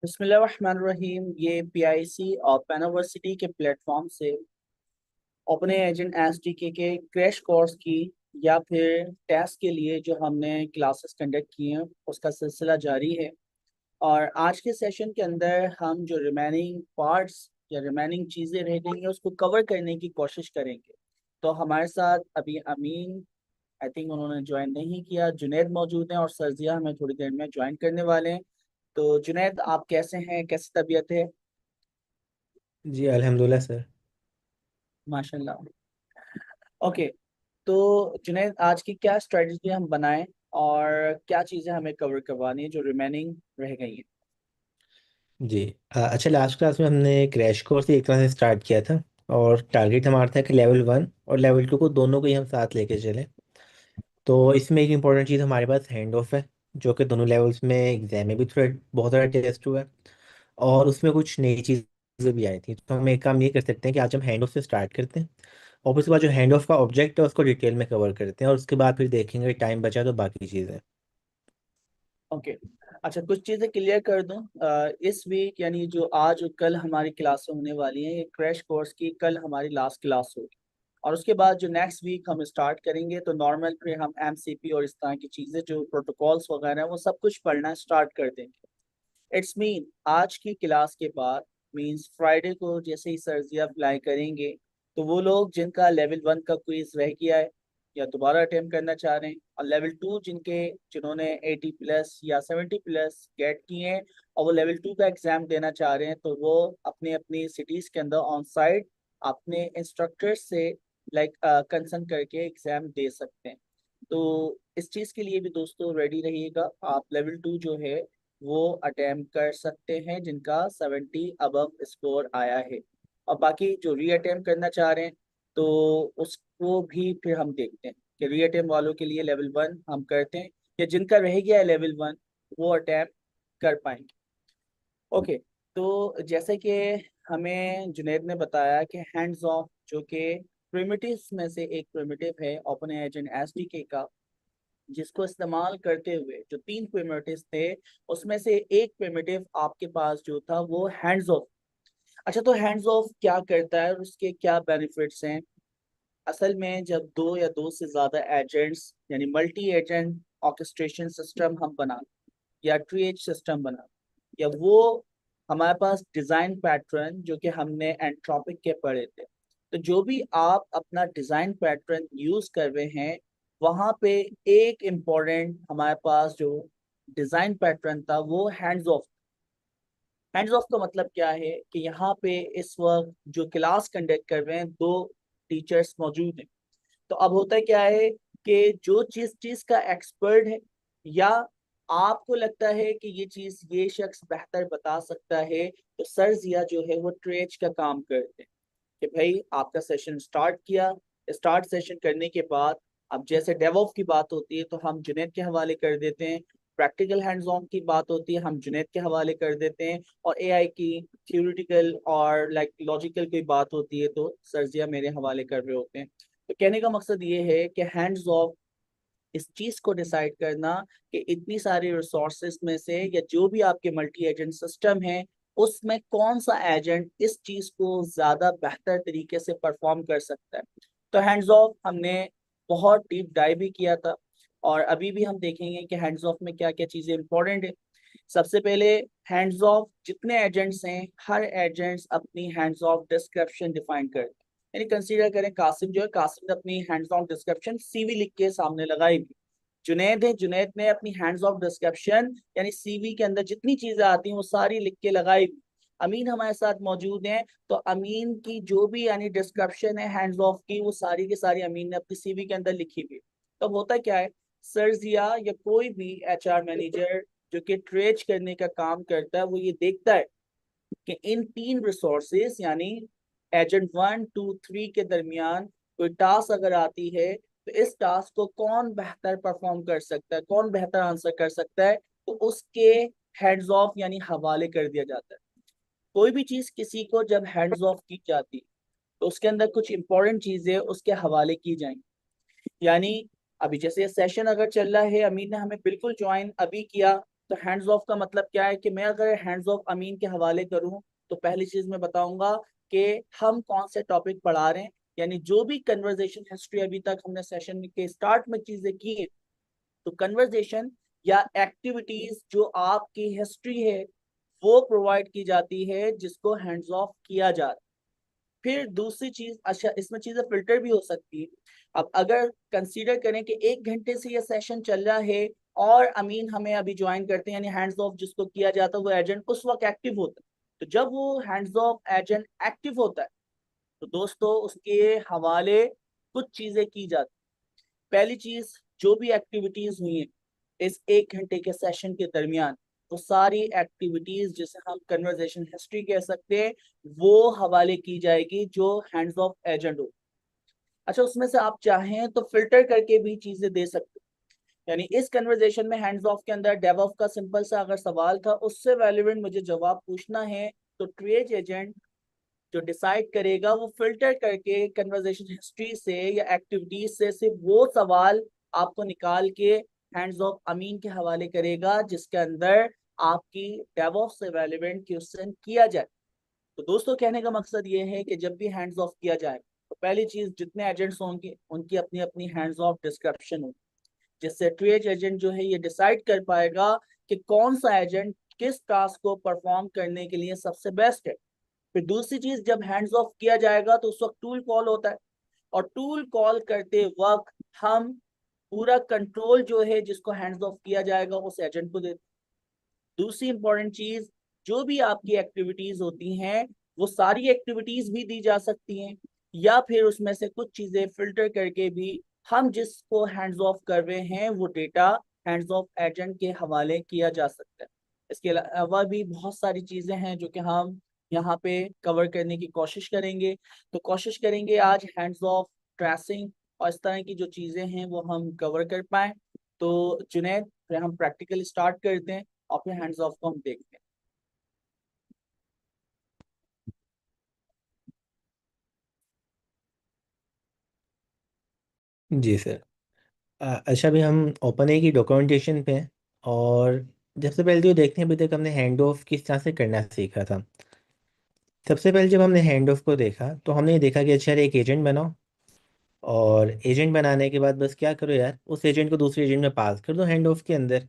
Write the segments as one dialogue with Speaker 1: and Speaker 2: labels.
Speaker 1: बिस्मिल्लाहिर्रहमानिर्रहीम। ये पीआईसी और पेनावर्सिटी के प्लेटफॉर्म से ओपन एजेंट एसडीके के क्रैश कोर्स की या फिर टेस्ट के लिए जो हमने क्लासेस कंडक्ट किए हैं उसका सिलसिला जारी है। और आज के सेशन के अंदर हम जो रिमेनिंग पार्ट्स या रिमेनिंग चीज़ें रह गई हैं उसको कवर करने की कोशिश करेंगे। तो हमारे साथ अभी अमीन, आई थिंक उन्होंने ज्वाइन नहीं किया, जुनैद मौजूद हैं और सरजिया हमें थोड़ी देर में ज्वाइन करने वाले हैं। तो जुनैद, आप कैसे हैं, कैसी तबीयत है?
Speaker 2: जी अल्हम्दुलिल्लाह सर।
Speaker 1: माशाल्लाह। ओके। तो जुनैद, आज की क्या स्ट्रेटजी हम बनाएं और क्या चीज़ें हमें कवर करवानी है जो रिमेनिंग रह गई हैं?
Speaker 2: जी अच्छा, लास्ट क्लास में हमने क्रैश कोर्स ही एक तरह से स्टार्ट किया था। और टारगेट हमारा था कि लेवल 1 और लेवल 2 को दोनों को ही हम साथ लेके चलें। तो इसमें एक इम्पॉर्टेंट चीज़ हमारे पास हैंड ऑफ है, जो कि दोनों लेवल्स में एग्जाम में भी थोड़ा बहुत सारा टेस्ट हुआ है। और उसमें कुछ नई चीज़ें भी आई थी, तो हम एक काम ये कर सकते हैं कि आज हम हैंड ऑफ से स्टार्ट करते हैं। और उसके बाद जो हैंड ऑफ का ऑब्जेक्ट है उसको डिटेल में कवर करते हैं, और उसके बाद फिर देखेंगे टाइम बचा तो बाकी चीज़ें।
Speaker 1: ओके। अच्छा, कुछ चीज़ें क्लियर कर दूं। इस वीक यानी जो आज और कल हमारी क्लासें होने वाली हैं, ये क्रैश कोर्स की कल हमारी लास्ट क्लास होगी। और उसके बाद जो नेक्स्ट वीक हम स्टार्ट करेंगे तो नॉर्मल फिर हम एमसीपी और इस तरह की चीज़ें जो प्रोटोकॉल्स वगैरह हैं वो सब कुछ पढ़ना स्टार्ट कर देंगे। इट्स मीन आज की क्लास के बाद मींस फ्राइडे को जैसे ही सर्जियाँ अप्लाई करेंगे तो वो लोग जिनका लेवल 1 का क्विज रह गया है या दोबारा अटेम्प्ट करना चाह रहे हैं, और लेवल 2 जिन्होंने 80 प्लस या 70 प्लस गेट किए हैं और वो लेवल 2 का एग्जाम देना चाह रहे हैं, तो वो अपनी अपनी सिटीज के अंदर ऑन साइट अपने इंस्ट्रक्टर से लाइक कंसर्न करके एग्जाम दे सकते हैं। तो इस चीज़ के लिए भी दोस्तों रेडी रहिएगा। आप लेवल 2 जो है वो अटेम्प्ट कर सकते हैं जिनका 70 अबव स्कोर आया है। और बाकी जो री अटेम्प्ट करना चाह रहे हैं तो उसको भी फिर हम देखते हैं कि री अटेम्प्ट वालों के लिए लेवल 1 हम करते हैं या जिनका रह गया है लेवल 1 वो अटेम्प्ट कर पाएंगे। ओके। तो जैसे कि हमें जुनेद ने बताया कि हैंड्स ऑफ जो कि प्रिमिटिव्स में से एक प्रिमिटिव है ओपन एजेंट एसडीके का, जिसको इस्तेमाल करते हुए जो 3 प्रिमिटिव्स थे उसमें से एक प्रिमिटिव आपके पास जो था वो हैंड्स ऑफ। अच्छा, तो हैंड्स ऑफ क्या करता है और उसके क्या बेनिफिट्स हैं? असल में जब दो या दो से ज्यादा एजेंट्स यानी मल्टी एजेंट ऑर्केस्ट्रेशन सिस्टम हम बना या ट्रीएच सिस्टम बना, या वो हमारे पास डिजाइन पैटर्न जो कि हमने एंट्रोपिक के पढ़े थे, तो जो भी आप अपना डिजाइन पैटर्न यूज कर रहे हैं वहां पे एक इम्पोर्टेंट हमारे पास जो डिजाइन पैटर्न था वो हैंड्स ऑफ। हैंड्स ऑफ का मतलब क्या है कि यहाँ पे इस वक्त जो क्लास कंडक्ट कर रहे हैं दो टीचर्स मौजूद हैं। तो अब होता है क्या है कि जो चीज चीज का एक्सपर्ट है या आपको लगता है कि ये चीज ये शख्स बेहतर बता सकता है, तो सर जिया जो है वो ट्रेच का काम करते हैं कि भाई आपका सेशन स्टार्ट किया। स्टार्ट सेशन करने के बाद अब जैसे डेवऑप्स की बात होती है तो हम जुनैद के हवाले कर देते हैं, प्रैक्टिकल हैंड्स ऑन की बात होती है हम जुनैद के हवाले कर देते हैं, और एआई की थ्योरेटिकल और लाइक लॉजिकल की बात होती है तो सरजिया मेरे हवाले कर रहे होते हैं। तो कहने का मकसद ये है कि हैंड्स ऑफ इस चीज को डिसाइड करना कि इतनी सारी रिसोर्सेज में से या जो भी आपके मल्टी एजेंट सिस्टम है उसमें कौन सा एजेंट इस चीज को ज्यादा बेहतर तरीके से परफॉर्म कर सकता है। तो हैंड्स ऑफ हमने बहुत डीप डाइव भी किया था और अभी भी हम देखेंगे कि हैंड्स ऑफ में क्या क्या चीजें इंपॉर्टेंट है। सबसे पहले, हैंड्स ऑफ जितने एजेंट्स हैं हर एजेंट्स अपनी हैंड्स ऑफ डिस्क्रिप्शन डिफाइन करते हैं। यानी कंसीडर करें कासिम जो है, कासिम ने अपनी हैंड्स ऑफ डिस्क्रिप्शन सीवी लिख के सामने लगाई भी। जुनैद है, जुनैद ने अपनी हैंड्स ऑफ डिस्क्रिप्शन यानी सीवी के अंदर जितनी चीजें आती हैं वो सारी लिख के लगाई भी। अमीन हमारे साथ मौजूद हैं तो अमीन की जो भी यानी डिस्क्रिप्शन है हैंड्स ऑफ की वो सारी की सारी अमीन ने अपनी सीवी के अंदर लिखी भी। तो अब होता क्या है, सर्जिया या कोई भी एचआर मैनेजर जो कि ट्रेच करने का काम करता है वो ये देखता है कि इन 3 रिसोर्सेस यानी एजेंट 1 2 3 के दरमियान कोई टास्क अगर आती है तो इस टास्क को कौन बेहतर परफॉर्म कर सकता है, कौन बेहतर आंसर कर सकता है, तो उसके हेड्स ऑफ यानी हवाले कर दिया जाता है। कोई भी चीज किसी को जब हैंड्स ऑफ की जाती है तो उसके अंदर कुछ इंपॉर्टेंट चीजें उसके हवाले की जाएंगी। यानी अभी जैसे सेशन अगर चल रहा है, अमीन ने हमें बिल्कुल ज्वाइन अभी किया, तो हैंड्स ऑफ का मतलब क्या है कि मैं अगर हैंड्स ऑफ अमीन के हवाले करूं तो पहली चीज मैं बताऊंगा कि हम कौन से टॉपिक पढ़ा रहे हैं, यानी जो भी कन्वर्जेशन हिस्ट्री अभी तक हमने सेशन के स्टार्ट में चीजें की हैं, तो कन्वर्जेशन या एक्टिविटीज जो आपकी हिस्ट्री है वो प्रोवाइड की जाती है जिसको हैंड्स ऑफ किया जा रहा है। फिर दूसरी चीज, अच्छा इसमें चीजें फिल्टर भी हो सकती है। अब अगर कंसीडर करें कि 1 घंटे से ये सेशन चल रहा है और अमीन हमें अभी ज्वाइन करते हैं, यानी हैंड्स ऑफ जिसको किया जाता है वो एजेंट उस वक्त एक्टिव होता है, तो जब वो हैंड्स ऑफ एजेंट एक्टिव होता है तो दोस्तों उसके हवाले कुछ चीजें की जाती। पहली चीज, जो भी एक्टिविटीज हुई हैं इस 1 घंटे के सेशन के दरमियान, वो सारी एक्टिविटीज जिसे हम कन्वर्जेशन हिस्ट्री कह सकते हैं वो हवाले की जाएगी जो हैंड्स ऑफ एजेंट हो। अच्छा, उसमें से आप चाहें तो फिल्टर करके भी चीजें दे सकते हैं। यानी इस कन्वर्जेशन में हैंड्स ऑफ के अंदर डेवऑफ का सिंपल सा अगर सवाल था उससे रेलेवेंट मुझे जवाब पूछना है, तो ट्रेज एजेंट जो डिसाइड करेगा वो फिल्टर करके कन्वर्जेशन हिस्ट्री से या एक्टिविटीज से सिर्फ वो सवाल आपको निकाल के हैंड्स ऑफ अमीन के हवाले करेगा जिसके अंदर आपकी डेवऑफ से रेलेवेंट क्वेश्चन किया जाए। तो दोस्तों कहने का मकसद ये है कि जब भी हैंड्स ऑफ किया जाए तो पहली चीज जितने एजेंट्स होंगे उनकी अपनी अपनी हैंड्स ऑफ डिस्क्रिप्शन होगी, जिससे ट्रेज एजेंट जो है ये डिसाइड कर पाएगा कि कौन सा एजेंट किस टास्क को परफॉर्म करने के लिए सबसे बेस्ट है। फिर दूसरी चीज, जब हैंड्स ऑफ किया जाएगा तो उस वक्त टूल कॉल होता है, और टूल कॉल करते वक्त हम पूरा कंट्रोल जो है जिसको हैंड्स ऑफ किया जाएगा उस एजेंट को देते। दूसरी इंपॉर्टेंट चीज, जो भी आपकी एक्टिविटीज होती हैं वो सारी एक्टिविटीज भी दी जा सकती हैं, या फिर उसमें से कुछ चीजें फिल्टर करके भी हम जिसको हैंड्स ऑफ कर रहे हैं वो डेटा हैंड्स ऑफ एजेंट के हवाले किया जा सकता है। इसके अलावा भी बहुत सारी चीजें हैं जो कि हम यहाँ पे कवर करने की कोशिश करेंगे। तो कोशिश करेंगे आज हैंड्स ऑफ ट्रेसिंग और इस तरह की जो चीजें हैं वो हम कवर कर पाए। तो जुनैद, फिर हम प्रैक्टिकल स्टार्ट करते हैं और फिर हैंड्स ऑफ को हम देखते हैं।
Speaker 2: जी सर। अच्छा, अभी हम ओपन ए की डॉक्यूमेंटेशन पे हैं। और सबसे पहले जो देखते हैं, अभी तक हमने हैंड ऑफ किस तरह से करना सीखा था। सबसे पहले जब हमने हैंड ऑफ को देखा तो हमने ये देखा कि अच्छा यार, एक एजेंट बनाओ, और एजेंट बनाने के बाद बस क्या करो यार, उस एजेंट को दूसरे एजेंट में पास कर दो हैंड ऑफ के अंदर,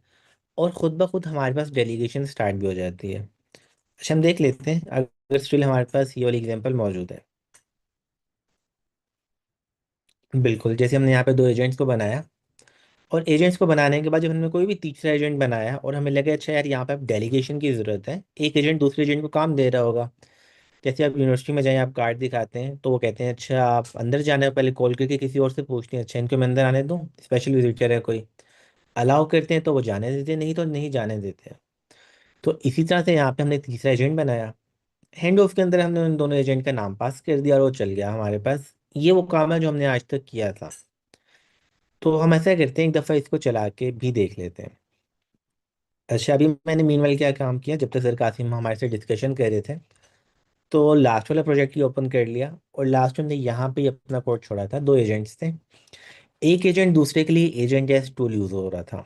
Speaker 2: और ख़ुद ब खुद हमारे पास डेलीगेशन स्टार्ट भी हो जाती है। अच्छा, हम देख लेते हैं अगर स्टिल हमारे पास ये वाली एग्जांपल मौजूद है। बिल्कुल, जैसे हमने यहाँ पे दो एजेंट्स को बनाया, और एजेंट्स को बनाने के बाद जब हमने कोई भी तीसरा एजेंट बनाया और हमें लगे अच्छा यार यहाँ पे अब डेलीगेशन की ज़रूरत है, एक एजेंट दूसरे एजेंट को काम दे रहा होगा। जैसे आप यूनिवर्सिटी में जाएं, आप कार्ड दिखाते हैं तो वो कहते हैं अच्छा आप अंदर जाने से पहले कॉल करके किसी और से पूछते हैं अच्छा इनको मैं अंदर आने दूँ, स्पेशल विजिटर है कोई, अलाउ करते हैं तो वो जाने देते हैं, नहीं तो नहीं जाने देते हैं। तो इसी तरह से यहाँ पे हमने तीसरा एजेंट बनाया, हैंड ऑफ के अंदर हमने उन दोनों एजेंट का नाम पास कर दिया और वो चल गया हमारे पास। ये वो काम है जो हमने आज तक किया था। तो हम ऐसा करते हैं, एक दफ़ा इसको चला के भी देख लेते हैं। अच्छा, अभी मैंने मीनवाइल क्या काम किया, जब तक सर कासिम हमारे से डिस्कशन कर रहे थे, तो लास्ट वाला प्रोजेक्ट ही ओपन कर लिया, और लास्ट में हमने यहाँ पे ही अपना कोड छोड़ा था। दो एजेंट्स थे, एक एजेंट दूसरे के लिए एजेंट एस टूल यूज़ हो रहा था।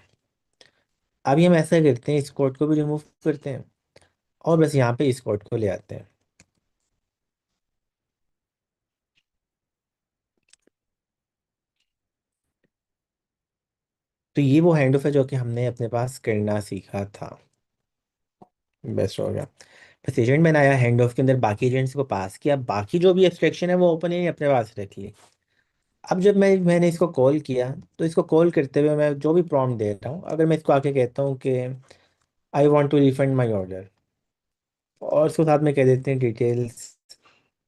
Speaker 2: अभी हम ऐसा करते हैं, इस कोड को भी रिमूव करते हैं और बस यहाँ पे इस कोड को ले आते हैं। तो ये वो हैंड ऑफ है जो कि हमने अपने पास करना सीखा था। बेस्ट हो गया। बस एजेंट बनाया, हैंड ऑफ के अंदर बाकी एजेंट्स को पास किया, बाकी जो भी एब्स्ट्रैक्शन है वो ओपन ही अपने पास रख ली। अब जब मैंने इसको कॉल किया, तो इसको कॉल करते हुए मैं जो भी प्रॉम्प्ट दे रहा हूँ, अगर मैं इसको आके कहता हूँ कि I want to refund my order, और उसको साथ में कह देते हैं डिटेल्स,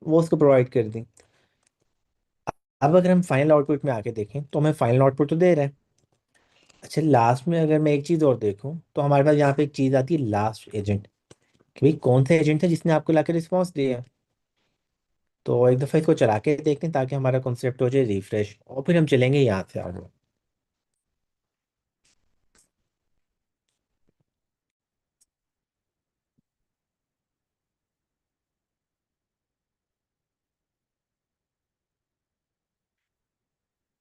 Speaker 2: वो उसको प्रोवाइड कर दी। अब अगर हम फाइनल आउटपुट में आके देखें तो हमें फाइनल आउटपुट तो दे रहा है। अच्छा, लास्ट में अगर मैं एक चीज़ और देखूँ तो हमारे पास यहाँ पे एक चीज़ आती है लास्ट एजेंट, कि भाई कौन सा एजेंट है जिसने आपको लाके रिस्पॉन्स दिया। तो एक दफ़ा इसको चला के देखते हैं ताकि हमारा कॉन्सेप्ट हो जाए रिफ्रेश, और फिर हम चलेंगे यहाँ से आगे।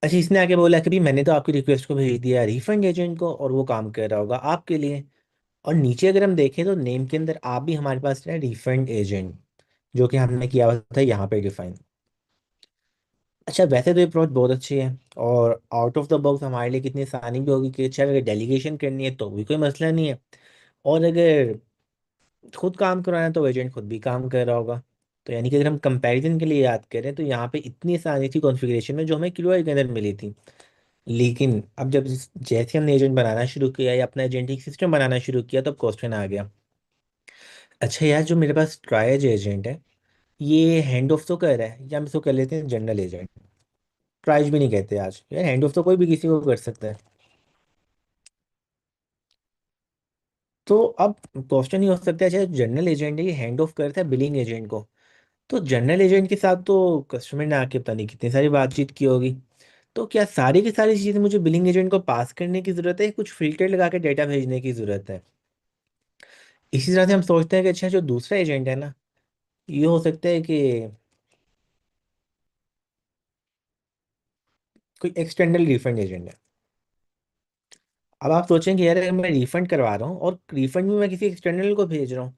Speaker 2: अच्छा, इसने आगे बोला कि भाई मैंने तो आपकी रिक्वेस्ट को भेज दिया रिफंड एजेंट को, और वो काम कर रहा होगा आपके लिए। और नीचे अगर हम देखें तो नेम के अंदर आप भी हमारे पास है रिफंड एजेंट, जो कि हमने किया हुआ था यहाँ पे डिफाइन। अच्छा, वैसे तो ये अप्रोच बहुत अच्छी है, और आउट ऑफ द बॉक्स हमारे लिए कितनी आसानी भी होगी कि अच्छा अगर डेलीगेशन करनी है तो भी कोई मसला नहीं है, और अगर खुद काम करवाना है तो एजेंट खुद भी काम कर रहा होगा। तो यानी कि अगर हम कंपैरिजन के लिए याद करें तो यहाँ पे इतनी आसानी थी कॉन्फ़िगरेशन में जो हमें क्यूआई के अंदर मिली थी। लेकिन अब जब जैसे हमने एजेंट बनाना शुरू किया या अपना एजेंटिक सिस्टम बनाना शुरू किया, तब क्वेश्चन आ गया, अच्छा यार जो मेरे पास ट्रायज एजेंट है ये हैंड ऑफ तो कर रहा है, या हम इसको कर लेते हैं जनरल एजेंट। ट्रायज भी नहीं कहते आज यार, हैंड ऑफ तो कोई भी किसी को कर सकता है। तो अब क्वेश्चन ये हो सकता है, अच्छा जनरल एजेंट है ये हैंड ऑफ करता है बिलिंग एजेंट को, तो जनरल एजेंट के साथ तो कस्टमर ने आके पता नहीं कितनी सारी बातचीत की होगी। तो क्या सारी की सारी चीज़ें मुझे बिलिंग एजेंट को पास करने की ज़रूरत है, कुछ फिल्टर लगा के डेटा भेजने की ज़रूरत है? इसी तरह से हम सोचते हैं कि अच्छा जो दूसरा एजेंट है ना, ये हो सकता है कि कोई एक्सटर्नल रिफंड एजेंट है। अब आप सोचेंगे यार अगर मैं रिफंड करवा रहा हूँ और रिफंड भी मैं किसी एक्सटर्नल को भेज रहा हूँ,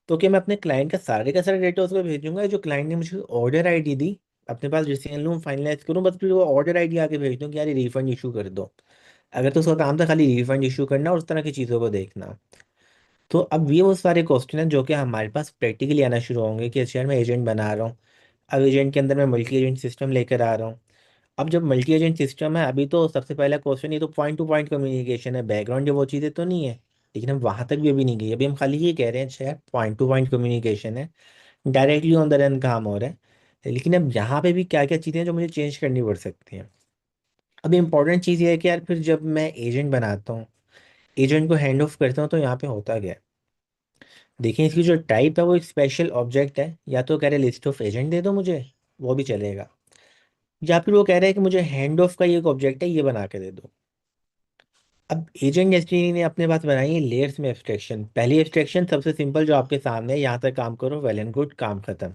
Speaker 2: तो क्या मैं अपने क्लाइंट का सारा डेटा उसको भेजूंगा? जो क्लाइंट ने मुझे ऑर्डर आईडी दी, अपने पास डिसीजन लूँ फाइनलाइज करूँ, बस फिर वो ऑर्डर आईडी आके भेज दूँ कि यार ये रिफंड इशू कर दो? अगर तो उसका काम था खाली रिफंड इशू करना और उस तरह की चीज़ों को देखना। तो अब ये वो सारे क्वेश्चन हैं जो कि हमारे पास प्रैक्टिकली आना शुरू होंगे कि अच्छा यार मैं एजेंट बना रहा हूँ, अब एजेंट के अंदर मैं मल्टी एजेंट सिस्टम लेकर आ रहा हूँ। अब जब मल्टी एजेंट सिस्टम है, अभी तो सबसे पहला क्वेश्चन ये तो पॉइंट टू पॉइंट कम्युनिकेशन है, बैकग्राउंड जो वो चीज़ें तो नहीं है, लेकिन हम वहां तक भी अभी नहीं गए। अभी हम खाली ये कह रहे हैं अच्छा यार पॉइंट टू पॉइंट कम्युनिकेशन है, डायरेक्टली ऑन द रन काम हो रहा है, लेकिन अब यहाँ पे भी क्या क्या चीज़ें हैं जो मुझे चेंज करनी पड़ सकती हैं। अब इंपॉर्टेंट चीज़ ये है कि यार फिर जब मैं एजेंट बनाता हूँ, एजेंट को हैंड ऑफ करता हूँ, तो यहाँ पे होता क्या है? देखिए इसकी जो टाइप है वो एक स्पेशल ऑब्जेक्ट है, या तो कह रहे लिस्ट ऑफ एजेंट दे दो मुझे, वो भी चलेगा, या फिर वो कह रहा है कि मुझे हैंड ऑफ का ये एक ऑब्जेक्ट है ये बना के दे दो। अब एजेंट एसटीडी ने अपने पास बनाई है लेयर्स में एब्स्ट्रैक्शन। पहली एब्स्ट्रैक्शन सबसे सिंपल जो आपके सामने है, यहाँ तक काम करो वेल एंड गुड, काम खत्म।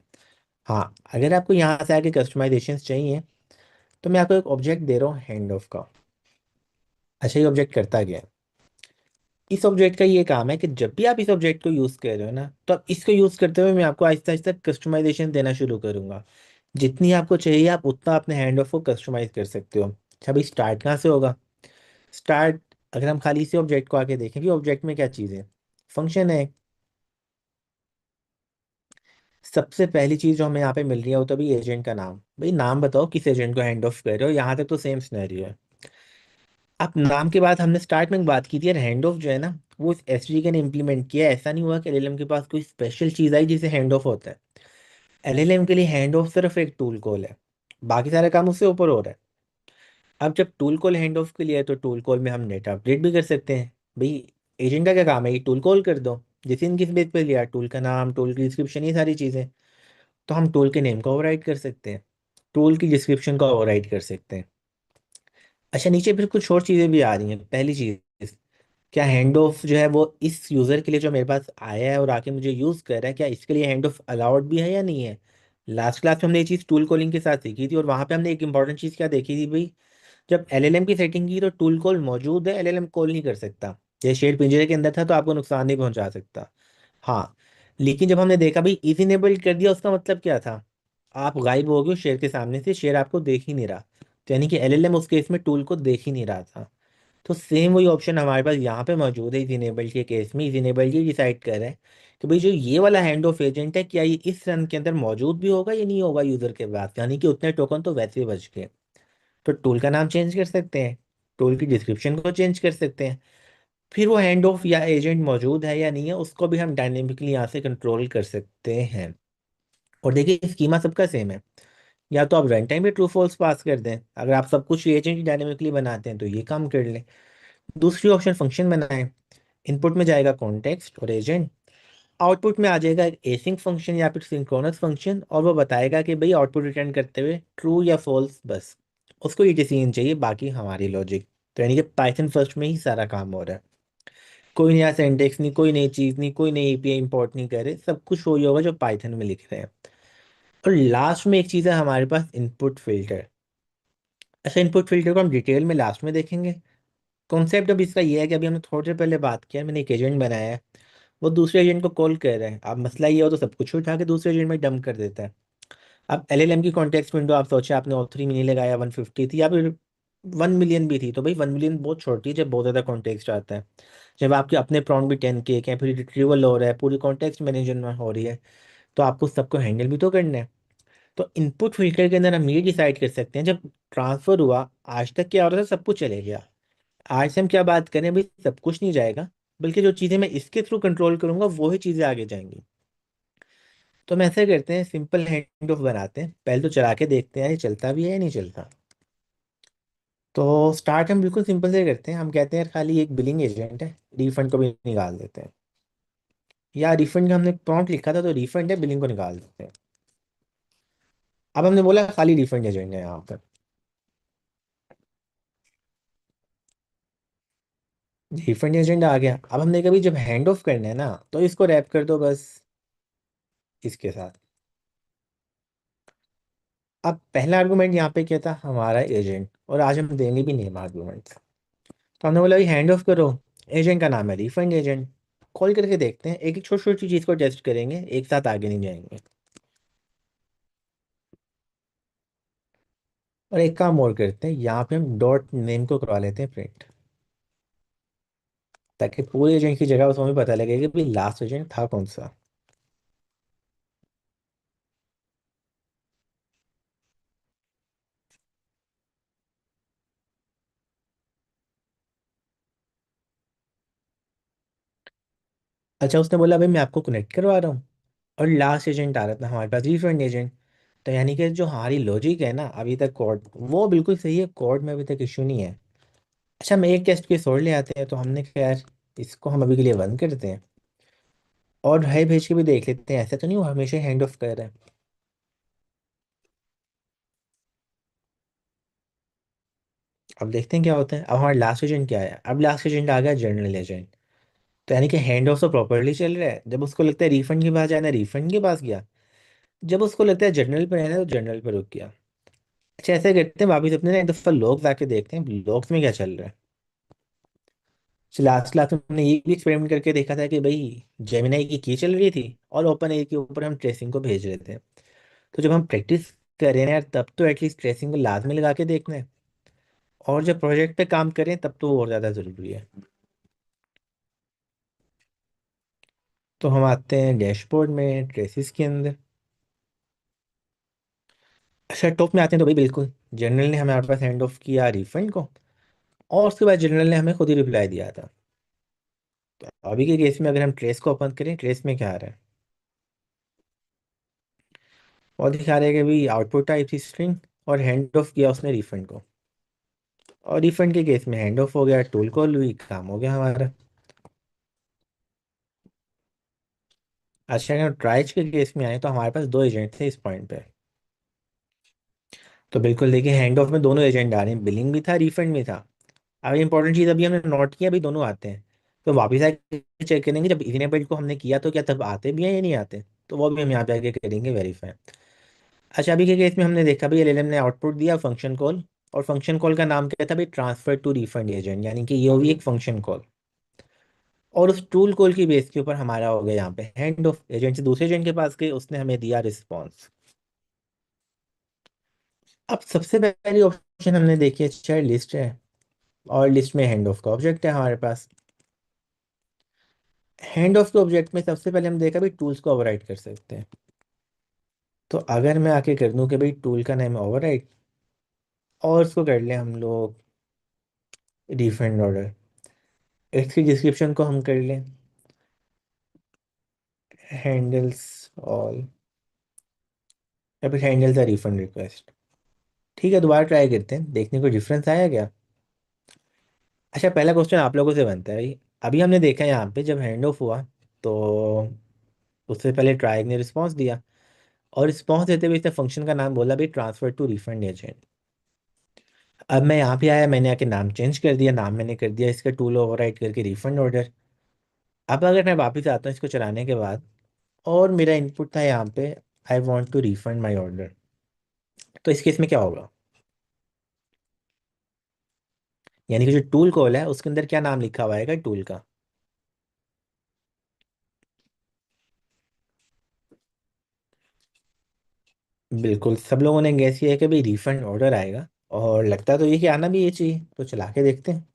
Speaker 2: हाँ, अगर आपको यहाँ से आगे कस्टमाइजेशन चाहिए तो मैं आपको एक ऑब्जेक्ट दे रहा हूँ हैंड ऑफ का। अच्छा ये ऑब्जेक्ट करता क्या है? इस ऑब्जेक्ट का ये काम है कि जब भी आप इस ऑब्जेक्ट को यूज़ कर रहे हो ना, तो आप इसको यूज़ करते हुए मैं आपको आहिस्ता आहिस्ता कस्टमाइजेशन देना शुरू करूंगा। जितनी आपको चाहिए आप उतना अपने हैंड ऑफ को कस्टमाइज कर सकते हो। अच्छा भाई स्टार्ट कहाँ से होगा? स्टार्ट, अगर हम खाली इसी ऑब्जेक्ट को आके देखें कि ऑब्जेक्ट में क्या चीज़ है, फंक्शन है। सबसे पहली चीज़ जो हमें यहाँ पे मिल रही है वो तो भी एजेंट का नाम। भाई नाम बताओ किस एजेंट को हैंड ऑफ कर रहे हो, यहाँ तक तो सेम सिनेरियो है। अब नाम के बाद हमने स्टार्ट में एक बात की थी यार, हैंड ऑफ जो है ना वो इस एसडीके ने इम्प्लीमेंट किया है। ऐसा नहीं हुआ कि एलएलएम के पास कोई स्पेशल चीज़ आई जिसे हैंड ऑफ होता है। एलएलएम के लिए हैंड ऑफ सिर्फ एक टूल कॉल है, बाकी सारा काम उससे ऊपर हो रहा है। अब जब टूल कॉल हैंड ऑफ के लिए है तो टूल कॉल में हम डेटा अपडेट भी कर सकते हैं। भाई एजेंट का क्या काम है, ये टूल कॉल कर दो, जैसे इनकिस बेस पे लिया टूल का नाम, टूल की डिस्क्रिप्शन, ये सारी चीज़ें। तो हम टूल के नेम को ओवरराइड कर सकते हैं, टूल की डिस्क्रिप्शन को ओवरराइड कर सकते हैं। अच्छा नीचे फिर कुछ और चीज़ें भी आ रही हैं। पहली चीज़, क्या हैंड ऑफ जो है वो इस यूज़र के लिए जो मेरे पास आया है और आके मुझे यूज़ कर रहा है, क्या इसके लिए हैंड ऑफ अलाउड भी है या नहीं है? लास्ट क्लास में हमने ये चीज़ टूल कॉलिंग के साथ सीखी थी, और वहाँ पे हमने एक इंपॉर्टेंट चीज़ क्या देखी थी भाई, जब एलएलएम की सेटिंग की तो टूल कॉल मौजूद है, एलएलएम कॉल नहीं कर सकता। ये शेड पिंजरे के अंदर था तो आपको नुकसान नहीं पहुंचा सकता। हाँ, लेकिन जब हमने देखा भाई इज इनेबल्ड कर दिया, उसका मतलब क्या था? आप गायब हो गए हो शेर के सामने से, शेर आपको देख ही नहीं रहा, तो यानी कि एलएलएम उस केस में टूल को देख ही नहीं रहा था। तो सेम वही ऑप्शन हमारे पास यहाँ पे मौजूद है इज इनेबल्ड के केस में। इज इनेबल्ड ये डिसाइड कर रहे हैं कि भाई जो ये वाला हैंड ऑफ एजेंट है क्या ये इस रन के अंदर मौजूद भी होगा या नहीं होगा यूजर के पास, यानी कि उतने टोकन तो वैसे ही बच गए। तो टूल का नाम चेंज कर सकते हैं, टूल की डिस्क्रिप्शन को चेंज कर सकते हैं, फिर वो हैंड ऑफ या एजेंट मौजूद है या नहीं है उसको भी हम डायनेमिकली यहाँ से कंट्रोल कर सकते हैं। और देखिए स्कीमा सबका सेम है, या तो आप रन टाइम पे ट्रू फॉल्स पास कर दें, अगर आप सब कुछ एजेंट डायनेमिकली बनाते हैं तो ये काम कर लें। दूसरी ऑप्शन फंक्शन बनाएं, इनपुट में जाएगा कॉन्टेक्स्ट और एजेंट, आउटपुट में आ जाएगा एक एसिंक फंक्शन या फिर सिंक्रोनस फंक्शन, और वो बताएगा कि भाई आउटपुट रिटर्न करते हुए ट्रू या फॉल्स बस। उसको ये डिसीजन चाहिए, बाकी हमारी लॉजिक। तो यानी कि पाइथन फर्स्ट में ही सारा काम हो रहा है, कोई नया सेंटेक्स नहीं, कोई नई चीज़ नहीं, कोई नई एपीआई इंपोर्ट नहीं करे, सब कुछ वही होगा जो पाइथन में लिख रहे हैं। और लास्ट में एक चीज़ है हमारे पास इनपुट फिल्टर। अच्छा इनपुट फिल्टर को हम डिटेल में लास्ट में देखेंगे, कॉन्सेप्ट अब इसका ये है कि अभी हमने थोड़ी देर पहले बात किया, मैंने एक एजेंट बनाया है, वो दूसरे एजेंट को कॉल कर रहा है। अब मसला ये हो तो सब कुछ उठा के दूसरे एजेंट में डंप कर देता है। अब एलएलएम की कॉन्टेक्स्ट विंडो आप सोचे, आपने ऑथरी में नहीं लगाया, 150 थी या फिर 1 मिलियन भी थी, तो भाई 1 मिलियन बहुत छोटी है जब बहुत ज़्यादा कॉन्टेक्स्ट आता है। जब आपके अपने प्रॉम्प्ट भी 10K के हैं, फिर रिट्रीवल हो रहा है, पूरी कॉन्टेक्स्ट मैनेजर में हो रही है, तो आपको सबको हैंडल भी तो करना है। तो इनपुट फिल्टर के अंदर हम ये डिसाइड कर सकते हैं, जब ट्रांसफ़र हुआ आज तक क्या हो रहा था, सब कुछ चले गया। आज से हम क्या बात करें, भाई सब कुछ नहीं जाएगा, बल्कि जो चीज़ें मैं इसके थ्रू कंट्रोल करूंगा वही चीज़ें आगे जाएंगी। तो हम ऐसे करते हैं, सिंपल हैंड ऑफ बनाते हैं, पहले तो चला के देखते हैं ये चलता भी है या नहीं चलता। तो स्टार्ट हम बिल्कुल सिंपल से करते हैं, हम कहते हैं खाली एक बिलिंग एजेंट है, रिफंड को भी निकाल देते हैं। या रिफंड का हमने प्रॉम्प्ट लिखा था, तो रिफंड है, बिलिंग को निकाल देते हैं। अब हमने बोला खाली रिफंड एजेंट है यहाँ पर, रिफंड एजेंट आ गया। अब हमने कभी जब हैंड ऑफ करना है ना, तो इसको रैप कर दो बस इसके साथ। अब पहला आर्गूमेंट यहाँ पे क्या था, हमारा एजेंट, और आज हम देंगे भी नेम आर्गूमेंट। तो हमने बोला भाई हैंड ऑफ करो, एजेंट का नाम है रिफंड एजेंट। कॉल करके देखते हैं, एक एक छोटी छोटी चीज़ को टेस्ट करेंगे, एक साथ आगे नहीं जाएंगे। और एक काम और करते हैं, यहाँ पे हम डॉट नेम को करवा लेते हैं प्रिंट, ताकि पूरे एजेंट की जगह उसमें पता लगे कि भाई लास्ट एजेंट था कौन सा। अच्छा, उसने बोला भाई मैं आपको कनेक्ट करवा रहा हूँ, और लास्ट एजेंट आ रहा था हमारे पास रिफंड एजेंट। तो यानी कि जो हमारी लॉजिक है ना अभी तक कोड, वो बिल्कुल सही है, कोड में अभी तक इशू नहीं है। अच्छा, हम एक टेस्ट केस और ले आते हैं, तो हमने कहा यार इसको हम अभी के लिए बंद करते हैं, और हाई भेज के भी देख लेते हैं, ऐसा तो नहीं वो हमेशा हैंड ऑफ कर रहा है। अब देखते हैं क्या होता है। अब हमारा लास्ट एजेंट क्या है, अब लास्ट एजेंट आ गया जनरल एजेंट। तो यानी कि हैंड ऑफ तो प्रॉपरली चल रहा है, जब उसको लगता है रिफंड के पास जाना रिफंड के पास गया, जब उसको लगता है जनरल पर रहना है तो जनरल पर रुक गया। अच्छा, ऐसे करते हैं, वापिस अपने ना एक दफा लॉग्स आके देखते हैं लॉग्स में क्या चल रहा है। लास्ट क्लास में हमने ये भी एक्सपेरिमेंट करके देखा था कि भाई जेमिनाई की चल रही थी, और ओपन ए के ऊपर हम ट्रेसिंग को भेज रहे थे। तो जब हम प्रैक्टिस कर रहे हैं यार, तब तो एटलीस्ट ट्रेसिंग को लाजमी लगा के देखना है, और जब प्रोजेक्ट पे काम करें तब तो और ज़्यादा ज़रूरी है। तो हम आते हैं डैशबोर्ड में ट्रेसिस के अंदर। अच्छा, टॉप में आते हैं, तो भाई बिल्कुल जनरल ने हमारे पास हैंड ऑफ किया रिफंड को, और उसके बाद जनरल ने हमें खुद ही रिप्लाई दिया था। तो अभी के केस में अगर हम ट्रेस को ओपन करें, ट्रेस में क्या आ रहा है, और दिखा रहा है कि भाई आउटपुट टाइप थी स्ट्रिंग, और हैंड ऑफ किया उसने रिफंड को, और रिफंड के केस में हैंड ऑफ हो गया, टूल कॉल हुई, काम हो गया हमारा। अच्छा, अगर ट्राइज के केस में आए, तो हमारे पास दो एजेंट थे इस पॉइंट पे। तो बिल्कुल देखिए, हैंड ऑफ में दोनों एजेंट आ रहे हैं, बिलिंग भी था रिफंड भी था। अब इंपॉर्टेंट चीज़ अभी हमने नोट किया, अभी दोनों आते हैं। तो वापिस आके चेक करेंगे, जब इवेंट को हमने किया तो क्या तब आते भी हैं या नहीं आते, तो वो भी हम यहाँ पे आके करेंगे वेरीफाई। अच्छा, अभी के केस में हमने देखा भाई एलएलएम ने आउटपुट दिया फंक्शन कॉल, और फंक्शन कॉल का नाम क्या था भाई, ट्रांसफर टू रिफंड एजेंट, यानी कि ये भी एक फंक्शन कॉल। और उस टूल कॉल की बेस के ऊपर हमारा हो गया यहाँ पे हैंड ऑफ, एजेंट से दूसरे एजेंट के पास गए, उसने हमें दिया रिस्पॉन्स। अब सबसे पहली ऑप्शन हमने देखी है, चाइल्ड लिस्ट है, और लिस्ट में हैंड ऑफ का ऑब्जेक्ट है हमारे पास। हैंड ऑफ के ऑब्जेक्ट में सबसे पहले हम देखा भाई टूल्स को ओवरराइड कर सकते हैं। तो अगर मैं आके कर दूं कि भाई टूल का नाम ओवरराइड, और उसको कर लें हम लोग रिफंड ऑर्डर, इसकी डिस्क्रिप्शन को हम कर लें हैंडल्स ऑल, या फिर हैंडल्स अ रिफंड रिक्वेस्ट। ठीक है, दोबारा ट्राई करते हैं, देखने को डिफरेंस आया क्या। अच्छा, पहला क्वेश्चन आप लोगों से बनता है भाई। अभी हमने देखा यहाँ पे जब हैंड ऑफ हुआ, तो उससे पहले ट्राई ने रिस्पॉन्स दिया, और रिस्पॉन्स देते हुए इसने फंक्शन का नाम बोला भाई ट्रांसफर टू रिफंड एजेंट। अब मैं यहाँ पे आया, मैंने आके नाम चेंज कर दिया, नाम मैंने कर दिया इसका टूल ओवरराइड करके रिफंड ऑर्डर। अब अगर मैं वापस आता हूँ इसको चलाने के बाद, और मेरा इनपुट था यहाँ पे I want to refund my order, तो इस केस में क्या होगा। यानी कि जो टूल कॉल है उसके अंदर क्या नाम लिखा हुआ है टूल का। बिल्कुल सब लोगों ने गैस किया है कि भाई रिफंड ऑर्डर आएगा, और लगता तो ये कि आना भी ये चाहिए, तो चला के देखते हैं।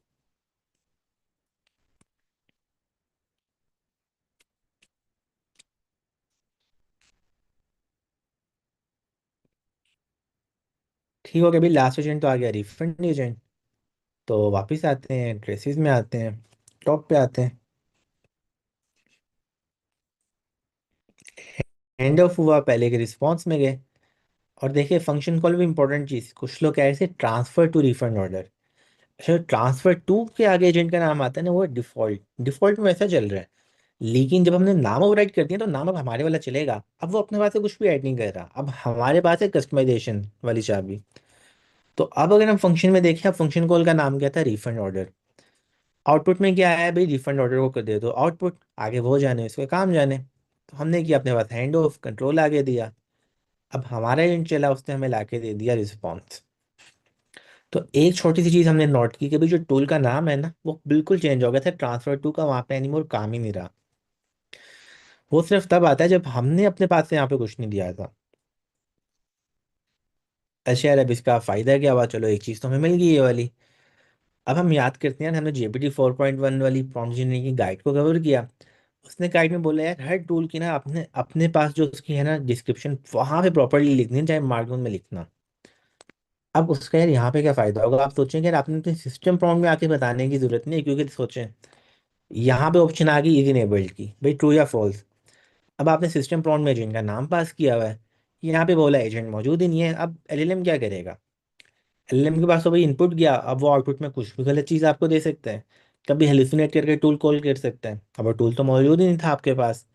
Speaker 2: ठीक हो गया भाई, लास्ट एजेंट तो आ गया, रिफंड एजेंट। तो वापस आते हैं, ट्रेसिस में आते हैं, टॉप पे आते हैं, हैंड ऑफ हुआ, पहले के रिस्पॉन्स में गए। और देखिए फंक्शन कॉल भी इंपॉर्टेंट चीज़, कुछ लोग कह रहे थे ट्रांसफर टू रिफंड ऑर्डर। अच्छा, ट्रांसफर टू के आगे एजेंट का नाम आता है ना, वो डिफॉल्ट, डिफॉल्ट में वैसा चल रहा है। लेकिन जब हमने नाम ओवरराइट कर दिया तो नाम अब हमारे वाला चलेगा, अब वो अपने पास से कुछ भी ऐड नहीं कर रहा, अब हमारे पास है कस्टमाइजेशन वाली चाबी। तो अब अगर हम फंक्शन में देखें, अब फंक्शन कॉल का नाम क्या था, रिफंड ऑर्डर। आउटपुट में क्या आया भाई, रिफंड ऑर्डर को कर दे दो आउटपुट, आगे वो जाने उसका काम जाने। तो हमने किया अपने पास हैंड ऑफ, कंट्रोल आगे दिया। अब हमारा एजेंट चला, उसने हमें लाके दे दिया रिस्पॉन्स। तो एक छोटी सी चीज हमने नोट की कि भाई जो टूल का नाम है ना वो बिल्कुल चेंज हो गया था, ट्रांसफर टू का वहां पे एनीमोर काम ही नहीं रहा। वो सिर्फ तब आता है जब हमने अपने पास से यहाँ पे कुछ नहीं दिया था। अच्छा यार, अब इसका फायदा क्या हुआ, चलो एक चीज तो हमें मिल गई ये वाली। अब हम याद करते हैं, हमने जेपीटी 4.1 वाली प्रॉम्प्ट इंजीनियरिंग की गाइड को कवर किया। उसने गाइड में बोला यार, हर टूल की ना अपने अपने पास जो उसकी है ना डिस्क्रिप्शन, वहां पे प्रॉपरली लिखनी है, चाहे मार्कडाउन में लिखना। अब उसका यार यहाँ पे क्या फायदा होगा, आप सोचें कि यार आपने अपने सिस्टम प्रॉम्प्ट में आके बताने की जरूरत नहीं है, क्योंकि सोचें यहाँ पे ऑप्शन आ गई इज इनेबल्ड की, भाई ट्रू या फॉल्स। अब आपने सिस्टम प्रॉम्प्ट में एजेंट का नाम पास किया हुआ है, यहाँ पे बोला एजेंट मौजूद ही नहीं है, अब एलएलएम क्या करेगा। एलएलएम के पास तो भाई इनपुट गया, अब वो आउटपुट में कुछ भी गलत चीज़ आपको दे सकता है, कभी हेलुसिनेट करके टूल कॉल कर सकता है, अब वो टूल तो मौजूद ही नहीं था आपके पास।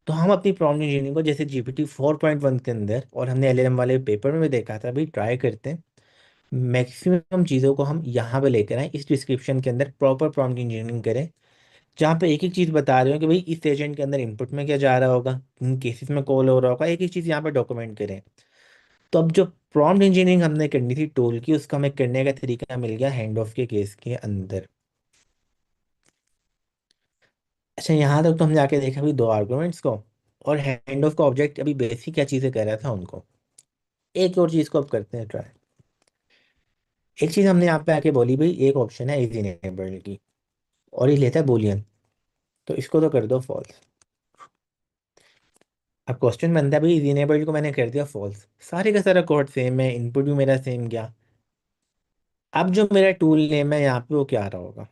Speaker 2: तो हम अपनी प्रॉम्प्ट इंजीनियरिंग को जैसे जीपीटी 4.1 के अंदर और हमने एलएलएम वाले पेपर में भी देखा था, भाई ट्राई करते हैं मैक्सिमम चीज़ों को हम यहाँ पे लेकर आए, इस डिस्क्रिप्शन के अंदर प्रॉपर प्रॉम्प्ट इंजीनियरिंग करें, जहाँ पे एक एक चीज़ बता रहे हो कि भाई इस एजेंट के अंदर इनपुट में क्या जा रहा होगा, इन केसेस में कॉल हो रहा होगा, एक एक चीज़ यहाँ पे डॉक्यूमेंट करें। तो अब जो प्रॉम्प्ट इंजीनियरिंग हमने करनी थी टूल की, उसका हमें करने का तरीका मिल गया हैंड ऑफ के केस के अंदर। अच्छा, यहाँ तक तो हमने आके देखा भी दो आर्गुमेंट्स को, और हैंड ऑफ का ऑब्जेक्ट अभी बेसिक क्या चीज़ें कर रहा था उनको। एक और चीज़ को अब करते हैं ट्राई। एक चीज़ हमने यहाँ पे आके बोली भाई, एक ऑप्शन है इज इनेबल्ड की, और ये लेता है बोलियन, तो इसको तो कर दो फॉल्स। अब क्वेश्चन बनता है भाई, इज इनेबल्ड को मैंने कर दिया फॉल्स, सारे का सारा कोड सेम है, इनपुट भी मेरा सेम गया। अब जो मेरा टूल नेम है यहाँ पे वो क्या आ रहा होगा,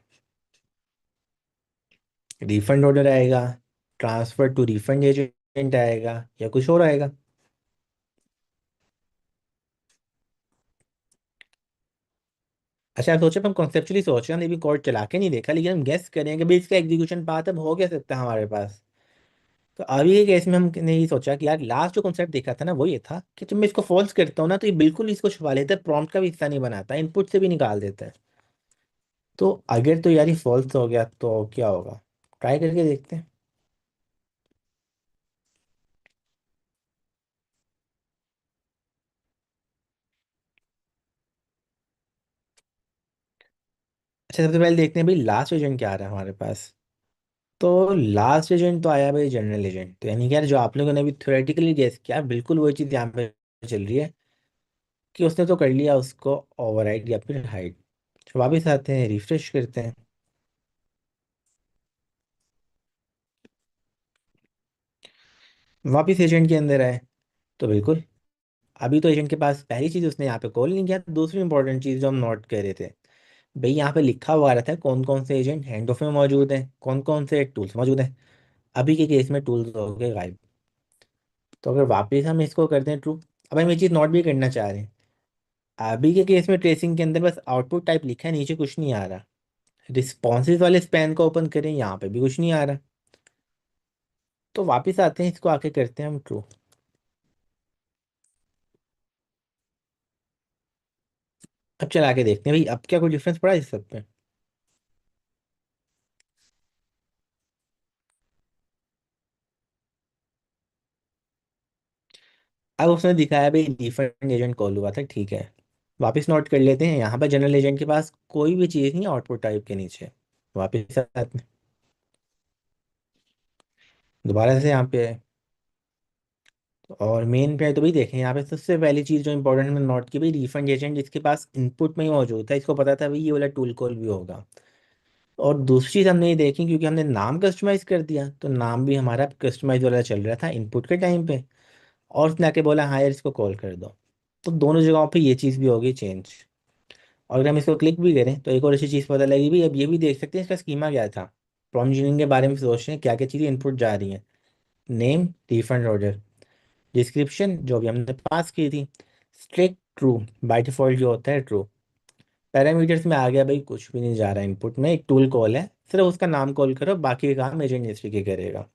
Speaker 2: रिफंड ऑर्डर आएगा, ट्रांसफर टू रिफंड एजेंट आएगा, या कुछ और आएगा। अच्छा आप सोचे, हम कॉन्सेप्चुअली सोच रहे हैं, हमने भी कोड चला के नहीं देखा, लेकिन हम गेस करें कि भाई इसका एग्जीक्यूशन पाथ अब हो क्या सकता है हमारे पास। तो अभी के केस में हमने ये सोचा कि यार लास्ट जो कॉन्सेप्ट देखा था ना वो ये था कि जब मैं इसको फॉल्स करता हूँ ना, तो ये बिल्कुल इसको छुपा लेता है, प्रॉम्प्ट का भी हिस्सा नहीं बनाता, इनपुट से भी निकाल देता है। तो अगर तो यार ये फॉल्स हो गया तो क्या होगा, ट्राई करके देखते हैं। अच्छा, सबसे पहले देखते हैं भाई लास्ट एजेंट क्या आ रहा है हमारे पास। तो लास्ट एजेंट तो आया भाई जनरल एजेंट, तो यानी कि यार जो आप लोगों ने अभी थ्योरेटिकली गेस किया, बिल्कुल वही चीज़ यहाँ पे चल रही है, कि उसने तो कर लिया उसको ओवरराइड या फिर हाइड। वापस आते हैं, रिफ्रेश करते हैं, वापस एजेंट के अंदर आए, तो बिल्कुल अभी तो एजेंट के पास पहली चीज़ उसने यहाँ पे कॉल नहीं किया, दूसरी इंपॉर्टेंट चीज़ जो हम नोट कर रहे थे, भाई यहाँ पे लिखा हुआ रहता है कौन कौन से एजेंट हैंड ऑफ में मौजूद हैं, कौन कौन से टूल्स मौजूद हैं। अभी के केस में टूल्स हो गए गायब। तो अगर वापस हम इसको करते हैं ट्रू, अब हम ये चीज़ नोट भी करना चाह रहे हैं, अभी के केस में ट्रेसिंग के अंदर बस आउटपुट टाइप लिखा है, नीचे कुछ नहीं आ रहा। रिस्पॉन्सेज वाले स्पैन को ओपन करें, यहाँ पे भी कुछ नहीं आ रहा। तो वापस आते हैं, इसको आके करते हैं हम ट्रू। अब चला के देखते हैं भाई, अब क्या कोई डिफरेंस पड़ा इस सब पे। अब उसने दिखाया भाई डिफरेंट एजेंट कॉल हुआ था, ठीक है। वापस नोट कर लेते हैं, यहाँ पर जनरल एजेंट के पास कोई भी चीज़ नहीं है आउटपुट टाइप के नीचे। वापस आते हैं, दोबारा से यहाँ पे आए, और मेन पे है तो भाई देखें यहाँ पे सबसे पहली चीज़ जो इंपॉर्टेंट मैंने नोट की भाई, रिफंड एजेंट जिसके पास इनपुट में ही मौजूद था, इसको पता था भाई ये वाला टूल कॉल भी होगा। और दूसरी चीज़ हमने ये देखी, क्योंकि हमने नाम कस्टमाइज कर दिया तो नाम भी हमारा कस्टमाइज वाला चल रहा था इनपुट के टाइम पे। और उसने आके बोला हाँ यार इसको कॉल कर दो, तो दोनों जगहों पे ये चीज़ भी होगी चेंज। और अगर हम इसको क्लिक भी करें तो एक और अच्छी चीज़ पता लगी भी, अब ये भी देख सकते हैं इसका स्कीमा क्या था। प्रॉम्प्ट इंजीनियरिंग के बारे में सोच रहे हैं क्या क्या चीज़ें इनपुट जा रही हैं। नेम रिफंड ऑर्डर, डिस्क्रिप्शन जो अभी हमने पास की थी, स्ट्रिक्ट ट्रू, बाय डिफॉल्ट जो होता है ट्रू। पैरामीटर्स में आ गया भाई कुछ भी नहीं जा रहा इनपुट में, एक टूल कॉल है, सिर्फ उसका नाम कॉल करो, बाकी का काम एजेंट हिस्ट्री के करेगा।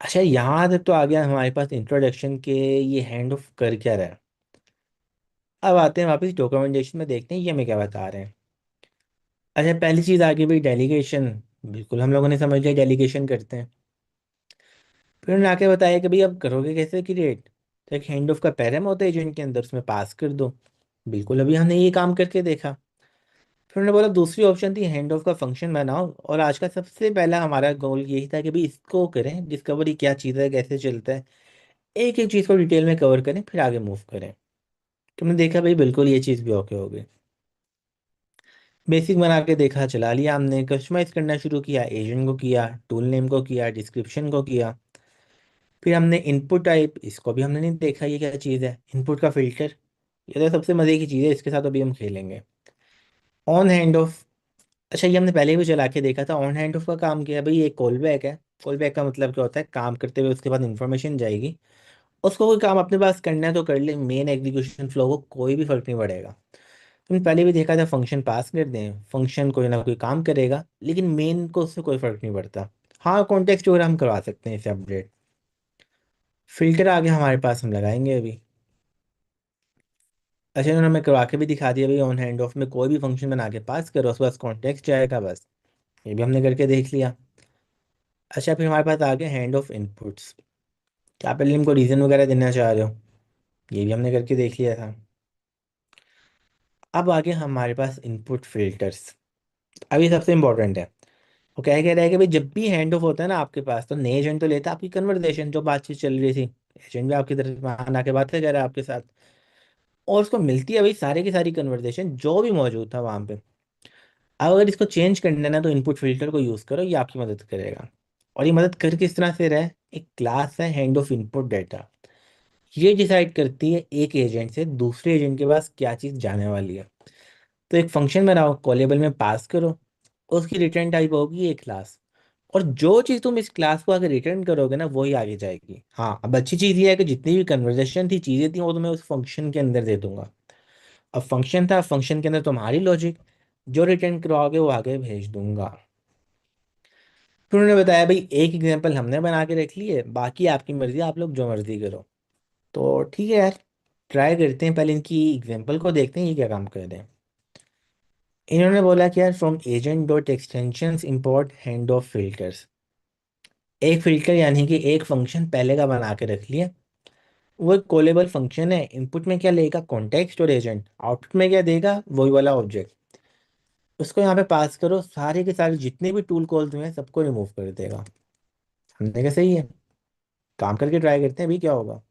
Speaker 2: अच्छा यहाँ तक तो आ गया हमारे पास इंट्रोडक्शन के ये हैंड ऑफ कर क्या रहा है। अब आते हैं वापस डॉक्यूमेंटेशन में, देखते हैं ये हमें क्या बता रहे हैं। अच्छा पहली चीज़ आ गई भाई डेलीगेशन, बिल्कुल हम लोगों ने समझ लिया डेलीगेशन करते हैं। फिर उन्होंने आके बताया कि भाई अब करोगे कैसे क्रिएट, तो एक हैंड ऑफ का पैरम होता है एजेंट के अंदर, उसमें पास कर दो। बिल्कुल अभी हमने ये काम करके देखा। फिर उन्होंने बोला दूसरी ऑप्शन थी हैंड ऑफ का फंक्शन बनाओ, और आज का सबसे पहला हमारा गोल यही था कि भाई इसको करें डिस्कवरी, क्या चीज़ है कैसे चलता है, एक एक चीज़ को डिटेल में कवर करें फिर आगे मूव करें। तुमने देखा भाई बिल्कुल ये चीज़ भी ओके हो गई। बेसिक बना के देखा, चला लिया हमने, कस्टमाइज करना शुरू किया, एजेंट को किया, टूल नेम को किया, डिस्क्रिप्शन को किया। फिर हमने इनपुट टाइप, इसको भी हमने नहीं देखा ये क्या चीज़ है, इनपुट का फिल्टर, ये तो सबसे मज़े की चीज़ है, इसके साथ अभी हम खेलेंगे। ऑन हैंड ऑफ, अच्छा ये हमने पहले भी चला के देखा था। ऑन हैंड ऑफ का काम क्या है भाई, ये कॉल बैक है। कॉल बैक का मतलब क्या होता है, काम करते हुए उसके बाद इंफॉर्मेशन जाएगी, उसको कोई काम अपने पास करना है तो कर ले, मेन एग्जीक्यूशन फ्लो को कोई भी फर्क नहीं पड़ेगा। तुमने पहले भी देखा था फंक्शन पास कर दें, फंक्शन कोई ना कोई काम करेगा, लेकिन मेन को उससे कोई फर्क नहीं पड़ता। हाँ कॉन्टेक्स्ट वगैरह हम करवा सकते हैं इसे अपडेट। फिल्टर आगे हमारे पास हम लगाएंगे अभी। अच्छा इन्होंने हमें करवा के भी दिखा दिया भाई, ऑन हैंड ऑफ में कोई भी फंक्शन बना के पास करो उसके पास कॉन्टेक्स्ट जाएगा बस। ये भी हमने करके देख लिया। अच्छा फिर हमारे पास आ गया हैंड ऑफ इनपुट्स, क्या पहले इनको रीज़न वगैरह देना चाह रहे हो, ये भी हमने करके देख लिया था। अब आ गया हमारे पास इनपुट फिल्टर्स। अब ये सबसे इंपॉर्टेंट है। वो कह रहा है कि भाई जब भी हैंड ऑफ होता है ना आपके पास, तो नए एजेंट तो लेता है आपकी कन्वर्सेशन जो बातचीत चल रही थी, एजेंट भी आपकी तरफ आना के बातें कर रहा है आपके साथ, और उसको मिलती है भाई सारी की सारी कन्वर्सेशन जो भी मौजूद था वहां पे। अब अगर इसको चेंज करना है ना तो इनपुट फिल्टर को यूज़ करो, ये आपकी मदद करेगा। और ये मदद कर किस तरह से रहा है, एक क्लास है हैंड ऑफ इनपुट डाटा, ये डिसाइड करती है एक एजेंट से दूसरे एजेंट के पास क्या चीज़ जाने वाली है। तो एक फंक्शन बनाओ, कॉलेबल में पास करो, उसकी रिटर्न टाइप होगी एक क्लास, और जो चीज़ तुम इस क्लास को आगे रिटर्न करोगे ना वही आगे जाएगी। हाँ अब अच्छी चीज़ ये है कि जितनी भी कन्वर्जेशन थी चीज़ें थी वो तो मैं उस फंक्शन के अंदर दे दूंगा। अब फंक्शन था, फंक्शन के अंदर तुम्हारी लॉजिक, जो रिटर्न करवाओगे वो आगे भेज दूंगा। फिर उन्होंने बताया भाई एक एग्जांपल हमने बना के रख लिए, बाकी आपकी मर्जी, आप लोग जो मर्जी करो। तो ठीक है यार, ट्राई करते हैं, पहले इनकी एग्जांपल को देखते हैं ये क्या काम कर रहे हैं। इन्होंने बोला कि यार from agent dot extensions import hand of filters. एक फिल्टर यानी कि एक फंक्शन पहले का बना के रख लिया, वो एक कॉलेबल फंक्शन है, इनपुट में क्या लेगा कॉन्टेक्स्ट और एजेंट, आउटपुट में क्या देगा वही वाला ऑब्जेक्ट। उसको यहाँ पे पास करो, सारे के सारे जितने भी टूल कॉल्स हुए हैं सबको रिमूव कर देगा। हमने कहा सही है, काम करके ट्राई करते हैं अभी क्या होगा।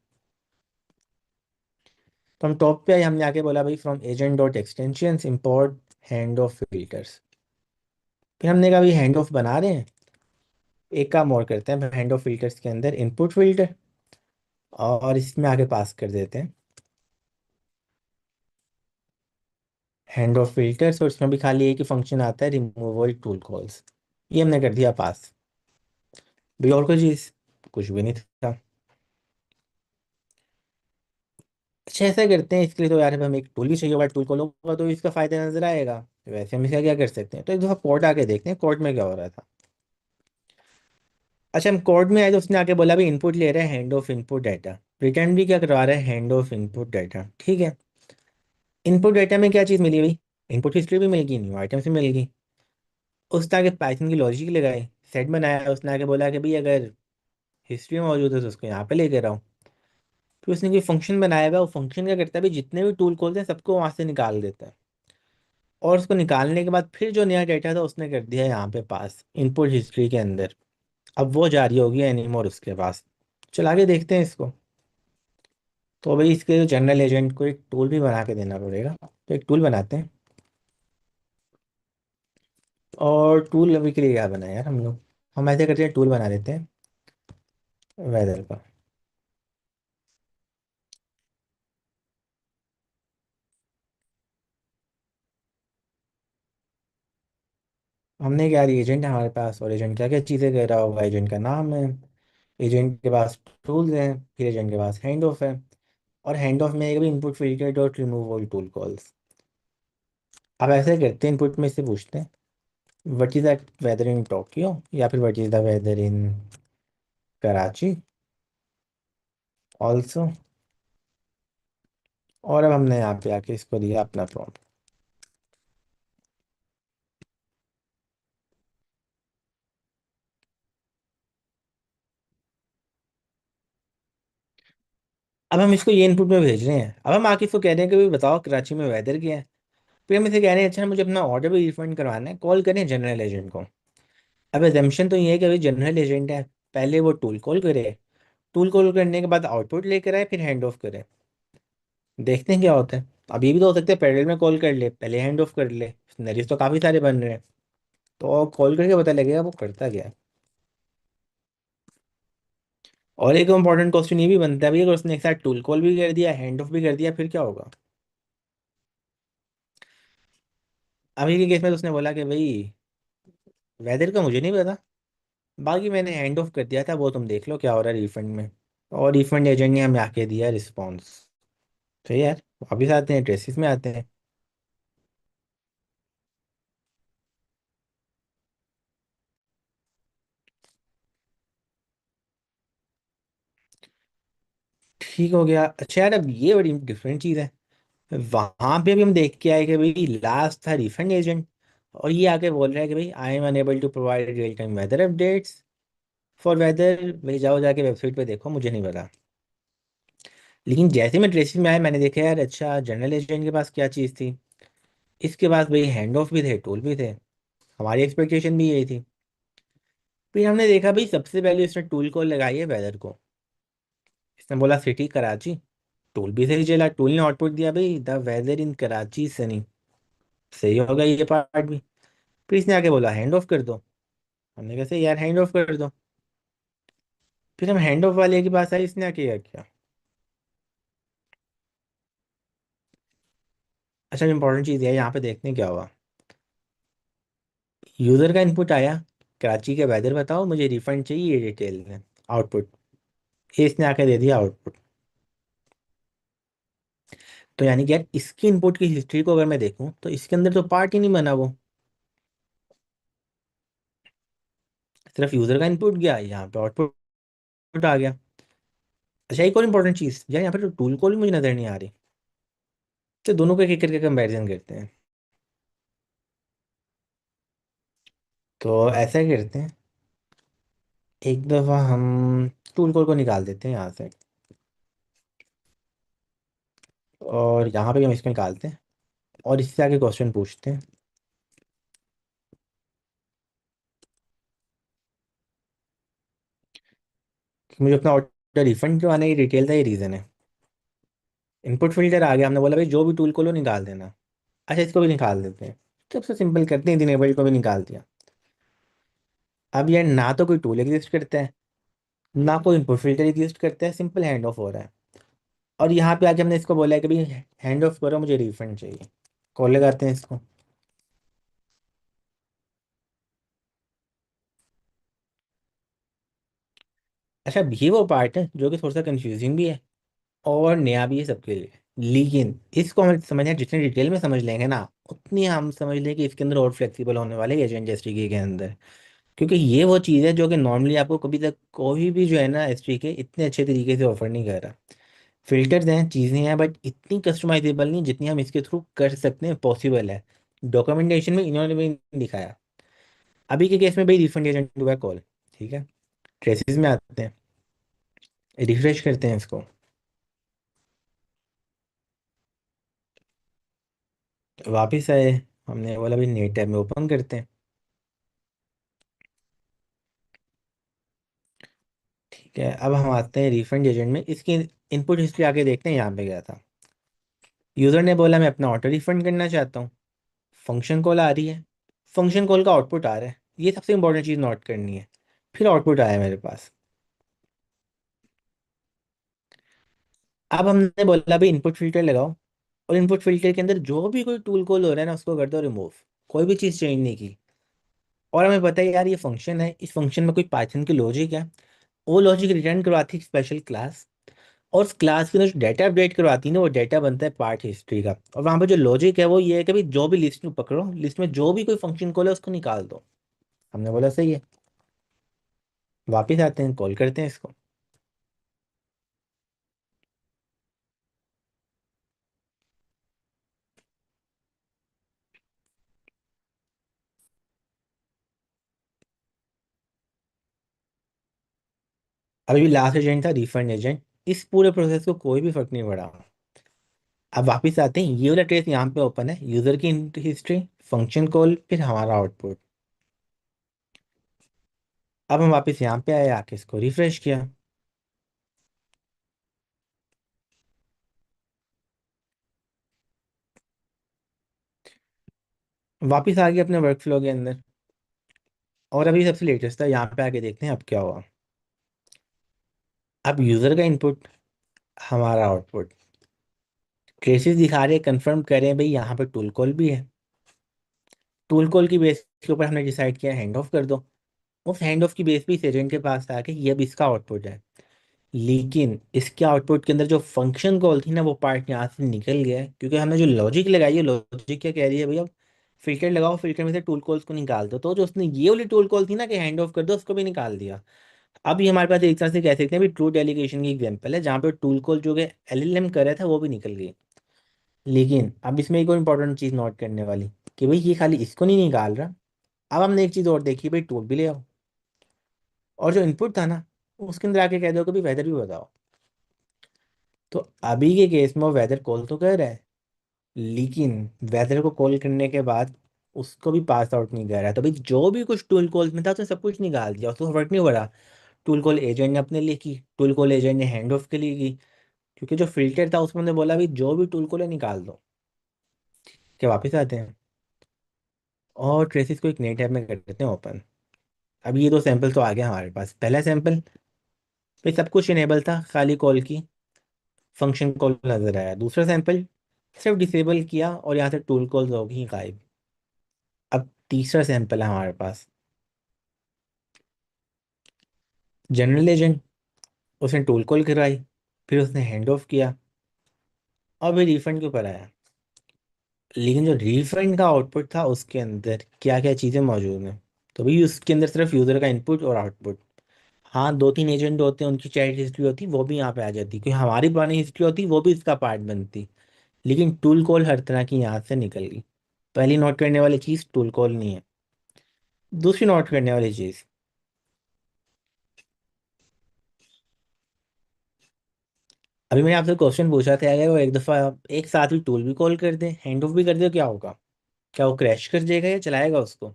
Speaker 2: तो हम टॉप पे आए, हमने आके बोला भाई from agent dot extensions import hand of filters. फिर हमने कहा भाई हैंड ऑफ बना रहे हैं, एक काम और करते हैं, हैंड ऑफ फिल्टर्स के अंदर इनपुट फिल्टर, और इसमें आगे पास कर देते हैं हैंड ऑफ फिल्टर्स, और इसमें भी खाली एक ही फंक्शन आता है रिमूवल टूल कॉल्स। ये हमने कर दिया पास। भाई और कोई चीज़, कुछ भी नहीं था। अच्छा ऐसा करते हैं, इसके लिए तो यार हमें एक टूल भी चाहिए होगा, टूल कॉल होगा तो इसका फायदा नजर आएगा। वैसे हम इसका क्या कर सकते हैं, तो एक दफ़ा कोड आके देखते हैं कोड में क्या हो रहा था। अच्छा हम कोड में आए तो उसने आके बोला भाई इनपुट ले रहे हैं hand of input data, return भी क्या करवा रहे हैं हैंड ऑफ इनपुट डाटा, ठीक है। इनपुट डाटा में क्या चीज़ मिली भाई, इनपुट हिस्ट्री भी मिल गई, न्यू आइटम्स भी मिल गई। उसने आगे पाइथन की लॉजिक लगाई, सेट बनाया, उसने आगे बोला कि भाई अगर हिस्ट्री में मौजूद है तो उसको यहाँ पे लेकर आओ। फिर उसने कोई फंक्शन बनाया हुआ है, वो फंक्शन क्या करता है भाई, जितने भी टूल कॉल्स हैं सबको वहां से निकाल देता है। और उसको निकालने के बाद फिर जो नया डेटा था उसने कर दिया यहाँ पे पास इनपुट हिस्ट्री के अंदर। अब वो जारी होगी एनीमोर उसके पास। चला के देखते हैं इसको। तो भाई इसके जो जनरल एजेंट को एक टूल भी बना के देना पड़ेगा, तो एक टूल बनाते हैं। और टूल अभी के लिए क्या बनाए यार हम लोग, हम ऐसे करते हैं टूल बना लेते हैं वेदर का। हमने क्या, एजेंट है हमारे पास, और एजेंट क्या क्या चीज़ें कह रहा होगा, एजेंट का नाम है, एजेंट के पास टूल्स हैं, फिर एजेंट के पास हैंड ऑफ है। और हैंड ऑफ में एक भी input filter dot remove all tool calls. अब ऐसे करते हैं, इनपुट में से पूछते हैं what is the weather in Tokyo, या फिर what is the weather in Karachi also. और अब हमने यहाँ पे आके इसको दिया अपना प्रॉम्प्ट। अब हम इसको ये इनपुट में भेज रहे हैं। अब हम आके इसको कह रहे हैं कि भाई बताओ कराची में वेदर क्या है। फिर हम इसे कह रहे हैं अच्छा मुझे अपना ऑर्डर भी रिफंड करवाना है, कॉल करें जनरल एजेंट को। अब एजम्पशन तो ये है कि भाई जनरल एजेंट है, पहले वो टूल कॉल करे, टूल कॉल करने के बाद आउटपुट लेकर आए, फिर हैंड ऑफ करे। देखते हैं क्या होता है। अब ये भी तो हो सकता है पैरेलल में कॉल कर ले, पहले हैंड ऑफ कर ले, सिनेरियोस तो काफ़ी सारे बन रहे हैं। तो कॉल करके पता लगेगा वो करता क्या है। और एक इम्पॉर्टेंट क्वेश्चन ये भी बनता है भाई, अगर उसने एक साथ टूल कॉल भी कर दिया, हैंड ऑफ भी कर दिया, फिर क्या होगा। अभी के केस में तो उसने बोला कि भाई वेदर का मुझे नहीं पता, बाकी मैंने हैंड ऑफ कर दिया था, वो तुम देख लो क्या हो रहा है रिफंड में। और रिफंड एजेंट ने हमें आके दिया रिस्पॉन्स। तो यार वापिस आते हैं, ट्रेसिस में आते हैं। ठीक हो गया। अच्छा यार अब ये बड़ी डिफरेंट चीज़ है, वहां पे भी हम देख के आए कि भाई लास्ट था रिफंड एजेंट, और ये आके बोल रहा है कि भाई I am unable to provide real time whether updates for weather. भाई जाओ जाके वेबसाइट पे देखो, मुझे नहीं पता। लेकिन जैसे मैं ट्रेसिस में आया मैंने देखा यार अच्छा जनरल एजेंट के पास क्या चीज़ थी, इसके पास भाई हैंड ऑफ भी थे, टूल भी थे। हमारी एक्सपेक्टेशन भी यही थी। फिर हमने देखा भाई सबसे पहले इसने टूल कॉल लगाई है वेदर को। इसने बोला सिटी कराची, टूल भी सही चला, टूल ने आउटपुट दिया भाई the weather in Karachi Sunny. सही होगा ये पार्ट भी। फिर इसने आके बोला हैंड ऑफ कर दो। हमने कैसे यार हैंड ऑफ कर दो। फिर हम हैंड ऑफ वाले के पास आए, इसने आके क्या। अच्छा इंपॉर्टेंट चीज़ है यहाँ पे, देखते हैं क्या हुआ। यूज़र का इनपुट आया कराची के वेदर बताओ मुझे रिफंड चाहिए ये डिटेल में, आउटपुट। ये इसने आके दे दिया आउटपुट। तो यानी कि यार इसकी इनपुट की हिस्ट्री को अगर मैं देखूं तो इसके अंदर तो पार्ट ही नहीं बना वो, सिर्फ यूज़र का इनपुट गया, यहाँ पे आउटपुट आ गया। अच्छा एक और इंपॉर्टेंट चीज़ यार, यहाँ पे तो टूल कॉल भी मुझे नज़र नहीं आ रही। तो दोनों को एक एक करके कंपैरिजन करते हैं। तो ऐसा ही करते हैं, एक दफ़ा हम टूल कॉल को निकाल देते हैं यहाँ से, और यहाँ पे भी हम इसको निकालते हैं, और इससे आगे क्वेश्चन पूछते हैं कि मुझे अपना ऑर्डर रिफंड करवाने की डिटेल था, ये रीज़न है। इनपुट फिल्टर आ गया, हमने बोला भाई जो भी टूल को निकाल देना। अच्छा इसको भी निकाल देते हैं, सबसे सिंपल करते हैं, इनेबल्ड को भी निकाल दिया। अब यार ना तो कोई टूल एग्जिस्ट करता है, ना कोई इनपुट फिल्टर एग्जिस्ट करता है, सिंपल हैंड ऑफ हो रहा है। और यहाँ पे आके हमने इसको बोला है कि भाई हैंड ऑफ करो मुझे रिफंड चाहिए। कॉल लगाते हैं इसको। अच्छा ये वो पार्ट है जो कि थोड़ा सा कंफ्यूजिंग भी है और नया भी है सबके लिए। लेकिन इसको हम समझना, जितने डिटेल में समझ लेंगे ना उतनी हम समझ लें कि इसके अंदर और फ्लेक्सिबल होने वाले एजेंट एसटीके के अंदर। क्योंकि ये वो चीज़ है जो कि नॉर्मली आपको कभी तक कोई भी जो है ना एसटीके इतने अच्छे तरीके से ऑफर नहीं कर रहा। फिल्टर्स हैं, चीज़ें हैं, बट इतनी कस्टमाइजेबल नहीं जितनी हम इसके थ्रू कर सकते हैं, पॉसिबल है। डॉक्यूमेंटेशन में इन्होंने भी नहीं दिखाया। अभी के केस में भाई रिफंड एजेंट हुआ है कॉल, ठीक है। ट्रेसिस में आते हैं, रिफ्रेश करते हैं इसको। वापस आए, हमने बोला भाई नेट टैब में ओपन करते हैं। ठीक है, अब हम आते हैं रिफंड एजेंट में। इसकी इनपुट हिस्ट्री आके देखते हैं यहाँ पे क्या था। यूज़र ने बोला मैं अपना ऑटो रिफंड करना चाहता हूँ। फंक्शन कॉल आ रही है, फंक्शन कॉल का आउटपुट आ रहा है, ये सबसे इंपॉर्टेंट चीज़ नोट करनी है। फिर आउटपुट आया मेरे पास। अब हमने बोला भाई इनपुट फिल्टर लगाओ, और इनपुट फिल्टर के अंदर जो भी कोई टूल कॉल हो रहा है ना उसको कर दो रिमूव। कोई भी चीज़ चेंज नहीं की। और हमें पता है यार ये फंक्शन है, इस फंक्शन में कोई पाइथन की लॉजिक है। वो लॉजिक रिटर्न करवाती है स्पेशल क्लास, और उस क्लास के अंदर जो डाटा अपडेट करवाती है ना वो डाटा बनता है पार्ट हिस्ट्री का। और वहाँ पे जो लॉजिक है वो ये है कि भाई जो भी लिस्ट में पकड़ो, लिस्ट में जो भी कोई फंक्शन कॉल है उसको निकाल दो। हमने बोला सही है। वापिस आते हैं, कॉल करते हैं इसको। अभी भी लास्ट एजेंट था रिफंड एजेंट। इस पूरे प्रोसेस को कोई भी फर्क नहीं पड़ा। अब वापिस आते हैं, ये वाला ट्रेस यहाँ पे ओपन है, यूजर की हिस्ट्री, फंक्शन कॉल, फिर हमारा आउटपुट। अब हम वापस यहाँ पे आए, आके इसको रिफ्रेश किया। वापिस आ गए अपने वर्क फ्लो के अंदर। और अभी सबसे लेटेस्ट था, यहाँ पे आके देखते हैं अब क्या हुआ। अब यूजर का इनपुट, हमारा आउटपुट, ट्रेसेस दिखा रहे हैं, कंफर्म करें भाई यहाँ पे टूल कॉल भी है। टूल कॉल की बेस के ऊपर हमने डिसाइड किया हैंड ऑफ कर दो। उस हैंड ऑफ की बेस पे इस एजेंट के पास था कि ये अब इसका आउटपुट है। लेकिन इसके आउटपुट के अंदर जो फंक्शन कॉल थी ना वो पार्ट यहाँ से निकल गया है, क्योंकि हमने जो लॉजिक लगाई है, लॉजिक क्या कह रही है भैया, फिल्टर लगाओ, फिल्टर में से टूल कॉल्स को निकाल दो। तो जो उसने ये वाली टूल कॉल थी ना कि हैंड ऑफ कर दो, उसको भी निकाल दिया। अब ये हमारे पास एक तरह से कह सकते हैं भी ट्रू डेलीगेशन की एग्जांपल है, जहाँ पे टूल कॉल जो कि एलएलएम कर रहा था वो भी निकल गई। लेकिन अब इसमें एक और इम्पोर्टेंट चीज़ नोट करने वाली, कि भाई ये खाली इसको नहीं निकाल रहा। अब हमने एक चीज़ और देखी, भाई टूल भी ले आओ, और जो इनपुट था ना उसके अंदर आके कह दो कि भाई वेदर भी बताओ। तो अभी के केस में वो वेदर कॉल तो कर रहा है, लेकिन वेदर को कॉल करने के बाद उसको भी पास आउट नहीं कर रहा है। तो भाई जो भी कुछ टूल कॉल्स में था उसने सब कुछ निकाल दिया, उसको फर्क नहीं पड़ा। टूल कॉल एजेंट ने अपने लिए की, टूल कॉल एजेंट ने हैंड ऑफ के लिए की, क्योंकि जो फिल्टर था उसमें उन्होंने बोला भाई जो भी टूल कॉल है निकाल दो। क्या वापस आते हैं और ट्रेसिस को एक नए टैब में कर देते हैं ओपन। अब ये दो सैंपल तो आ गया हमारे पास। पहला सैंपल पे सब कुछ इनेबल था, खाली कॉल की फंक्शन कॉल नजर आया। दूसरा सैंपल सिर्फ डिसेबल किया और यहाँ से टूल कॉल्स हो गई गायब। अब तीसरा सैंपल है हमारे पास, जनरल एजेंट। उसने टूल कॉल करवाई, फिर उसने हैंड ऑफ किया, और फिर रिफंड के ऊपर आया। लेकिन जो रिफंड का आउटपुट था उसके अंदर क्या क्या चीज़ें मौजूद हैं। तो भाई उसके अंदर सिर्फ यूज़र का इनपुट और आउटपुट। हाँ, दो तीन एजेंट होते हैं, उनकी चैट हिस्ट्री होती वो भी यहाँ पे आ जाती, क्योंकि हमारी पुरानी हिस्ट्री होती वो भी इसका पार्ट बनती। लेकिन टूल कॉल हर तरह की यहाँ से निकल गई। पहली नोट करने वाली चीज़ टूल कॉल नहीं है। दूसरी नोट करने वाली चीज़, अभी मैंने आपसे क्वेश्चन पूछा था, अगर वो एक दफ़ा एक साथ ही टूल भी कॉल कर दे, हैंड ऑफ भी कर दे, तो क्या होगा? क्या वो क्रैश कर जाएगा या चलाएगा उसको?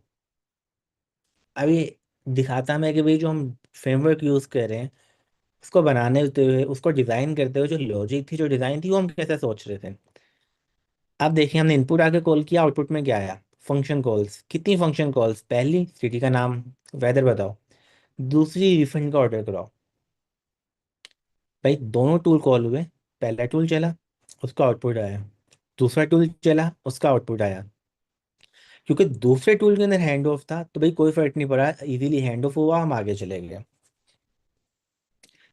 Speaker 2: अभी दिखाता मैं कि भाई जो हम फ्रेमवर्क यूज़ कर रहे हैं उसको बनाने होते हुए, उसको डिज़ाइन करते हुए जो लॉजिक थी, जो डिज़ाइन थी, वो हम कैसे सोच रहे थे। अब देखिए, हमने इनपुट आके कॉल किया, आउटपुट में क्या आया? Function calls. कितनी फंक्शन कॉल्स? पहली सिटी का नाम, वेदर बताओ। दूसरी रिफंड का ऑर्डर कराओ। भाई दोनों टूल कॉल हुए, पहला टूल चला, उसका आउटपुट आया। दूसरा टूल चला, उसका आउटपुट आया। क्योंकि दूसरे टूल के अंदर हैंड ऑफ था तो भाई कोई फर्क नहीं पड़ा, इजीली हैंड ऑफ हुआ, हम आगे चले गए।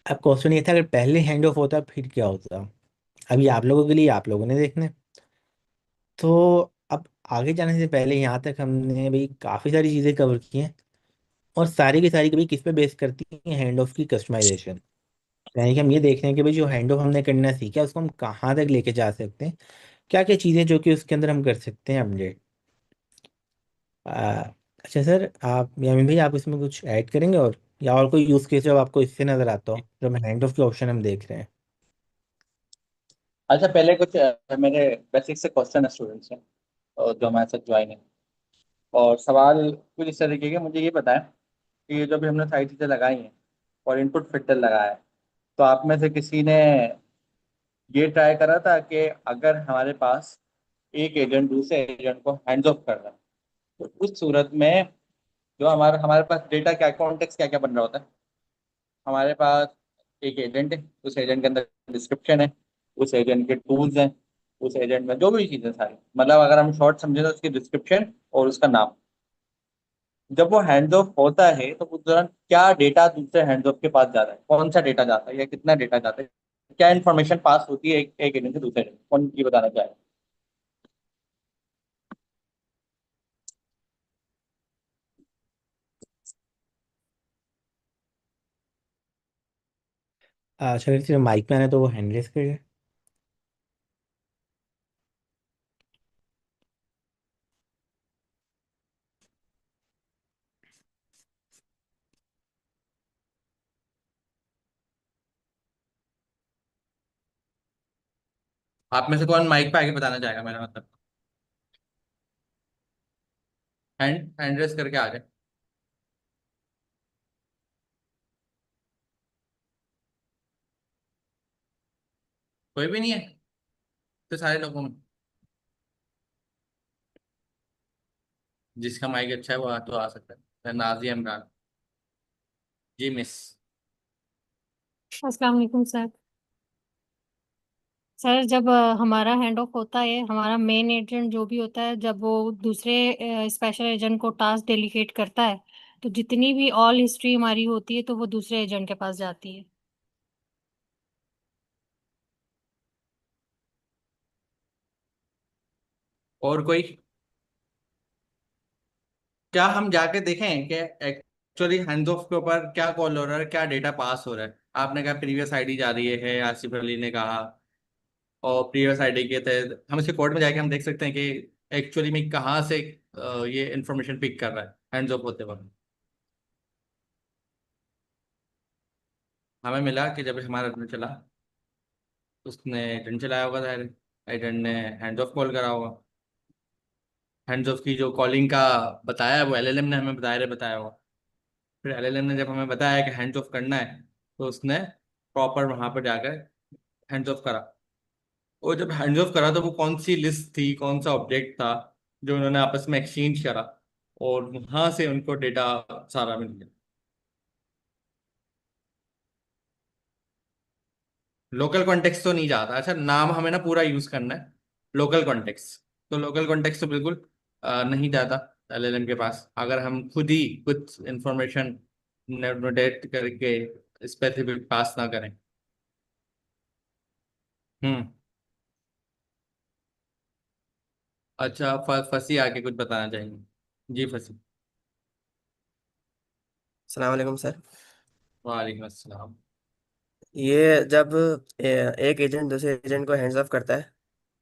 Speaker 2: अब क्वेश्चन ये था, अगर पहले हैंड ऑफ होता फिर क्या होता। अभी आप लोगों के लिए, आप लोगों ने देखना है। तो अब आगे जाने से पहले यहाँ तक हमने भाई काफ़ी सारी चीज़ें कवर की हैं, और सारी की सारी कभी किस पे बेस करती है? हैंड ऑफ की कस्टमाइजेशन। यानी कि हम ये देख रहे हैं कि भाई जो हैंड ऑफ हमने करना सीखा उसको हम कहाँ तक लेके जा सकते हैं, क्या क्या चीज़ें जो कि उसके अंदर हम कर सकते हैं अपडेट। अच्छा सर, आप यामिन भाई आप इसमें कुछ ऐड करेंगे, और या और कोई यूज़ केस जो आपको इससे नज़र आता हो, जो हम हैंड ऑफ के ऑप्शन हम देख रहे हैं।
Speaker 1: अच्छा, पहले कुछ मेरे बेसिक से क्वेश्चन है स्टूडेंट्स से। जो हमारे साथ ज्वाइन है। और सवाल कुछ इस तरीके के, मुझे ये पता है कि ये जो भी हमने सारी चीज़ें लगाई हैं और इनपुट फिल्टर लगाया है, तो आप में से किसी ने ये ट्राई करा था कि अगर हमारे पास एक एजेंट दूसरे एजेंट को हैंड्स ऑफ कर रहा है, तो उस सूरत में जो हमारे हमारे पास डेटा क्या कॉन्टेक्स्ट क्या क्या बन रहा होता है। हमारे पास एक एजेंट है, उस एजेंट के अंदर डिस्क्रिप्शन है, उस एजेंट के टूल्स हैं, उस एजेंट में जो भी चीज़ें सारी, मतलब अगर हम शॉर्ट समझे तो उसकी डिस्क्रिप्शन और उसका नाम। जब वो हैंड्स ऑफ होता है तो उस दौरान क्या डेटा दूसरे हैंड्स ऑफ के पास जाता है, कौन सा डेटा जाता है या कितना डेटा जाता है, क्या इन्फॉर्मेशन पास होती है एक एजेंट से दूसरे एजेंट, कौन ये बताना चाहेगा?
Speaker 2: अच्छा, अगर किसी माइक में आना है तो वो हैंड रेस करिए।
Speaker 1: आप में से कौन माइक पे आके बताना चाहेगा, मेरा मतलब हैंड रेस करके आ जाए। कोई भी नहीं है तो सारे लोगों में जिसका माइक अच्छा है वो तो आ सकता है। नाजिया इमरान। जी मिस।
Speaker 3: अस्सलाम वालेकुम सर। सर जब हमारा हैंड ऑफ होता है, हमारा मेन एजेंट जो भी होता है, जब वो दूसरे स्पेशल एजेंट को टास्क डेलीगेट करता है, तो जितनी भी ऑल हिस्ट्री हमारी होती है तो वो दूसरे एजेंट के पास जाती है।
Speaker 1: और कोई? क्या हम जाके देखें कि एक्चुअली हैंड्स ऑफ के ऊपर क्या कॉल हो रहा है, क्या डेटा पास हो रहा है? आपने कहा प्रीवियस आईडी जा रही है, आसिफ अली ने कहा। और प्रीवियस आईडी के तहत हम इसके कोड में जाके हम देख सकते हैं कि एक्चुअली में कहाँ से ये इंफॉर्मेशन पिक कर रहा है हैंड्स ऑफ होते वक्त। हमें मिला कि जब हमारा रन चला, उसने रन चलाया होगा, जाहिर एजेंट ने हैंड्स ऑफ कॉल करा होगा। हैंड्स ऑफ की जो कॉलिंग का बताया है वो एलएलएम ने हमें बताया होगा। फिर एलएलएम ने जब हमें बताया कि हैंड्स ऑफ करना है, तो उसने प्रॉपर वहां पर जाकर हैंड्स ऑफ करा। और जब हैंड्स ऑफ करा तो वो कौन सी लिस्ट थी, कौन सा ऑब्जेक्ट था जो उन्होंने आपस में एक्सचेंज करा, और वहां से उनको डेटा सारा मिल गया। लोकल कॉन्टेक्स्ट तो नहीं जाता। अच्छा, नाम हमें ना पूरा यूज करना है, लोकल कॉन्टेक्स्ट। तो लोकल कॉन्टेक्स्ट तो बिल्कुल नहीं जाता एलएलएम के पास, अगर हम खुद ही कुछ इंफॉर्मेशन नोटेट करके स्पेसिफिक पास ना करें। हम्म। अच्छा, फंसी आके कुछ बताना चाहेंगे? जी फंसी।
Speaker 4: अस्सलाम वालेकुम सर।
Speaker 1: वालेकुम अस्सलाम।
Speaker 4: ये जब एक एजेंट दूसरे एजेंट को हैंड्स ऑफ करता है,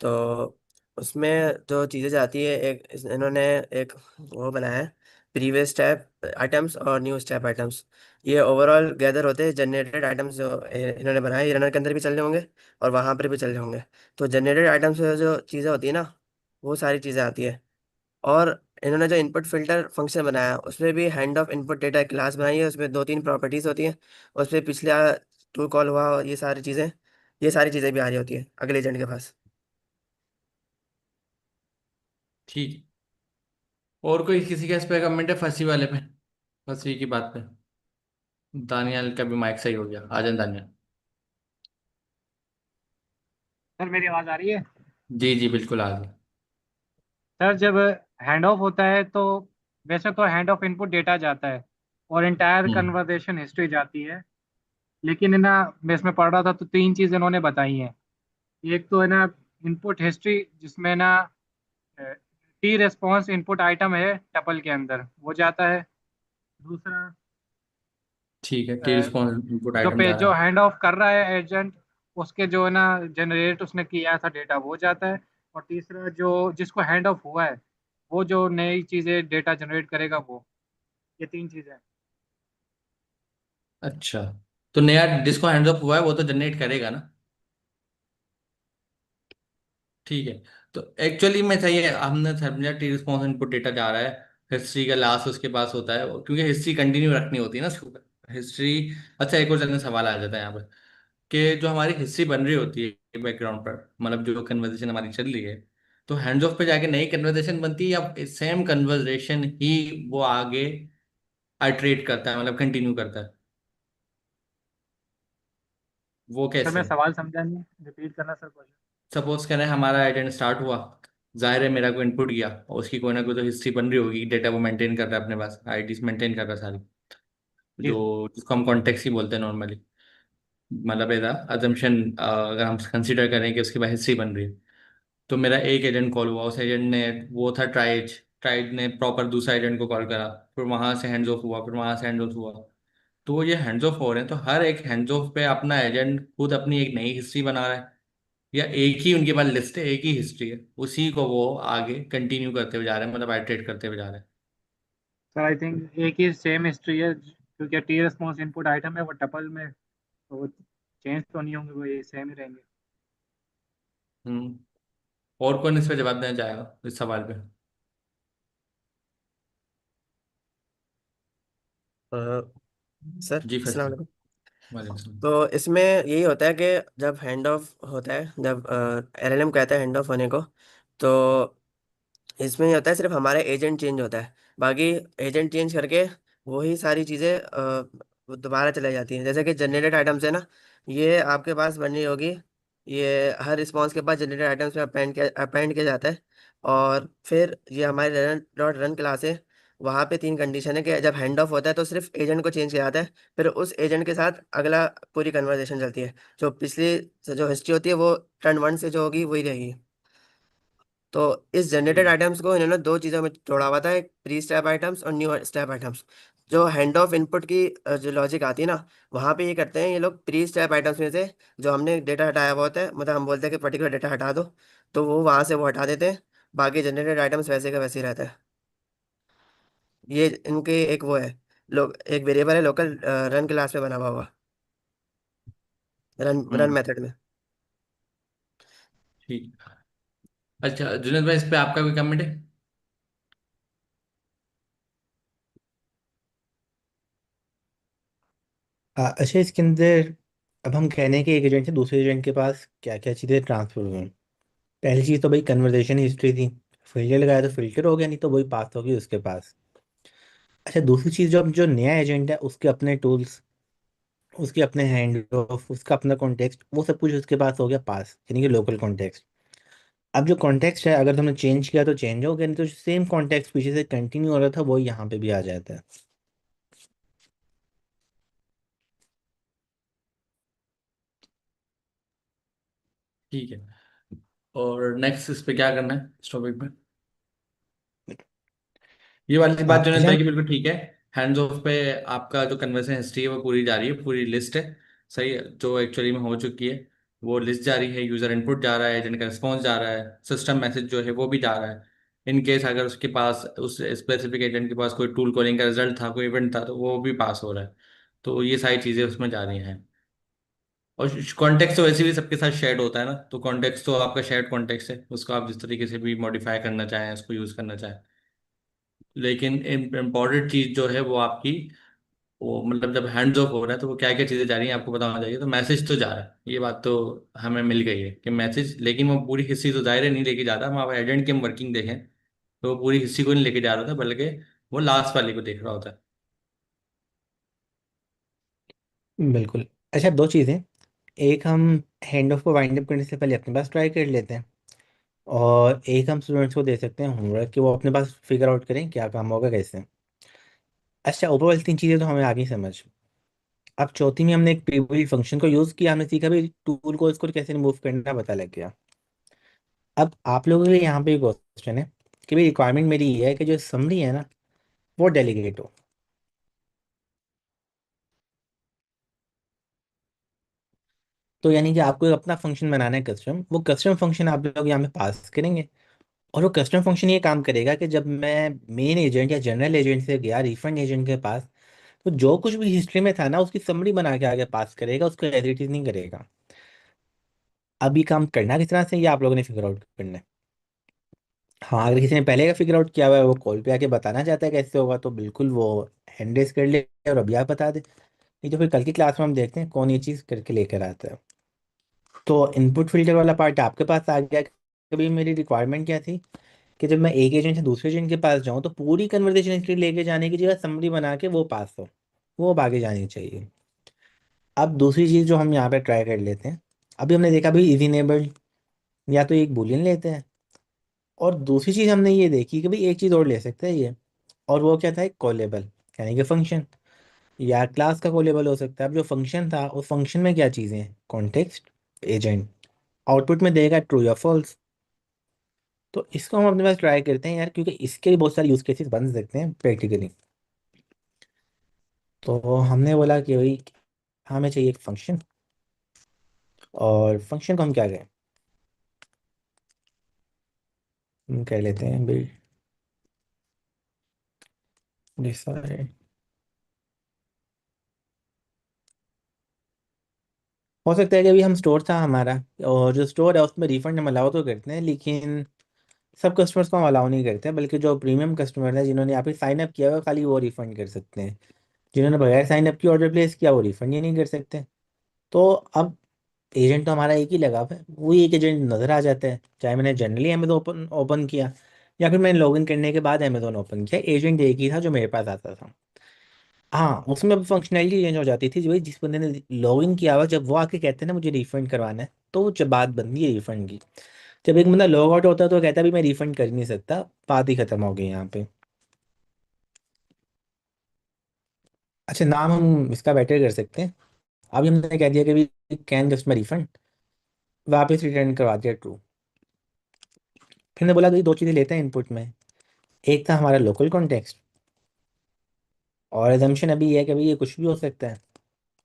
Speaker 4: तो उसमें जो चीज़ें जाती है, इन्होंने एक वो बनाया है, प्रीवियस स्टेप आइटम्स और न्यू स्टेप आइटम्स। ये ओवरऑल गैदर होते हैं जनरेटेड आइटम्स जो इन्होंने बनाए, ये रनर के अंदर भी चल रहे होंगे और वहाँ पर भी चल रहे होंगे। तो जनरेटेड आइटम्स में जो चीज़ें होती है ना, वो सारी चीज़ें आती है। और इन्होंने जो इनपुट फिल्टर फंक्शन बनाया है, उसमें भी hand of input data class बनाई है, उसमें दो तीन प्रॉपर्टीज होती हैं। उसमें पिछले टू कॉल हुआ और ये सारी चीज़ें भी आ रही होती है अगले एजेंट के पास।
Speaker 1: ठीक। और कोई किसी का इस पे कमेंट है फंसी वाले पे, फंसी की बात पे? दानियाल का भी माइक सही हो गया, आ जाए दानियाल।
Speaker 5: सर मेरी आवाज़ आ रही है?
Speaker 1: जी जी बिल्कुल आ गया।
Speaker 5: सर जब हैंड ऑफ होता है तो वैसे तो हैंड ऑफ इनपुट डेटा जाता है और इंटायर
Speaker 1: हम्म।
Speaker 5: कन्वर्सेशन हिस्ट्री जाती है। लेकिन है ना, मैं इसमें पढ़ रहा था तो तीन चीज़ इन्होंने बताई हैं। एक तो है ना इनपुट हिस्ट्री, जिसमें ना टी रेस्पॉन्स इनपुट आइटम है टपल के अंदर, वो जाता है। दूसरा,
Speaker 1: ठीक है, टी
Speaker 5: अ,
Speaker 1: रिस्पॉन्स इनपुट आइटम जा रहा
Speaker 5: जो
Speaker 1: है।
Speaker 5: हैंड ऑफ कर रहा है एजेंट, उसके जो है ना जनरेट उसने किया था डेटा, वो जाता है। और तीसरा, जो जिसको हैंड ऑफ हुआ है, वो जो नई चीज़ें डेटा जनरेट करेगा वो। ये तीन चीज़ें।
Speaker 1: अच्छा, तो नया जिसको हैंड्स ऑफ हुआ है वो तो जनरेट करेगा ना? ठीक है।
Speaker 6: तो एक्चुअली में सही है, हमने समझा टी रिस्पॉन्स इनपुट डेटा जा रहा है, हिस्ट्री का लास्ट उसके पास होता है, क्योंकि हिस्ट्री कंटिन्यू रखनी होती है ना उसके ऊपर हिस्ट्री। अच्छा, एक और जनरल सवाल आ जाता है यहाँ पर कि जो हमारी हिस्ट्री बन रही होती है बैकग्राउंड पर, मतलब जो कन्वर्सेशन हमारी चल रही है, तो हैंड्स ऑफ पे जाके नई कन्वर्सेशन बनती है या सेम कन्वर्सेशन ही वो आगे आइटरेट करता है, मतलब कंटिन्यू करता है, वो
Speaker 5: सर
Speaker 6: कैसे
Speaker 5: मैं
Speaker 6: है?
Speaker 5: सवाल समझा नहीं, रिपीट करना सर क्वेश्चन।
Speaker 6: सपोज करें हमारा एजेंट स्टार्ट हुआ, जाहिर है मेरा को इनपुट गया और उसकी कोई ना कोई तो हिस्ट्री बन रही होगी, डेटा वो मेंटेन कर रहा है अपने पास, आईडीज मेंटेन कर रहा है सारी,
Speaker 5: जी सर।
Speaker 6: जो जिसको हम कॉन्टेक्स्ट ही बोलते हैं नॉर्मली, मतलब एज अजम्पशन अगर हम कंसिडर करें कि उसके पास हिस्ट्री बन रही है। तो मेरा एक एजेंट कॉल हुआ, उस एजेंट ने, वो था ट्राइज, ट्राइज ने प्रॉपर दूसरा एजेंट को कॉल करा, फिर वहां से हैंड्स ऑफ हुआ, फिर वहां से हैंड्स ऑफ हुआ। तो ये हैंड्स ऑफ हो रहे हैं, तो हर एक हैंड्स ऑफ पे अपना एजेंट खुद अपनी एक नई हिस्ट्री बना रहा है, या एक ही उनके पास लिस्ट है, एक ही हिस्ट्री है, उसी को वो आगे कंटिन्यू करते हुए जा रहे हैं, मतलब आइटरेट करते हुए जा रहे हैं?
Speaker 5: सर आई थिंक एक ही सेम हिस्ट्री है, क्योंकि टी रिस्पॉन्स इनपुट आइटम है वो टपल में, तो वो चेंज तो नहीं होंगे, वो ये सेम ही रहेंगे।
Speaker 6: हम्म। और कौन इस पे जवाब देना चाहेगा इस सवाल पे?
Speaker 4: अ, सर
Speaker 6: जी
Speaker 4: अस्सलाम
Speaker 6: फैसल।
Speaker 4: वालेकुम।
Speaker 6: वालेकुम सलाम।
Speaker 4: तो इसमें यही होता है कि जब हैंड ऑफ होता है, जब एलएलएम कहता है हैंड ऑफ होने को, तो इसमें ये होता है सिर्फ हमारा एजेंट चेंज होता है, बाकी एजेंट चेंज करके वही सारी चीज़ें वो दोबारा चलाई जाती हैं। जैसे कि जनरेटेड आइटम्स है ना, ये आपके पास बनी होगी, ये हर रिस्पॉन्स के बाद जनरेटेड आइटम्स में अपेंड किया जाता है। और फिर ये हमारे रन डॉट रन क्लास है, वहाँ पे तीन कंडीशन है कि जब हैंड ऑफ होता है तो सिर्फ एजेंट को चेंज किया जाता है, फिर उस एजेंट के साथ अगला पूरी कन्वर्सेशन चलती है। जो पिछली जो हिस्ट्री होती है वो टर्न वन से जो होगी वही रहेगी। तो इस जनरेटेड
Speaker 6: ठीक।
Speaker 4: आइटम्स को इन्होंने दो चीज़ों में जोड़ा हुआ था, एक प्री स्टैप आइटम्स और न्यू स्टैप आइटम्स। जो हैंड ऑफ इनपुट की जो लॉजिक आती है ना, वहाँ पे ये करते हैं ये लोग प्री स्टैप आइटम्स में से जो हमने डेटा हटाया हुआ होता है, मतलब हम बोलते हैं कि पर्टिकुलर डेटा हटा दो, तो वो वहाँ से वो हटा देते हैं, बाकी जनरेटेड आइटम्स वैसे का वैसे ही रहता है। ये इनके एक वो है, लोग एक वेरिएबल है लोकल रन क्लास में बना हुआ रन रन
Speaker 6: हम्म।
Speaker 4: मेथड में।
Speaker 6: ठीक। अच्छा जुनेद भाई, इस पे आपका कोई कमेंट है?
Speaker 2: अच्छा, इसके अंदर अब हम कहने हैं कि एक एजेंट से दूसरे एजेंट के पास क्या क्या चीज़ें ट्रांसफर हुई। पहली चीज़ तो भाई कन्वर्जेशन हिस्ट्री थी, फिल्टर लगाया तो फिल्टर हो गया, नहीं तो वही पास होगी उसके पास। अच्छा, दूसरी चीज़, जो अब जो नया एजेंट है उसके अपने टूल्स, उसके अपने हैंड ऑफ, उसका अपना कॉन्टेक्स्ट, वो सब कुछ उसके पास हो गया पास, यानी कि लोकल कॉन्टेक्स्ट। अब जो कॉन्टेक्स्ट है अगर तुमने चेंज किया तो चेंज हो गया, नहीं तो सेम कॉन्टेक्स्ट पीछे से कंटिन्यू हो रहा था वो यहाँ पे भी आ जाता है।
Speaker 6: ठीक है। और नेक्स्ट इस पे क्या करना है इस टॉपिक पे? ये वाली बात जुनेद
Speaker 2: अच्छा।
Speaker 6: भाई की बिल्कुल ठीक है। हैंड्स ऑफ पे आपका जो कन्वर्सेशन हिस्ट्री है वो पूरी जा रही है, पूरी लिस्ट है, सही है, जो एक्चुअली में हो चुकी है, वो लिस्ट जा रही है, यूजर इनपुट जा रहा है, एजेंट का रिस्पॉन्स जा रहा है, सिस्टम मैसेज जो है वो भी जा रहा है। इन केस अगर उसके पास, उस स्पेसिफिक एजेंट के पास कोई टूल कॉलिंग का रिजल्ट था, कोई इवेंट था, तो वो भी पास हो रहा है। तो ये सारी चीज़ें उसमें जा रही हैं। और कॉन्टेक्स्ट तो वैसे भी सबके साथ शेयर्ड होता है ना, तो कॉन्टेक्स्ट तो आपका शेयर्ड कॉन्टेक्स्ट है, उसको आप जिस तरीके से भी मॉडिफाई करना चाहें, उसको यूज़ करना चाहें। लेकिन इम्पॉर्टेंट चीज़ जो है वो आपकी, वो मतलब जब हैंड्स ऑफ हो रहा है तो वो क्या क्या चीज़ें जा रही हैं आपको पता होना चाहिए। तो मैसेज तो जा रहा है, ये बात तो हमें मिल गई है कि मैसेज, लेकिन वो पूरी हिस्ट्री तो दायरे नहीं लेके जा रहा। हम आप एजेंट की हम वर्किंग देखें तो वो पूरी हिस्ट्री को नहीं लेके जा रहा था, बल्कि वो लास्ट वाले को देख रहा होता है।
Speaker 2: बिल्कुल। अच्छा, दो चीज़ें, एक हम हैंड ऑफ को वाइंड अप करने से पहले अपने पास ट्राई कर लेते हैं, और एक हम स्टूडेंट्स को दे सकते हैं होमवर्क कि वो अपने पास फिगर आउट करें क्या काम होगा कैसे। अच्छा, ओवरऑल तीन चीज़ें तो हमें आ गई समझ। अब चौथी में हमने एक प्रीव्यू फंक्शन को यूज़ किया, हमने सीखा भी टूल को इसको कैसे रिमूव करना पता लग गया। अब आप लोगों के लिए यहाँ पे एक क्वेश्चन है कि भाई रिक्वायरमेंट मेरी ये है कि जो समरी है ना वो डेलीगेट हो। तो यानी कि आपको एक अपना फंक्शन बनाना है कस्टम, वो कस्टम फंक्शन आप लोग यहाँ पे पास करेंगे, और वो कस्टम फंक्शन ये काम करेगा कि जब मैं मेन एजेंट या जनरल एजेंट से गया रिफंड एजेंट के पास, तो जो कुछ भी हिस्ट्री में था ना उसकी समरी बना के आगे पास करेगा, उसको एज इट इज नहीं करेगा। अब ये काम करना किस तरह से ये आप लोगों ने फिगर आउट करना है। हाँ, अगर किसी ने पहले का फिगर आउट किया हुआ है, वो कॉल पे आके बताना चाहता है कैसे होगा, तो बिल्कुल वो हैंड रेस कर ले और अभी आप बता दे। नहीं तो फिर कल की क्लास में हम देखते हैं कौन ये चीज़ करके लेकर आता है। तो इनपुट फिल्टर वाला पार्ट आपके पास आ गया। कभी मेरी रिक्वायरमेंट क्या थी कि जब मैं एक एजेंट से दूसरे एजेंट के पास जाऊँ तो पूरी कन्वर्सेशन हिस्ट्री लेके जाने की जगह समरी बना के वो पास हो, वो अब आगे जानी चाहिए। अब दूसरी चीज़ जो हम यहाँ पे ट्राई कर लेते हैं, अभी हमने देखा भाई इज इनेबल्ड, या तो एक बूलियन लेते हैं, और दूसरी चीज़ हमने ये देखी कि भाई एक चीज़ और ले सकते हैं ये, और वो क्या था, एक कॉलेबल, यानी कि फंक्शन या क्लास का कॉलेबल हो सकता है। अब जो फंक्शन था उस फंक्शन में क्या चीज़ें हैं, कॉन्टेक्स्ट, एजेंट, आउटपुट में देगा ट्रू या फॉल्स। तो इसको हम अपने पास ट्राई करते हैं यार, क्योंकि इसके भी बहुत सारे यूज केसेस बन सकते हैं प्रैक्टिकली। तो हमने बोला कि भाई हमें चाहिए एक फंक्शन, और फंक्शन को हम क्या करें, हम कह लेते हैं भाई डिसाइड। हो सकता है कि अभी हम स्टोर था हमारा, और जो स्टोर है उसमें रिफंड हम अलाउ तो करते हैं, लेकिन सब कस्टमर्स को हम अलाउ नहीं करते हैं, बल्कि जो प्रीमियम कस्टमर है जिन्होंने यहाँ पे साइन अप किया हुआ है, खाली वो रिफंड कर सकते हैं। जिन्होंने बगैर साइन अप की ऑर्डर प्लेस किया वो रिफंड ही नहीं कर सकते। तो अब एजेंट तो हमारा एक ही लगा हुआ है, वही एक एजेंट नज़र आ जाता है, चाहे मैंने जनरली अमेजोन ओपन ओपन किया या फिर मैंने लॉगिन करने के बाद अमेजोन ओपन किया, एजेंट एक ही था जो मेरे पास आता था। हाँ, उसमें अब फंक्शनैलिटी चेंज हो जाती थी, जो भाई जिस बंदे ने लॉगिन किया हुआ, जब वो आके कहते हैं ना मुझे रिफंड करवाना है, तो जब बात बनती है रिफंड की। जब एक बंदा लॉग आउट होता है तो कहता है भी मैं रिफंड कर नहीं सकता, बात ही खत्म हो गई यहाँ पे। अच्छा, नाम हम इसका बेटर कर सकते हैं। अभी हमने कह दिया कि भी कैन कस्टमर रिफंड, वापस रिटर्न करवा दिया ट्रू। फिर ने बोला कि दो चीज़ें लेते हैं इनपुट में, एक था हमारा लोकल कॉन्टेक्स्ट, और एजम्पशन अभी ये है कि भाई ये कुछ भी हो सकता है,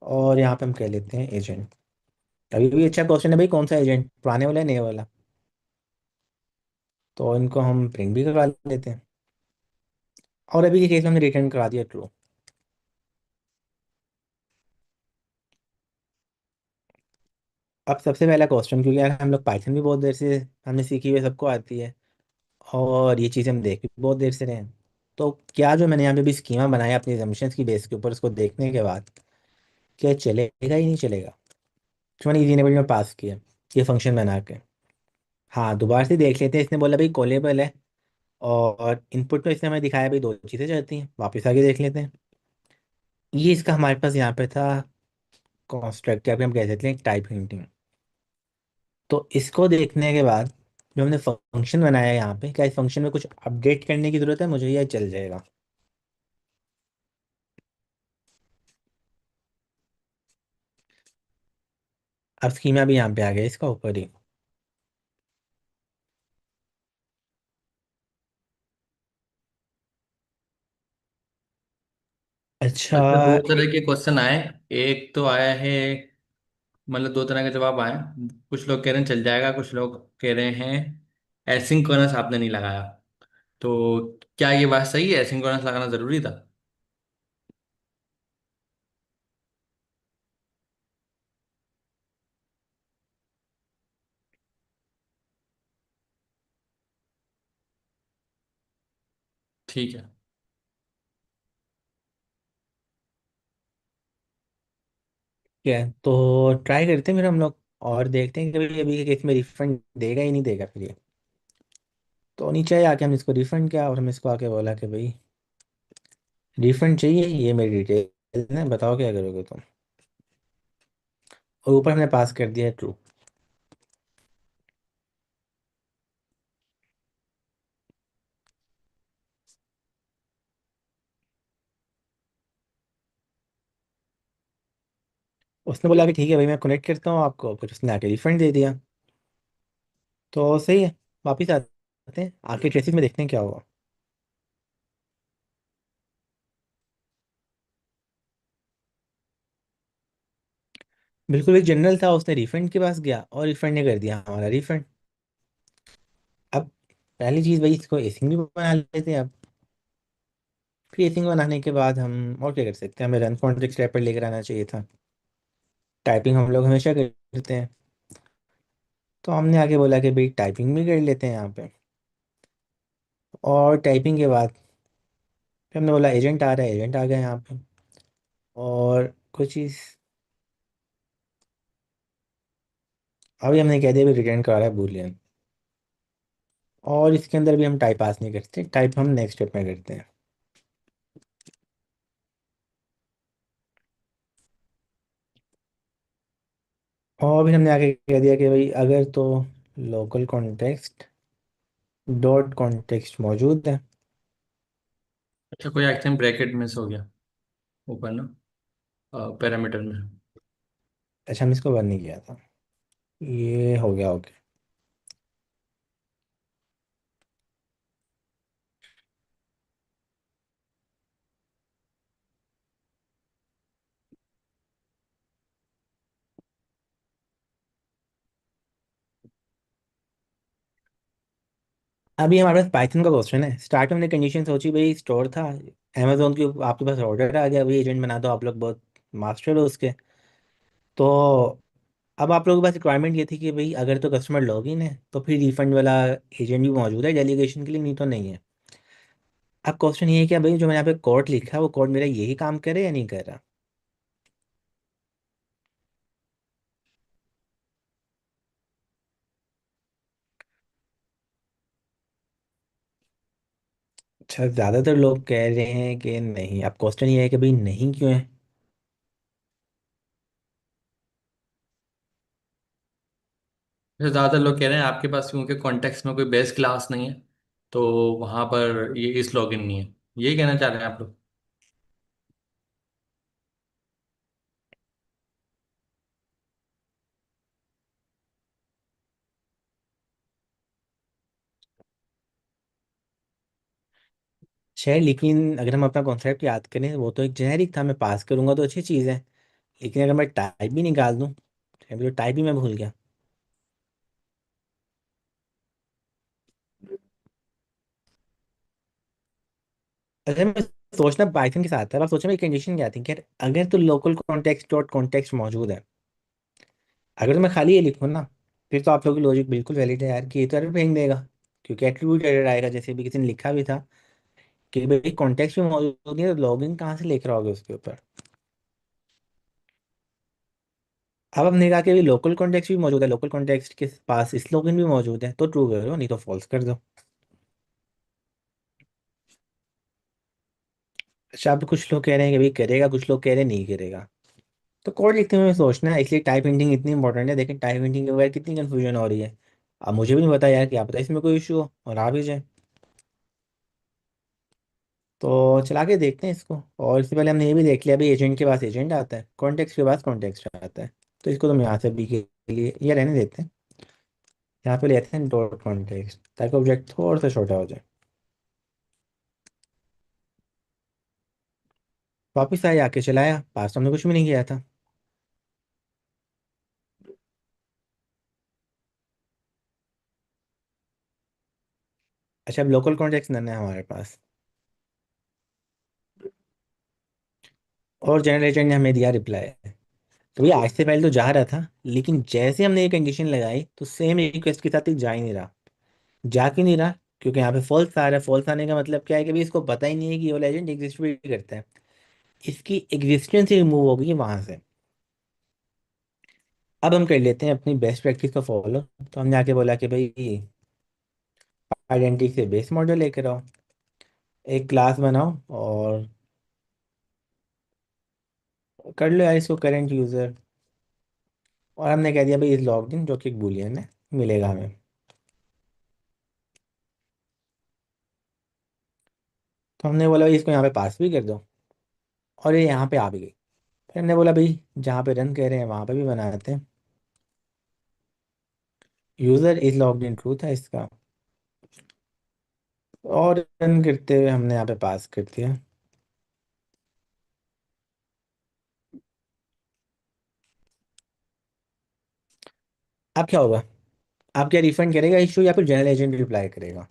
Speaker 2: और यहाँ पे हम कह लेते हैं एजेंट। अभी भी अच्छा क्वेश्चन है भाई, कौन सा एजेंट, पुराने वाला है नए वाला, तो इनको हम प्रिंट भी करवा लेते हैं, और अभी के केस में हमने रिटर्न करा दिया ट्रू। अब सबसे पहला क्वेश्चन, क्योंकि यार हम लोग पाइथन भी बहुत देर से हमने सीखी हुई है, सबको आती है, और ये चीज़ें हम देख भी बहुत देर से रहे हैं, तो क्या जो मैंने यहाँ पे भी स्कीमा बनाया अपनी assumptions की बेस के ऊपर, उसको देखने के बाद क्या चलेगा ही नहीं चलेगा, जो मैंने इजी में पास किया ये फंक्शन बना के। हाँ, दोबारा से देख लेते हैं। इसने बोला भाई कॉलेबल है, और इनपुट में इसने हमें दिखाया भाई दो चीज़ें चाहती हैं, वापस आगे देख लेते हैं। ये इसका हमारे पास यहाँ पे था कॉन्स्ट्रक्ट, या फिर हम कह सकते हैं टाइप हिंटिंग। तो इसको देखने के बाद जो हमने फंक्शन बनाया है यहाँ पे, क्या इस फंक्शन में कुछ अपडेट करने की ज़रूरत है मुझे, या चल जाएगा। अब स्कीमा भी यहाँ पे आ गया इसका ऊपर ही। अच्छा।
Speaker 6: अच्छा, दो तरह के क्वेश्चन आए। एक तो आया है, मतलब दो तरह के जवाब आए। कुछ लोग कह रहे हैं चल जाएगा, कुछ लोग कह रहे हैं एसिंक्रोनस आपने नहीं लगाया। तो क्या ये बात सही है, एसिंक्रोनस लगाना जरूरी था? ठीक है।
Speaker 2: क्या है, तो ट्राई करते हैं फिर हम लोग, और देखते हैं कि भाई अभी के केस में रिफंड देगा ही नहीं देगा फिर ये। तो नीचे ही आके हम इसको रिफंड किया, और हम इसको आके बोला कि भाई रिफंड चाहिए, ये मेरी डिटेल है, बताओ क्या करोगे तुम। और ऊपर हमने पास कर दिया है ट्रू। उसने बोला कि ठीक है भाई मैं कनेक्ट करता हूँ आपको, फिर उसने आके रिफंड दे दिया। तो सही है, वापिस आते हैं आके ट्रेसिस में देखते हैं क्या हुआ। बिल्कुल एक जनरल था, उसने रिफंड के पास गया और रिफंड ने कर दिया हमारा रिफंड। अब पहली चीज़ भाई, इसको एसिंग भी बना लेते हैं। अब फिर एसिंग बनाने के बाद हम और क्या कर सकते हैं, हमें रन कॉन्टेक्स्ट रैपर लेकर आना चाहिए था। टाइपिंग हम लोग हमेशा करते हैं, तो हमने आगे बोला कि भाई टाइपिंग भी कर लेते हैं यहाँ पे। और टाइपिंग के बाद फिर हमने बोला एजेंट आ रहा है, एजेंट आ गया यहाँ पे। और कुछ चीज़ अभी हमने कह दिया भी रिटर्न करा है बूलियन। और इसके अंदर भी हम टाइप पास नहीं करते, टाइप हम नेक्स्ट स्टेप में करते हैं। और भी हमने आगे कह दिया कि भाई अगर तो लोकल कॉन्टेक्स्ट डॉट कॉन्टेक्स्ट मौजूद है।
Speaker 6: अच्छा, कोई एक्शन ब्रैकेट मिस हो गया ऊपर ना, पैरामीटर में।
Speaker 2: अच्छा, हम इसको बंद नहीं किया था, ये हो गया ओके। अभी हमारे पास पाइथन का क्वेश्चन है। स्टार्ट में हमने कंडीशन सोची, भाई स्टोर था अमेजोन की, आपके पास ऑर्डर आ गया, भाई एजेंट बना दो, आप लोग बहुत मास्टर हो उसके। तो अब आप लोगों के पास रिक्वायरमेंट ये थी कि भाई अगर तो कस्टमर लॉगिन है तो फिर रिफंड वाला एजेंट भी मौजूद है डेलीगेशन के लिए, नहीं तो नहीं है। अब क्वेश्चन ये है कि भाई जो मैंने यहाँ पे कोड लिखा है वो कोड मेरा यही काम करे या नहीं कर रहा। अच्छा, ज़्यादातर लोग कह रहे हैं कि नहीं। अब क्वेश्चन ये है कि भाई नहीं क्यों है।
Speaker 6: जैसे ज़्यादातर लोग कह रहे हैं आपके पास क्योंकि कॉन्टेक्स्ट में कोई बेस क्लास नहीं है, तो वहाँ पर ये इस लॉगिन नहीं है, यही कहना चाह रहे हैं आप लोग।
Speaker 2: शायद, लेकिन अगर हम अपना कॉन्सेप्ट याद करें वो तो एक जेनेरिक था, मैं पास करूंगा तो अच्छी चीज़ है। लेकिन अगर मैं टाइप भी निकाल दूं तो अभी तो टाइप भी मैं भूल गया। अगर मैं सोचना पाइथन के साथ था, अब सोचा मेरी कंडीशन क्या थी कि यार अगर तो लोकल कॉन्टेक्स्ट डॉट कॉन्टेक्स्ट मौजूद है, अगर तो मैं खाली ये लिखूँ ना, फिर तो आप लोगों की लॉजिक बिल्कुल वैलिड है यार कि ये तो एरर फेंक देगा। क्योंकि एट्रीब्यूट एरर आएगा, जैसे भी किसी ने लिखा भी था कि भाई कॉन्टेक्स्ट में मौजूद नहीं है तो लॉगिन कहाँ से लेकर आओगे उसके ऊपर। अब हमने कहा कि भाई लोकल कॉन्टेक्स्ट भी मौजूद है, लोकल कॉन्टेक्स्ट के पास इस लॉगिन भी मौजूद है, तो ट्रू करो नहीं तो फॉल्स कर दो। अच्छा, अब कुछ लोग कह रहे हैं कि भाई करेगा, कुछ लोग कह रहे हैं नहीं करेगा। तो कोड लिखते हुए सोचना है, इसलिए टाइप हिंटिंग इतनी इंपॉर्टेंट है। देखें टाइप हिंटिंग के बगैर कितनी कंफ्यूजन हो रही है। अब मुझे भी नहीं पता यार, क्या पता इसमें कोई इशू हो और आ भी जाए। तो चला के देखते हैं इसको। और इससे पहले हमने ये भी देख लिया, भाई एजेंट के पास एजेंट आता है, कॉन्टेक्स्ट के पास कॉन्टेक्स्ट आता है। तो इसको तो यहाँ से बी के लिए ये रहने देते हैं। यहाँ पे लेते हैं डॉट कॉन्टेक्स्ट, ताकि ऑब्जेक्ट थोड़ा सा छोटा हो जाए। वापिस आए, आके चलाया, पास तो हमने कुछ भी नहीं किया था। अच्छा, अब लोकल कॉन्टेक्स्ट नन है हमारे पास। और जनरल एजेंट ने हमें दिया रिप्लाई। तो भैया आज से पहले तो जा रहा था, लेकिन जैसे हमने ये कंडीशन लगाई तो सेम रिक्वेस्ट के साथ ही जा ही नहीं रहा। जा क्यों नहीं रहा? क्योंकि यहाँ पे फॉल्स आ रहा है। फॉल्स आने का मतलब क्या है कि भाई इसको पता ही नहीं है कि ये वाला एजेंट एग्जिस्ट भी करता है। इसकी एग्जिस्टेंस ही रिमूव हो गई वहां से। अब हम कर लेते हैं अपनी बेस्ट प्रैक्टिस को फॉलो। तो हमने आके बोला कि भाई आइडेंटिटी से बेस मॉडल लेकर आओ, एक क्लास बनाओ और कर लो यार इसको करेंट यूजर। और हमने कह दिया भाई इस लॉग्ड इन, जो कि एक बुलियन है, मिलेगा हमें। तो हमने बोला भाई इसको यहाँ पे पास भी कर दो, और ये यहाँ पे आ भी गई। फिर हमने बोला भाई जहाँ पे रन कर रहे हैं वहाँ पे भी बनाते हैं। User is logged in true था इसका, और रन करते हुए हमने यहाँ पे पास कर दिया। अब क्या होगा? अब क्या रिफंड करेगा इशू, या फिर जनरल एजेंट रिप्लाई करेगा?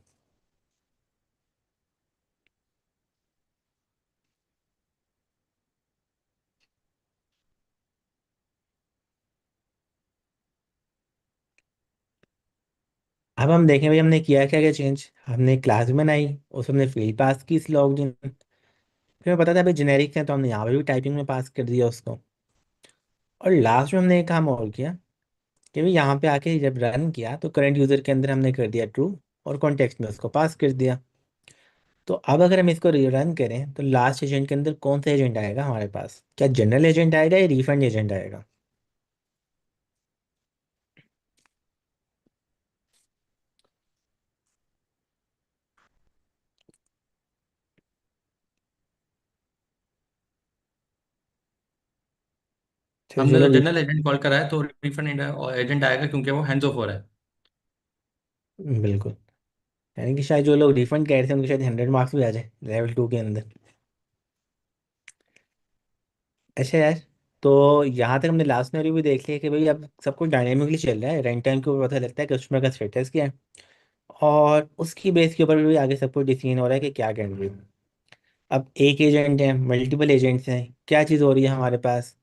Speaker 2: अब हम देखें भाई हमने किया क्या क्या चेंज। हमने क्लास बनाई, उसमें हमने फील्ड पास की लॉग्ड इन। फिर हमें पता था भाई जेनेरिक है, तो हमने यहाँ पर भी टाइपिंग में पास कर दिया उसको। और लास्ट में हमने एक काम और किया कि भाई यहाँ पे आके जब रन किया तो करंट यूज़र के अंदर हमने कर दिया ट्रू, और कॉन्टेक्स्ट में उसको पास कर दिया। तो अब अगर हम इसको रन करें तो लास्ट एजेंट के अंदर कौन सा एजेंट आएगा हमारे पास? क्या जनरल एजेंट आएगा या रिफंड एजेंट आएगा? तो जो
Speaker 6: हमने तो
Speaker 2: लोग
Speaker 6: जनरल एजेंट कॉल करा है तो रिफंड एजेंट आएगा क्योंकि वो हैंड्स ऑफ हो रहा है।
Speaker 2: बिल्कुल, यानी कि शायद जो लोग रिफंड कह रहे थे उनको शायद 100 मार्क्स भी आ जाए लेवल 2 के अंदर। अच्छा यार, तो यहाँ तक हमने लास्ट में भी देख लिया कि भाई अब सब कुछ डायनेमिकली चल रहा है, रन टाइम के ऊपर पता लगता है कस्टमर का स्टेटस क्या है, और उसकी बेस के ऊपर भी आगे सब कुछ डिसीजन हो रहा है कि क्या करना है। अब एक एजेंट है, मल्टीपल एजेंट्स हैं, क्या चीज़ हो रही है हमारे पास,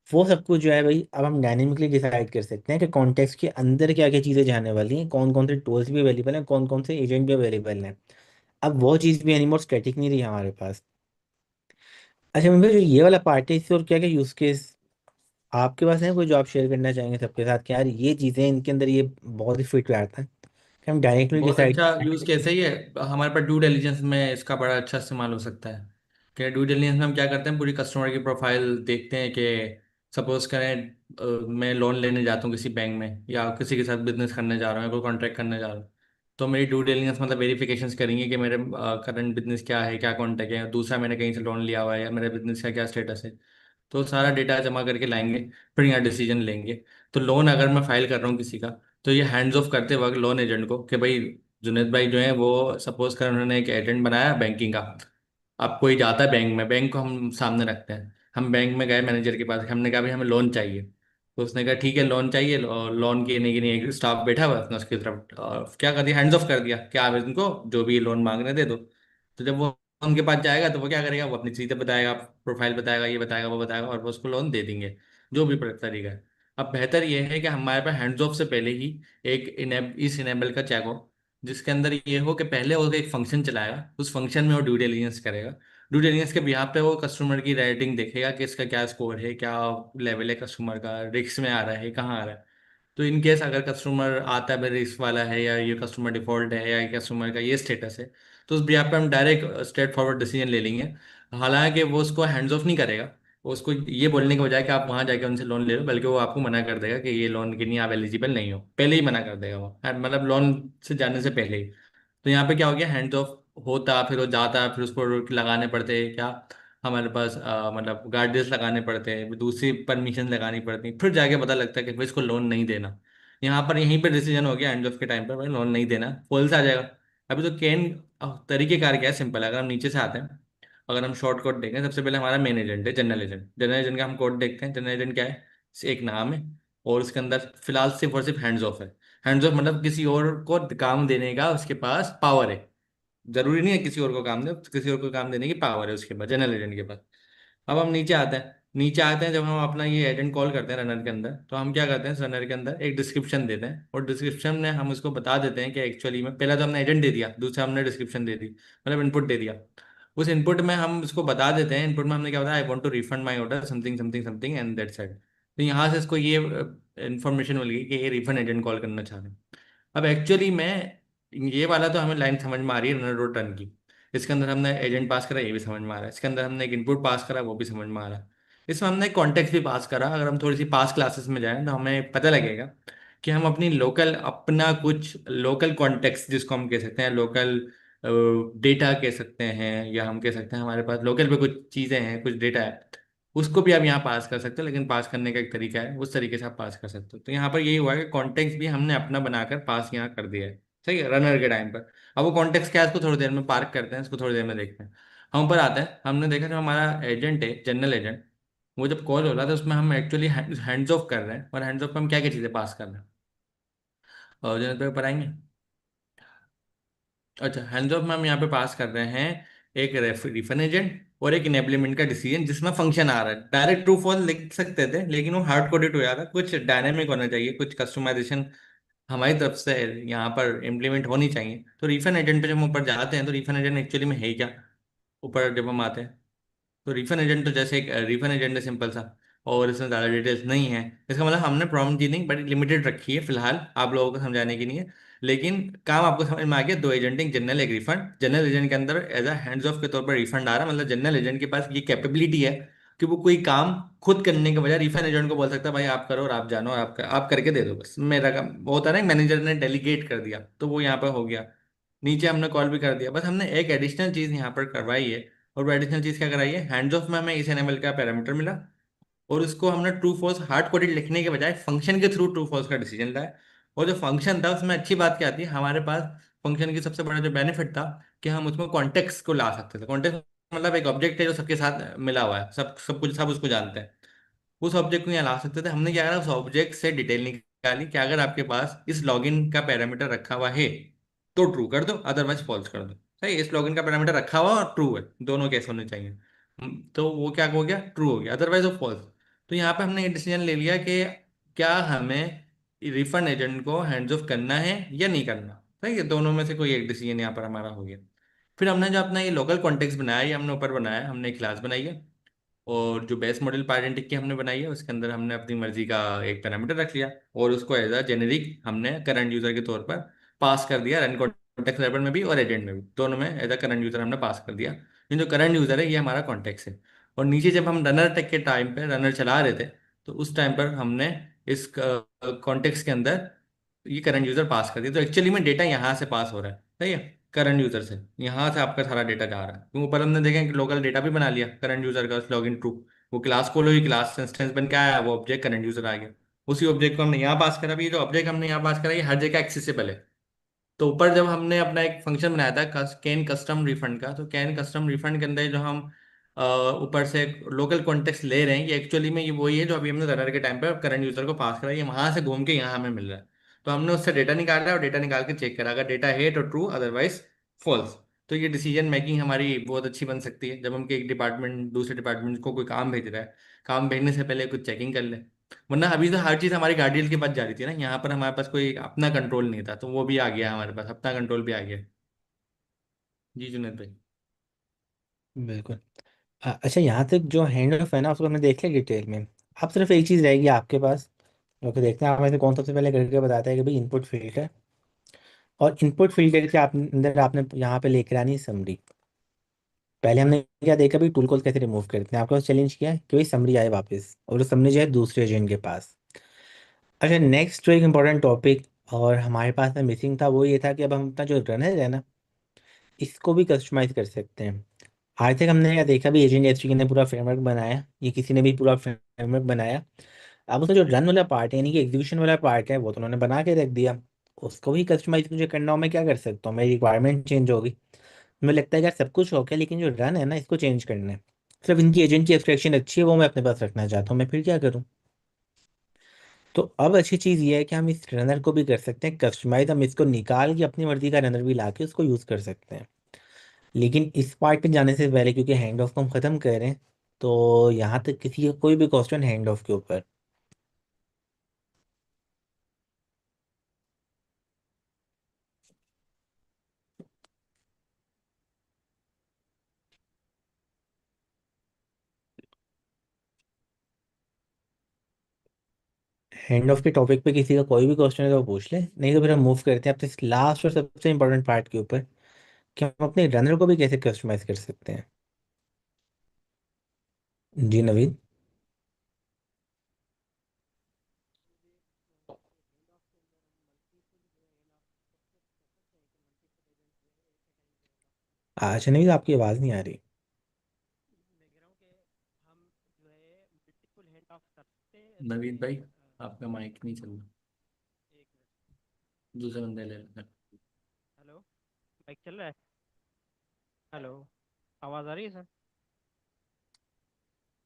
Speaker 2: वो सब कुछ जो है भाई अब हम डायनेमिकली डिसाइड कर सकते हैं कि कॉन्टेक्स्ट के अंदर क्या क्या चीज़ें जाने वाली हैं, कौन कौन से टूल्स भी अवेलेबल हैं, कौन कौन से एजेंट भी अवेलेबल हैं। अब वो चीज़ भी एनीमोर स्टैटिक नहीं रही हमारे पास। अच्छा मुझे जो ये वाला पार्ट है इससे और क्या क्या यूज़ केस आपके पास है कोई जो आप शेयर करना चाहेंगे सबके साथ कि यार ये चीज़ें इनके अंदर ये बहुत ही फिट बैठता है कि हम डायरेक्टली
Speaker 6: बहुत
Speaker 2: डिसाइड।
Speaker 6: अच्छा यूज केस है ये। हमारे पास ड्यू डिलिजेंस में इसका बड़ा अच्छा इस्तेमाल हो सकता है। कि ड्यू डिलिजेंस में हम क्या करते हैं, पूरी कस्टमर की प्रोफाइल देखते हैं कि सपोज करें मैं लोन लेने जाता हूँ किसी बैंक में या किसी के साथ बिजनेस करने जा रहा हूँ या कोई कॉन्ट्रैक्ट करने जा रहा हूँ। तो मेरी ड्यू डिलिजेंस मतलब वेरिफिकेशंस करेंगे कि मेरे करंट बिजनेस क्या है, क्या कॉन्टैक्ट है, दूसरा मैंने कहीं से लोन लिया हुआ है या मेरे बिजनेस का क्या स्टेटस है। तो सारा डेटा जमा करके लाएंगे, फिर यहाँ डिसीजन लेंगे। तो लोन अगर मैं फाइल कर रहा हूँ किसी का, तो ये हैंड्स ऑफ करते वक्त लोन एजेंट को कि भाई जुनेद भाई जो है वो सपोज कर उन्होंने एक एजेंट बनाया बैंकिंग का। अब कोई जाता है बैंक में, बैंक को हम सामने रखते हैं, हम बैंक में गए मैनेजर के पास, हमने कहा भाई हमें लोन चाहिए। तो उसने कहा ठीक है लोन चाहिए, लोन के नहीं एक स्टाफ बैठा हुआ है, उसने उसकी तरफ क्या कर दिया, हैंड्स ऑफ कर दिया कि आप इनको जो भी लोन मांग रहे दे दो। तो जब वो उनके पास जाएगा तो वो क्या करेगा, वो अपनी चीज़ें बताएगा, प्रोफाइल बताएगा, ये बताएगा वो बताएगा, और वो उसको लोन दे देंगे, जो भी तरीका है। अब बेहतर ये है कि हमारे पास हैंड्स ऑफ से पहले ही एक इस इनेबल का चेक हो, जिसके अंदर ये हो कि पहले वो एक फंक्शन चलाएगा, उस फंक्शन में वो ड्यू डिलिजेंस करेगा। ड्यू डिलिजेंस के बिहाफ पे वो कस्टमर की रेटिंग देखेगा कि इसका क्या स्कोर है, क्या लेवल है, कस्टमर का रिस्क में आ रहा है, कहाँ आ रहा है। तो इन केस अगर कस्टमर आता है रिस्क वाला है, या ये कस्टमर डिफॉल्ट है, या ये कस्टमर का ये स्टेटस है, तो उस बिहाफ पे हम डायरेक्ट स्ट्रेट फॉरवर्ड डिसीजन ले लेंगे। हालांकि वो उसको हैंड्स ऑफ नहीं करेगा, वो उसको ये बोलने के बजाय कि आप वहाँ जाके उनसे लोन ले लो, बल्कि वो आपको मना कर देगा कि ये लोन के लिए आप एलिजिबल नहीं हो, पहले ही मना कर देगा वो, मतलब लोन से जाने से पहले ही। तो यहाँ पे क्या हो गया, हैंड ऑफ होता फिर वो जाता, फिर उसको लगाने पड़ते हैं क्या, हमारे पास मतलब गार्डियंस लगाने पड़ते हैं, दूसरी परमिशन लगानी पड़ती है, फिर जाके पता लगता है कि भाई इसको लोन नहीं देना। यहाँ पर यहीं पे डिसीजन हो गया एंड ऑफ के टाइम पर, भाई लोन नहीं देना, फॉल्स आ जाएगा। अभी तो कैन तरीकेकार क्या है, सिंपल है। अगर हम नीचे से आते हैं, अगर हम शॉर्ट कोड देखें, सबसे पहले हमारा मेन एजेंट है जनरल एजेंट। जनरल एजेंट का हम कोड देखते हैं। जनरल एजेंट क्या है, एक नाम है, और उसके अंदर फिलहाल सिर्फ और सिर्फ हैंड्स ऑफ है। हैंड्स ऑफ मतलब किसी और को काम देने का उसके पास पावर है। जरूरी नहीं है किसी और को काम दे, किसी और को काम देने की पावर है उसके पास, जनरल एजेंट के पास। अब हम नीचे आते हैं, नीचे आते हैं जब हम अपना ये एजेंट कॉल करते हैं रनर के अंदर, तो हम क्या करते हैं, रनर के अंदर एक डिस्क्रिप्शन देते हैं, और डिस्क्रिप्शन में हम उसको बता देते हैं कि एक्चुअली में पहला तो हमने एजेंट दे दिया, दूसरा हमने डिस्क्रिप्शन दे दी, मतलब इनपुट दे दिया। उस इनपुट में हम उसको बता देते हैं, इनपुट में हमने क्या बताया, I want to refund my order something something something and that's it. तो यहाँ से इसको ये इन्फॉर्मेशन मिल गई कि ये रिफंड एजेंट कॉल करना चाह रहे हैं। अब एक्चुअली में ये वाला तो हमें लाइन समझ में आ रही है रनर डॉट रन की। इसके अंदर हमने एजेंट पास करा, ये भी समझ में आ रहा है। इसके अंदर हमने एक इनपुट पास करा, वो भी समझ में आ रहा है। इसमें हमने एक कॉन्टेक्स्ट भी पास करा। अगर हम थोड़ी सी पास क्लासेस में जाएं तो हमें पता लगेगा कि हम अपनी लोकल अपना कुछ लोकल कॉन्टेक्स्ट, जिसको हम कह सकते हैं लोकल डेटा कह सकते हैं, या हम कह सकते हैं हमारे पास लोकल पे कुछ चीज़ें हैं, कुछ डेटा है, उसको भी आप यहाँ पास कर सकते हो। लेकिन पास करने का एक तरीका है, उस तरीके से आप पास कर सकते हो। तो यहाँ पर यही हुआ कि कॉन्टेक्स्ट भी हमने अपना बनाकर पास यहाँ कर दिया है, सही है, रनर के टाइम पर। अब वो कॉन्टेक्स्ट क्या है, इसको थोड़ी देर में पार्क करते हैं, इसको थोड़ी देर में देखते हैं। हम ऊपर आते हैं, हमने देखा जो हमारा एजेंट है जनरल एजेंट, वो जब कॉल हो रहा था उसमें हम एक्चुअली हैंड्स ऑफ कर रहे हैं, और हैंड्स ऑफ में हम क्या क्या चीज़ें पास कर रहे हैं, और जनरल पे पढ़ाएंगे। अच्छा, हैंड्स ऑफ में हम यहाँ पे पास कर रहे हैं एक रिफंड एजेंट और एक इनेबलमेंट का डिसीजन, जिसमें फंक्शन आ रहा है। डायरेक्ट ट्रू फॉल्स लिख सकते थे, लेकिन वो हार्ड कोडेड हो जाता, कुछ डायनेमिक होना चाहिए, कुछ कस्टमाइजेशन हमारी तरफ से यहाँ पर इम्प्लीमेंट होनी चाहिए। तो रिफंड एजेंट पे जब हम ऊपर जाते हैं तो रिफंड एजेंट एक्चुअली में है क्या, ऊपर जब हम आते हैं तो रिफंड एजेंट तो जैसे एक रिफंड एजेंट है सिंपल सा, और इसमें ज़्यादा डिटेल्स नहीं है। इसका मतलब हमने प्रॉम्प्ट नहीं बड़ी लिमिटेड रखी है फिलहाल, आप लोगों को समझाने की नहीं है। लेकिन काम आपको समझ में आ गया, दो एजेंट, एक जनरल एक रिफंड। जनरल एजेंट के अंदर एज अ हैंड्स ऑफ के तौर पर रिफंड आ रहा है, मतलब जनरल एजेंट के पास ये कैपेबिलिटी है कि वो कोई काम खुद करने के बजाय रिफंड एजेंट को बोल सकता है भाई आप करो और आप जानो और आप करके दे दो, बस मेरा काम। वो होता है ना मैनेजर ने डेलीगेट कर दिया, तो वो यहाँ पर हो गया। नीचे हमने कॉल भी कर दिया, बस हमने एक एडिशनल चीज़ यहाँ पर करवाई है। और वो एडिशनल चीज़ क्या कराई है, हैंड्स ऑफ में हमें इस एनिमल का पैरामीटर मिला और उसको हमने ट्रू फॉल्स हार्ड कोडेड लिखने के बजाय फंक्शन के थ्रू ट्रू फॉल्स का डिसीजन लाया। और जो फंक्शन था उसमें अच्छी बात क्या थी, हमारे पास फंक्शन की सबसे बड़ा जो बेनिफिट था कि हम उसमें कॉन्टेक्स्ट को ला सकते थे। कॉन्टेक्स्ट मतलब एक ऑब्जेक्ट है जो सबके साथ मिला हुआ है, सब कुछ सब उसको जानते हैं। उस ऑब्जेक्ट को यहाँ ला सकते थे। हमने क्या करा, उस ऑब्जेक्ट से डिटेल निकाली कि अगर आपके पास इस लॉगिन का पैरामीटर रखा हुआ है तो ट्रू कर दो, अदरवाइज फॉल्स कर दो। सही, इस लॉगिन का पैरामीटर रखा हुआ और ट्रू है, दोनों केस होने चाहिए। तो वो क्या हो गया, ट्रू हो गया, अदरवाइज वो फॉल्स। तो यहाँ पे हमने ये डिसीजन ले लिया कि क्या हमें रिफंड एजेंट को हैंड्स ऑफ करना है या नहीं करना। सही है, दोनों में से कोई एक डिसीजन यहाँ पर हमारा हो गया। फिर हमने जो अपना ये लोकल कॉन्टेक्स्ट बनाया, ये हमने ऊपर बनाया, हमने एक क्लास बनाई है। और जो बेस मॉडल पायरेंटिक की हमने बनाई है उसके अंदर हमने अपनी मर्जी का एक पैरामीटर रख लिया और उसको एज अ जेनेरिक हमने करंट यूजर के तौर पर पास कर दिया। रन कॉन्टेक्स्ट लेवल में भी और एजेंट में भी, दोनों में एज अ करंट यूजर हमने पास कर दिया। ये जो करंट यूजर है ये हमारा कॉन्टेक्स्ट है। और नीचे जब हम रनर टेक के टाइम पे रनर चला रहे थे तो उस टाइम पर हमने इस कॉन्टेक्स्ट के अंदर ये करंट यूजर पास कर दिया। तो एक्चुअली में डेटा यहाँ से पास हो रहा है, सही है, करंट यूजर से यहाँ से आपका सारा डेटा जा रहा है। क्योंकि ऊपर हमने देखा कि लोकल डेटा भी बना लिया करंट यूजर का, लॉगिन ट्रू, वो क्लास खोलो, ही क्लास इंस्टेंस बन के आया, वो ऑब्जेक्ट करंट यूजर आ गया। उसी ऑब्जेक्ट को हमने यहाँ पास करा। भी जो ऑब्जेक्ट हमने यहाँ पास करा ये हर जगह एक्सेसिबल है। तो ऊपर जब हमने अपना एक फंक्शन बनाया था कैन कस्टम रिफंड का, तो कैन कस्टम रिफंड के अंदर जो हम अ, ऊपर से लोकल कॉन्टेक्स्ट ले रहे हैं, ये एक्चुअली में ये वही है जो अभी हमने रनर के टाइम पे करंट यूजर को पास करा, ये वहां से घूम के यहाँ हमें मिल रहा है। तो हमने उससे डेटा निकाला है और डेटा निकाल के चेक करा, अगर डेटा है तो ट्रू, अदरवाइज फॉल्स। तो ये डिसीजन मेकिंग हमारी बहुत अच्छी बन सकती है जब हम एक डिपार्टमेंट दूसरे डिपार्टमेंट को कोई काम भेज रहा है, काम भेजने से पहले कुछ चेकिंग कर ले। वरना अभी तो हर चीज़ हमारी गार्डियन के पास जा रही थी ना, यहाँ पर हमारे पास कोई अपना कंट्रोल नहीं था, तो वो भी आ गया, हमारे पास अपना कंट्रोल भी आ गया। जी जुनेद भाई।
Speaker 2: बिल्कुल। अच्छा, यहाँ तक जो हैंड ऑफ है ना उसको हमने देख लिया डिटेल में। अब सिर्फ एक चीज़ रहेगी आपके पास, जो कि देखते हैं आप में से कौन सबसे पहले करके बताता है कि भाई इनपुट फिल्टर। और इनपुट फिल्टर के आप अंदर आपने यहाँ पे लेकर आनी समरी। पहले हमने क्या देखा भाई, टूल कॉल कैसे रिमूव करते हैं, आपके पास चैलेंज किया है कि भाई समरी आए वापस, और वो समरी जो है दूसरे एजेंट के पास। अच्छा, नेक्स्ट जो एक इम्पॉर्टेंट टॉपिक और हमारे पास में मिसिंग था वो ये था कि अब हम अपना जो रनर है ना इसको भी कस्टमाइज कर सकते हैं। आज तक हमने क्या देखा भी, एजेंट एसट्री ने पूरा फ्रेमवर्क बनाया, ये किसी ने भी पूरा फ्रेमवर्क बनाया। अब उसका जो रन वाला पार्ट है यानी कि एग्जीक्यूशन वाला पार्ट है वो तो उन्होंने बना के रख दिया। उसको भी कस्टमाइज मुझे करना हो, मैं क्या कर सकता हूँ, मेरी रिक्वायरमेंट चेंज होगी। मुझे लगता है कि यार सब कुछ हो गया लेकिन जो रन है ना इसको चेंज करना है। सिर्फ इनकी एजेंट की एब्स्ट्रैक्शन अच्छी है वो मैं अपने पास रखना चाहता हूँ, मैं फिर क्या करूँ। तो अब अच्छी चीज़ ये है कि हम इस रनर को भी कर सकते हैं कस्टमाइज, हम इसको निकाल के अपनी मर्जी का रनर भी ला के उसको यूज़ कर सकते हैं। लेकिन इस पार्ट पे जाने से पहले क्योंकि हैंड ऑफ को हम ख़त्म कर रहे हैं, तो यहाँ तक किसी का कोई भी क्वेश्चन हैंड ऑफ के ऊपर। हैंड ऑफ के टॉपिक पे किसी का कोई भी क्वेश्चन है तो वो पूछ ले, नहीं तो फिर हम मूव करते हैं अपने लास्ट और सबसे इंपॉर्टेंट पार्ट के ऊपर कि हम अपने रनर को भी कैसे कस्टमाइज कर सकते हैं। जी नवीन। अच्छा नवीन, आपकी आवाज़ नहीं आ रही।
Speaker 7: मैं कह रहा हूँ कि हम जो है मल्टीपल हैंड ऑफ कर सकते हैं ऐसे
Speaker 6: नवीद भाई,
Speaker 7: एक
Speaker 6: आपका माइक नहीं चल रहा,
Speaker 7: मिनट।
Speaker 6: दूसरे बंदे ले लेना।
Speaker 7: हेलो, माइक चल रहा है? हेलो, आवाज़ आ रही है सर?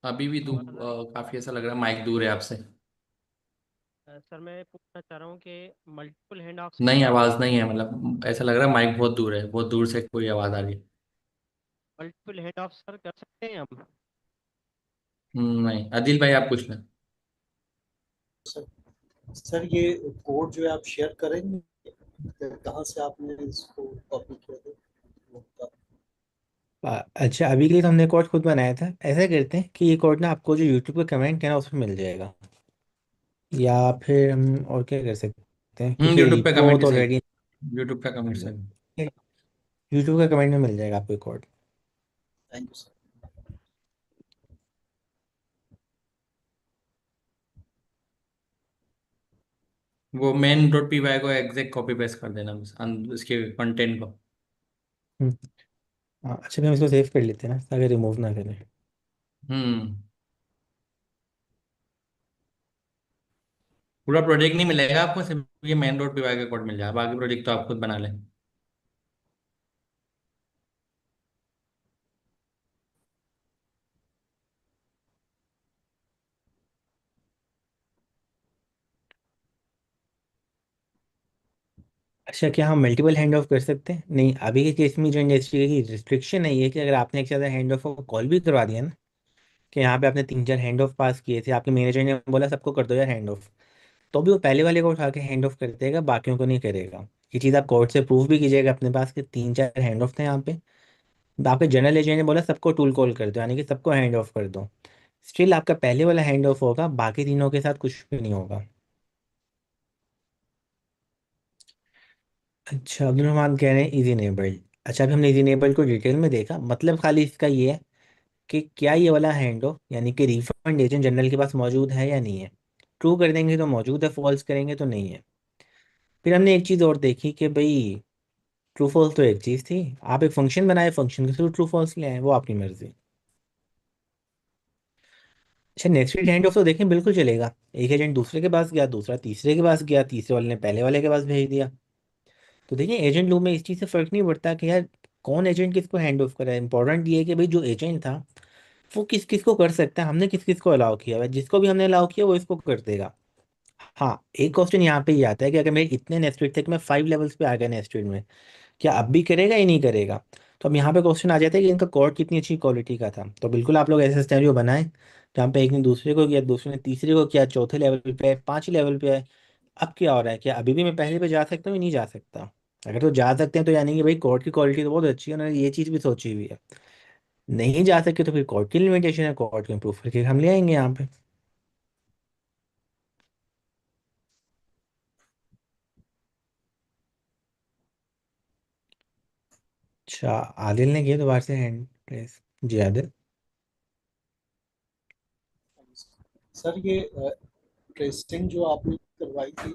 Speaker 6: अभी भी दूर,
Speaker 7: आवाज़ आ रही
Speaker 6: काफी ऐसा लग रहा है माइक दूर है आपसे।
Speaker 7: है सर, मैं पूछना चाह रहा हूँ कि मल्टीपल हैंड ऑफ
Speaker 6: नहीं,
Speaker 7: कर
Speaker 6: आवाज
Speaker 7: सकते
Speaker 6: नहीं
Speaker 7: हैं
Speaker 6: है, मतलब ऐसा लग रहा है माइक बहुत दूर है, बहुत दूर से कोई आवाज आ रही है।
Speaker 7: मल्टीपल हैंड ऑफ सर कर सकते हैं हम?
Speaker 6: नहीं, आदिल भाई आप पूछना।
Speaker 8: सर ये कोड जो है आप शेयर करेंगे, कहाँ से आपने इसको कॉपी किया था वो
Speaker 2: अच्छा, अभी के लिए तो हमने कोड खुद बनाया था। ऐसा करते हैं कि ये कोड ना आपको जो यूट्यूब का कमेंट है ना उसमें मिल जाएगा, या फिर हम और क्या कर सकते हैं, क्योंकि
Speaker 6: यूट्यूब पे
Speaker 2: रिपो
Speaker 6: कमेंट ही
Speaker 2: तो
Speaker 6: सही।
Speaker 2: ऑलरेडी
Speaker 6: यूट्यूब का कमेंट सही।
Speaker 2: यूट्यूब का कमेंट में मिल जाएगा आपको कोड।
Speaker 8: Thank you sir.
Speaker 6: वो मेन डॉट पी वाई को एग्जैक्ट कॉपी पेस्ट कर देना बस इसके कंटेंट को।
Speaker 2: हम्म, हाँ, अच्छा फिर हम इसको सेव कर लेते हैं ना ताकि रिमूव ना करें।
Speaker 6: हम्म पूरा प्रोजेक्ट नहीं मिलेगा आपको, सिर्फ ये मेन डॉट पी वाई का कोड मिल जाएगा, बाकी प्रोजेक्ट तो आप खुद बना लें।
Speaker 2: अच्छा, क्या हम मल्टीपल हैंड ऑफ कर सकते हैं? नहीं, अभी के केस में जो इंडस्ट्री की रिस्ट्रिक्शन है ये कि अगर आपने एक ज़्यादा हैंड ऑफ को कॉल भी करवा दिया ना, कि यहाँ पे आपने 3-4 हैंड ऑफ पास किए थे, आपके मैनेजर ने बोला सबको कर दो यार हैंड ऑफ, तो भी वो पहले वाले को उठा के हैंड ऑफ कर देगा, बाकियों को नहीं करेगा। ये चीज़ आप कोर्ट से प्रूफ भी कीजिएगा अपने पास कि 3-4 हैंड ऑफ थे यहाँ पे, तो आपके जनरल एजेंट ने बोला सबको टूल कॉल कर दो, यानी कि सबको हैंड ऑफ कर दो, स्टिल आपका पहले वाला हैंड ऑफ होगा, बाकी तीनों के साथ कुछ भी नहीं होगा। अच्छा, अब्दुल रहमान कह रहे हैं इजी नेबल्ड। अच्छा, अभी हमने इजी नेबल्ड को डिटेल में देखा, मतलब खाली इसका ये है कि क्या ये वाला हैंड ऑफ यानी कि रिफंड एजेंट जनरल के पास मौजूद है या नहीं है। ट्रू कर देंगे तो मौजूद है, फॉल्स करेंगे तो नहीं है। फिर हमने एक चीज़ और देखी कि भाई ट्रू फॉल्स तो एक चीज़ थी, आप एक फंक्शन बनाए, फंक्शन के थ्रू ट्रू फॉल्स ले आए, वो आपकी मर्जी। अच्छा, नेक्स्ट हैंड ऑफ तो देखें बिल्कुल चलेगा, एक एजेंट दूसरे के पास गया, दूसरा तीसरे के पास गया, तीसरे वाले ने पहले वाले के पास भेज दिया। तो देखिए एजेंट लूप में इस चीज़ से फर्क नहीं पड़ता कि यार कौन एजेंट किसको हैंड ऑफ करा है, इंपॉर्टेंट ये है कि भाई जो एजेंट था वो किस किस को कर सकता है, हमने किस किस को अलाउ किया है, जिसको भी हमने अलाउ किया वो इसको कर देगा। हाँ, एक क्वेश्चन यहाँ पे ये आता है कि अगर मेरे इतने नेस्टेड थे कि मैं 5 लेवल्स पे आ गया नेस्टेड में, क्या अब भी करेगा या नहीं करेगा। तो अब यहाँ पे क्वेश्चन आ जाता है कि इनका कोड कितनी अच्छी क्वालिटी का था। तो बिल्कुल आप लोग ऐसे सिनेरियो बनाएं जहाँ पे एक ने दूसरे को किया, दूसरे ने तीसरे को किया, चौथे लेवल पे है, 5 लेवल पे है। अब क्या हो रहा है, क्या अभी भी मैं पहले पे जा सकता हूँ या नहीं जा सकता। अगर तो जा सकते हैं तो यानी कि भाई कोड की क्वालिटी तो बहुत अच्छी है, उन्होंने ये चीज़ भी सोची हुई है। नहीं जा सकते तो फिर कोड की लिमिटेशन है, कोड को इम्प्रूव करके हम ले आएंगे यहाँ पे। अच्छा, आदिल ने किया दोबारा से हैंड प्रेस। जी आदिल।
Speaker 8: सर ये ट्रेसिंग जो आपने करवाई थी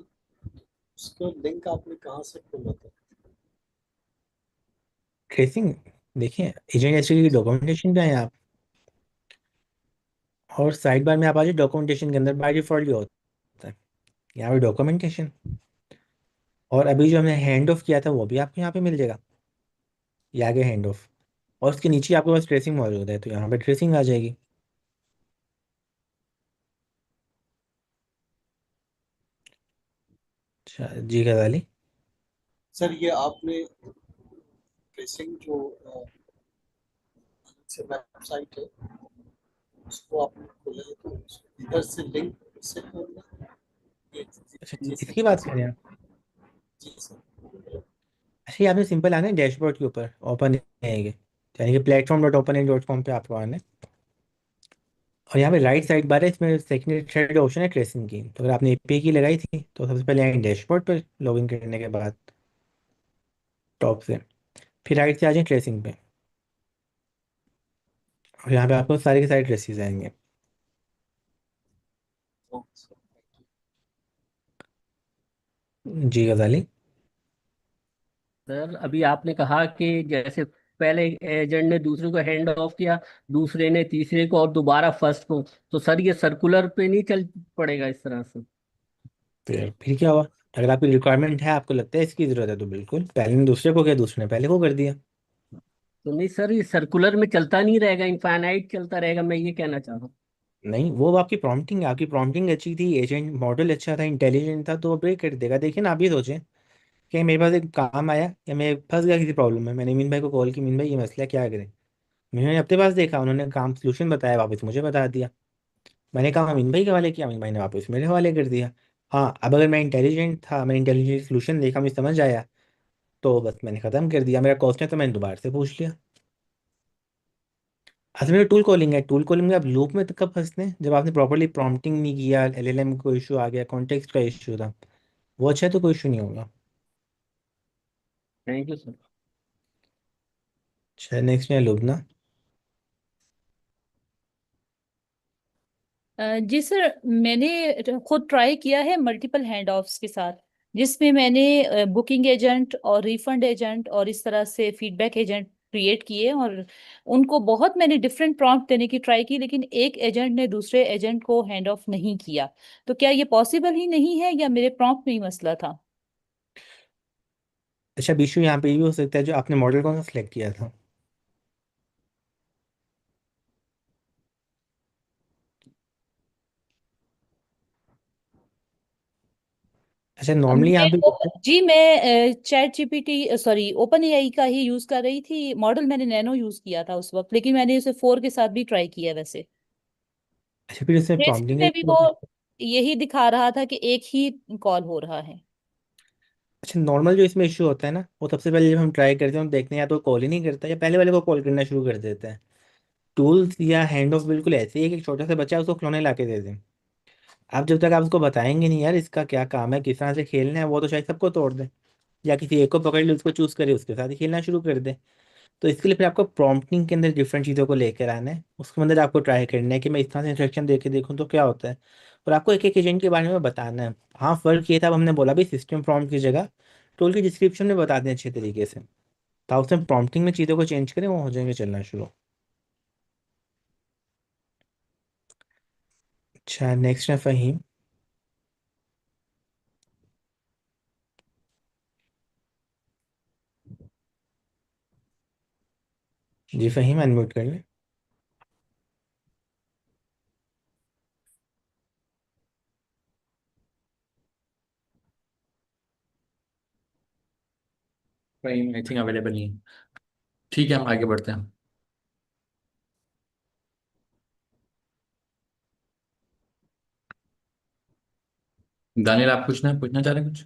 Speaker 8: उसका लिंक आपने कहाँ से खोला था?
Speaker 2: ट्रेसिंग देखिए, एजेंट एसटी की डॉक्यूमेंटेशन पे है आप, और साइड बार में आप आ जाए डॉक्यूमेंटेशन के अंदर, बाय डिफॉल्ट ये होता है यहाँ पे डॉक्यूमेंटेशन। और अभी जो हमने हैंड ऑफ किया था वो भी आपको यहाँ पे मिल जाएगा, ये आगे हैंड ऑफ, और उसके नीचे आपके पास ट्रेसिंग मौजूद है, तो यहाँ पे ट्रेसिंग आ जाएगी। अच्छा जी गजाली।
Speaker 8: सर ये आपने ट्रेसिंग जो से वेबसाइट है उसको आपने खोला है तो इधर से लिंक से खोलना है? ये
Speaker 2: अच्छा,
Speaker 8: चीज़
Speaker 2: इसकी बात करें आप।
Speaker 8: जी सर।
Speaker 2: अच्छा, ये आपने सिंपल आना है डैशबोर्ड के ऊपर ओपन है, यानी कि platform.openai.com पे आपको आना है, और यहाँ पे राइट साइड बार है, इसमें सेकंड थर्ड ऑप्शन है ट्रेसिंग की। तो अगर आपने एपीआई की लगाई थी तो सबसे पहले आए डैशबोर्ड पर लॉगिन करने के बाद टॉप से, फिर राइट से आ जाए ट्रेसिंग पे, और यहाँ पे आपको सारे के सारे ट्रेसेस आएंगे। जी गजाली।
Speaker 7: सर अभी आपने कहा कि जैसे पहले एजेंट ने दूसरे को हैंड ऑफ किया, दूसरे ने तीसरे को और दोबारा फर्स्ट को, तो सर ये सर्कुलर पे नहीं चल पड़ेगा इस तरह से?
Speaker 2: फिर क्या हुआ, अगर आपकी रिक्वायरमेंट है, आपको लगता है इसकी ज़रूरत है, तो बिल्कुल, पहले ने दूसरे को किया, दूसरे ने पहले को कर दिया।
Speaker 7: तो नहीं सर, ये सर्कुलर में चलता नहीं रहेगा, इनफाइनाइट चलता रहेगा, मैं ये कहना चाह रहा हूँ।
Speaker 2: नहीं, वो आपकी प्रॉम्प्टिंग है, आपकी प्रॉम्प्टिंग अच्छी थी, एजेंट मॉडल अच्छा था, इंटेलिजेंट था, तो वो ब्रेक कर देगा। देखिए ना, आप ये सोचें कि मेरे पास एक काम आया या मैं फंस गया किसी प्रॉब्लम में, मैंने मीन भाई को कॉल की, मीन भाई ये मसला क्या करें। मैंने अपने पास देखा, उन्होंने काम सोल्यूशन बताया, वापस मुझे बता दिया। मैंने कहा अमीन भाई के हवाले किया, अमीन भाई ने वापस मेरे हवाले कर दिया। हाँ, अब अगर मैं इंटेलिजेंट था, मैंने इंटेलिजेंट सोल्यूशन देखा, मुझे समझ आया, तो बस मैंने ख़त्म कर दिया। मेरा क्वेश्चन है तो मैंने दोबारा से पूछ लिया। असल में टूल कॉलिंग है। टूल कॉलिंग में आप लूप में तो कब फंसते हैं, जब आपने प्रॉपरली प्रॉम्प्टिंग नहीं किया, एलएलएम को इशू आ गया, कॉन्टेक्स्ट का इशू था, वो अच्छा है तो कोई इशू नहीं होगा।
Speaker 7: Thank you sir.
Speaker 2: अच्छा, नेक्स्ट है लुबना।
Speaker 9: जी सर, मैंने खुद ट्राई किया है मल्टीपल हैंड ऑफ्स के साथ, जिसमें मैंने बुकिंग एजेंट और रिफंड एजेंट और इस तरह से फीडबैक एजेंट क्रिएट किए, और उनको बहुत मैंने डिफरेंट प्रॉम्प्ट देने की ट्राई की, लेकिन एक एजेंट ने दूसरे एजेंट को हैंड ऑफ नहीं किया। तो क्या ये पॉसिबल ही नहीं है, या मेरे प्रॉम्प्ट में ही मसला था?
Speaker 2: अच्छा, इशू यहाँ पे ये भी हो सकता है, जो आपने मॉडल कौन सा सिलेक्ट किया था? अच्छा, नॉर्मली यहाँ पे होता है।
Speaker 9: जी मैं chat GPT sorry open AI का ही यूज कर रही थी। मॉडल मैंने नैनो यूज किया था उस वक्त, लेकिन मैंने इसे 4 के साथ भी ट्राई किया वैसे।
Speaker 2: अच्छा, फिर इसमें
Speaker 9: ट्रेसिंग
Speaker 2: प्रॉम्प्टिंग का
Speaker 9: में भी
Speaker 2: issue
Speaker 9: वो
Speaker 2: होता है।
Speaker 9: यही दिखा रहा था कि एक ही कॉल हो रहा है।
Speaker 2: अच्छा, नॉर्मल जो इसमें इशू होता है ना, वो सबसे पहले जब हम ट्राई करते हैं, हम देखते हैं या तो कॉल ही नहीं करता या पहले वाले को कॉल करना शुरू कर देता है। टूल्स या हैंड ऑफ बिल्कुल ऐसे ही है कि एक छोटा सा बच्चा है, उसको खिलौने ला के दे दें। आप जब तक आप उसको बताएंगे नहीं यार इसका क्या काम है, किस तरह से खेलना है, वो तो शायद सबको तोड़ दे, या किसी एक को पकड़ ले, उसको चूज करे, उसके साथ ही खेलना शुरू कर दे। तो इसके लिए फिर आपको प्रॉम्प्टिंग के अंदर डिफरेंट चीज़ों को लेकर आना है, उसके अंदर आपको ट्राई करना है कि मैं इस तरह से इंस्ट्रक्शन दे के देखूँ तो क्या होता है, और आपको एक एक एजेंट के बारे में बताना है। हाँ, फर्क ये था, अब हमने बोला भी सिस्टम प्रॉम्प्ट की जगह टूल की डिस्क्रिप्शन में बता दें अच्छे तरीके से, तो आप उसमें प्रॉम्प्टिंग में चीज़ों को चेंज करें, वो हो जाएंगे चलना शुरू। अच्छा, नेक्स्ट है फ़हीम। जी फ़हीम, अनम्यूट कर लें।
Speaker 6: आई थिंक अवेलेबल नहीं है। ठीक है, हम आगे बढ़ते हैं। दानियल, आप पूछना चाह रहे हैं कुछ?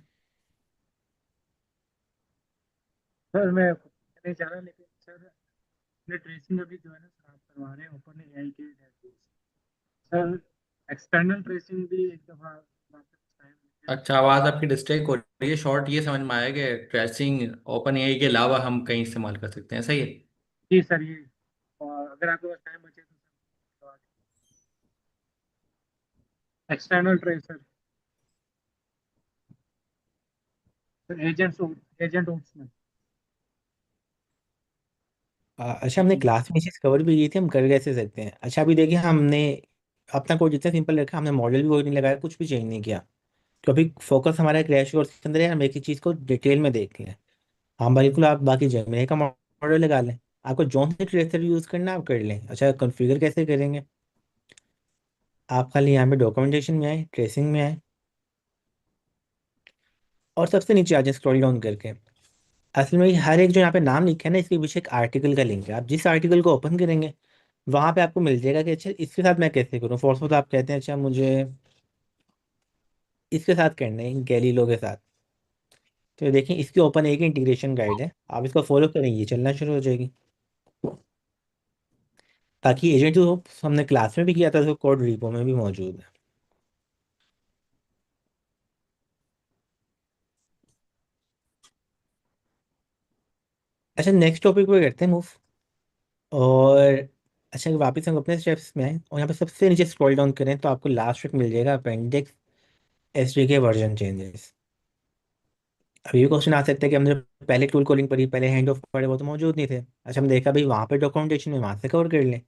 Speaker 5: सर मैं नहीं चाह रहा, लेकिन सर अपने ट्रेसिंग अभी जो है ना सर आप करवा रहे हैं ओपन एआई के डैशबोर्ड से। सर एक्सटर्नल ट्रेसिंग भी एक दफ़ा वापस टाइम।
Speaker 6: अच्छा, आवाज़ आपकी डिस्ट्रैक्ट हो रही है। शॉर्ट ये समझ में आया कि ट्रेसिंग ओपन एआई के अलावा हम कहीं इस्तेमाल कर सकते हैं, सही है?
Speaker 5: जी सर, ये और अगर आपके पास टाइम बचे तो sir external tracer, sir agent oats में।
Speaker 2: अच्छा, हमने क्लास में ये चीज़ कवर भी की थी, हम कर कैसे सकते हैं? अच्छा, अभी देखिए, हमने अपना कोड जितना सिंपल रखा, हमने मॉडल भी कोई नहीं लगाया, कुछ भी चेंज नहीं किया। तो अभी फोकस हमारा क्रैश कोर्स के अंदर है, हम एक ही चीज़ को डिटेल में देख लें। हाँ बिल्कुल, आप बाकी जमरे का मॉडल लगा लें, आपको जौन से ट्रेसर यूज़ करना है आप कर लें। अच्छा, कॉन्फ़िगर कैसे करेंगे? आप खाली यहाँ पे डॉक्यूमेंटेशन में आए, ट्रेसिंग में आए, और सबसे नीचे आ जाए स्क्रॉल डाउन करके। असल में हर एक जो यहाँ पे नाम लिखा है ना, इसके पीछे एक आर्टिकल का लिंक है। आप जिस आर्टिकल को ओपन करेंगे, वहाँ पे आपको मिल जाएगा कि अच्छा इसके साथ मैं कैसे करूँ। फॉर सपोज आप कहते हैं अच्छा मुझे इसके साथ करना है, गैलीलो के साथ, तो देखिए इसकी ओपन एक इंटीग्रेशन गाइड है, आप इसको फॉलो करेंगे, ये चलना शुरू हो जाएगी। ताकि एजेंट जो हमने क्लास में भी किया था, तो कोड रिपो में भी मौजूद है। अच्छा, नेक्स्ट टॉपिक पे करते हैं मूव। और अच्छा, वापस हम अपने स्टेप्स में आए और यहाँ पे सबसे नीचे स्क्रॉल डाउन करें, तो आपको लास्ट में मिल जाएगा अपेंडिक्स एसडीके वर्जन चेंजेस। अब ये क्वेश्चन आ सकता है कि हमने जो पहले टूल कॉलिंग पढ़ी, पहले हैंड ऑफ पढ़े, वो तो मौजूद नहीं थे। अच्छा, हम देखा भाई वहाँ पे डॉक्यूमेंटेशन में, वहाँ से कवर कर लें।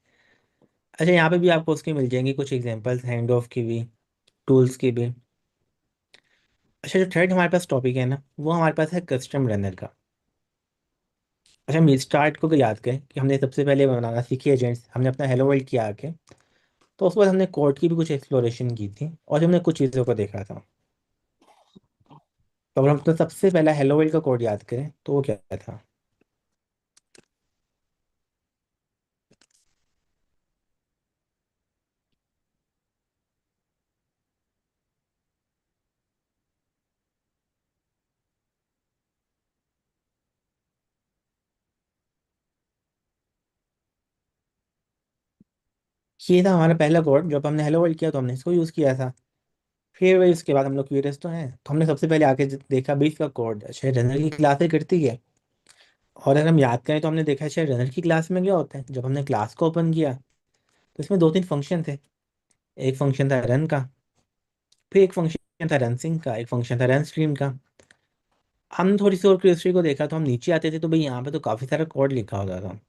Speaker 2: अच्छा, यहाँ पे भी आपको उसकी मिल जाएंगी कुछ एग्जांपल्स, हैंड ऑफ की भी, टूल्स की भी। अच्छा, जो थर्ड हमारे पास टॉपिक है ना, वो हमारे पास है कस्टम रनर का। अच्छा, हम स्टार्ट को याद करें कि हमने सबसे पहले बनाना सीखी एजेंट्स, हमने अपना हेलो वर्ल्ड किया आके, तो उसके बाद हमने कोड की भी कुछ एक्सप्लोरेशन की थी और हमने कुछ चीज़ों को देखा था। तो अगर हम तो सबसे पहला हेलो वर्ल्ड का कोड याद करें, तो वो क्या था? ये था हमारा पहला कोड। जब हमने हेलो वर्ल्ड किया तो हमने इसको यूज़ किया था। फिर वही उसके बाद हम लोग क्यूरियस तो हैं, तो हमने सबसे पहले आके देखा भाई इसका कोड शायद रनर की क्लासें करती है। और अगर हम याद करें तो हमने देखा शायद रनर की क्लास में क्या होता है। जब हमने क्लास को ओपन किया तो इसमें दो तीन फंक्शन थे। एक फंक्शन था रन का, फिर एक फंक्शन था रन सिंक का, एक फंक्शन था रन स्ट्रीम का। हमने थोड़ी सी और क्यूरियोसिटी को देखा तो हम नीचे आते थे तो भाई यहाँ पे तो काफ़ी सारा कोड लिखा होता था।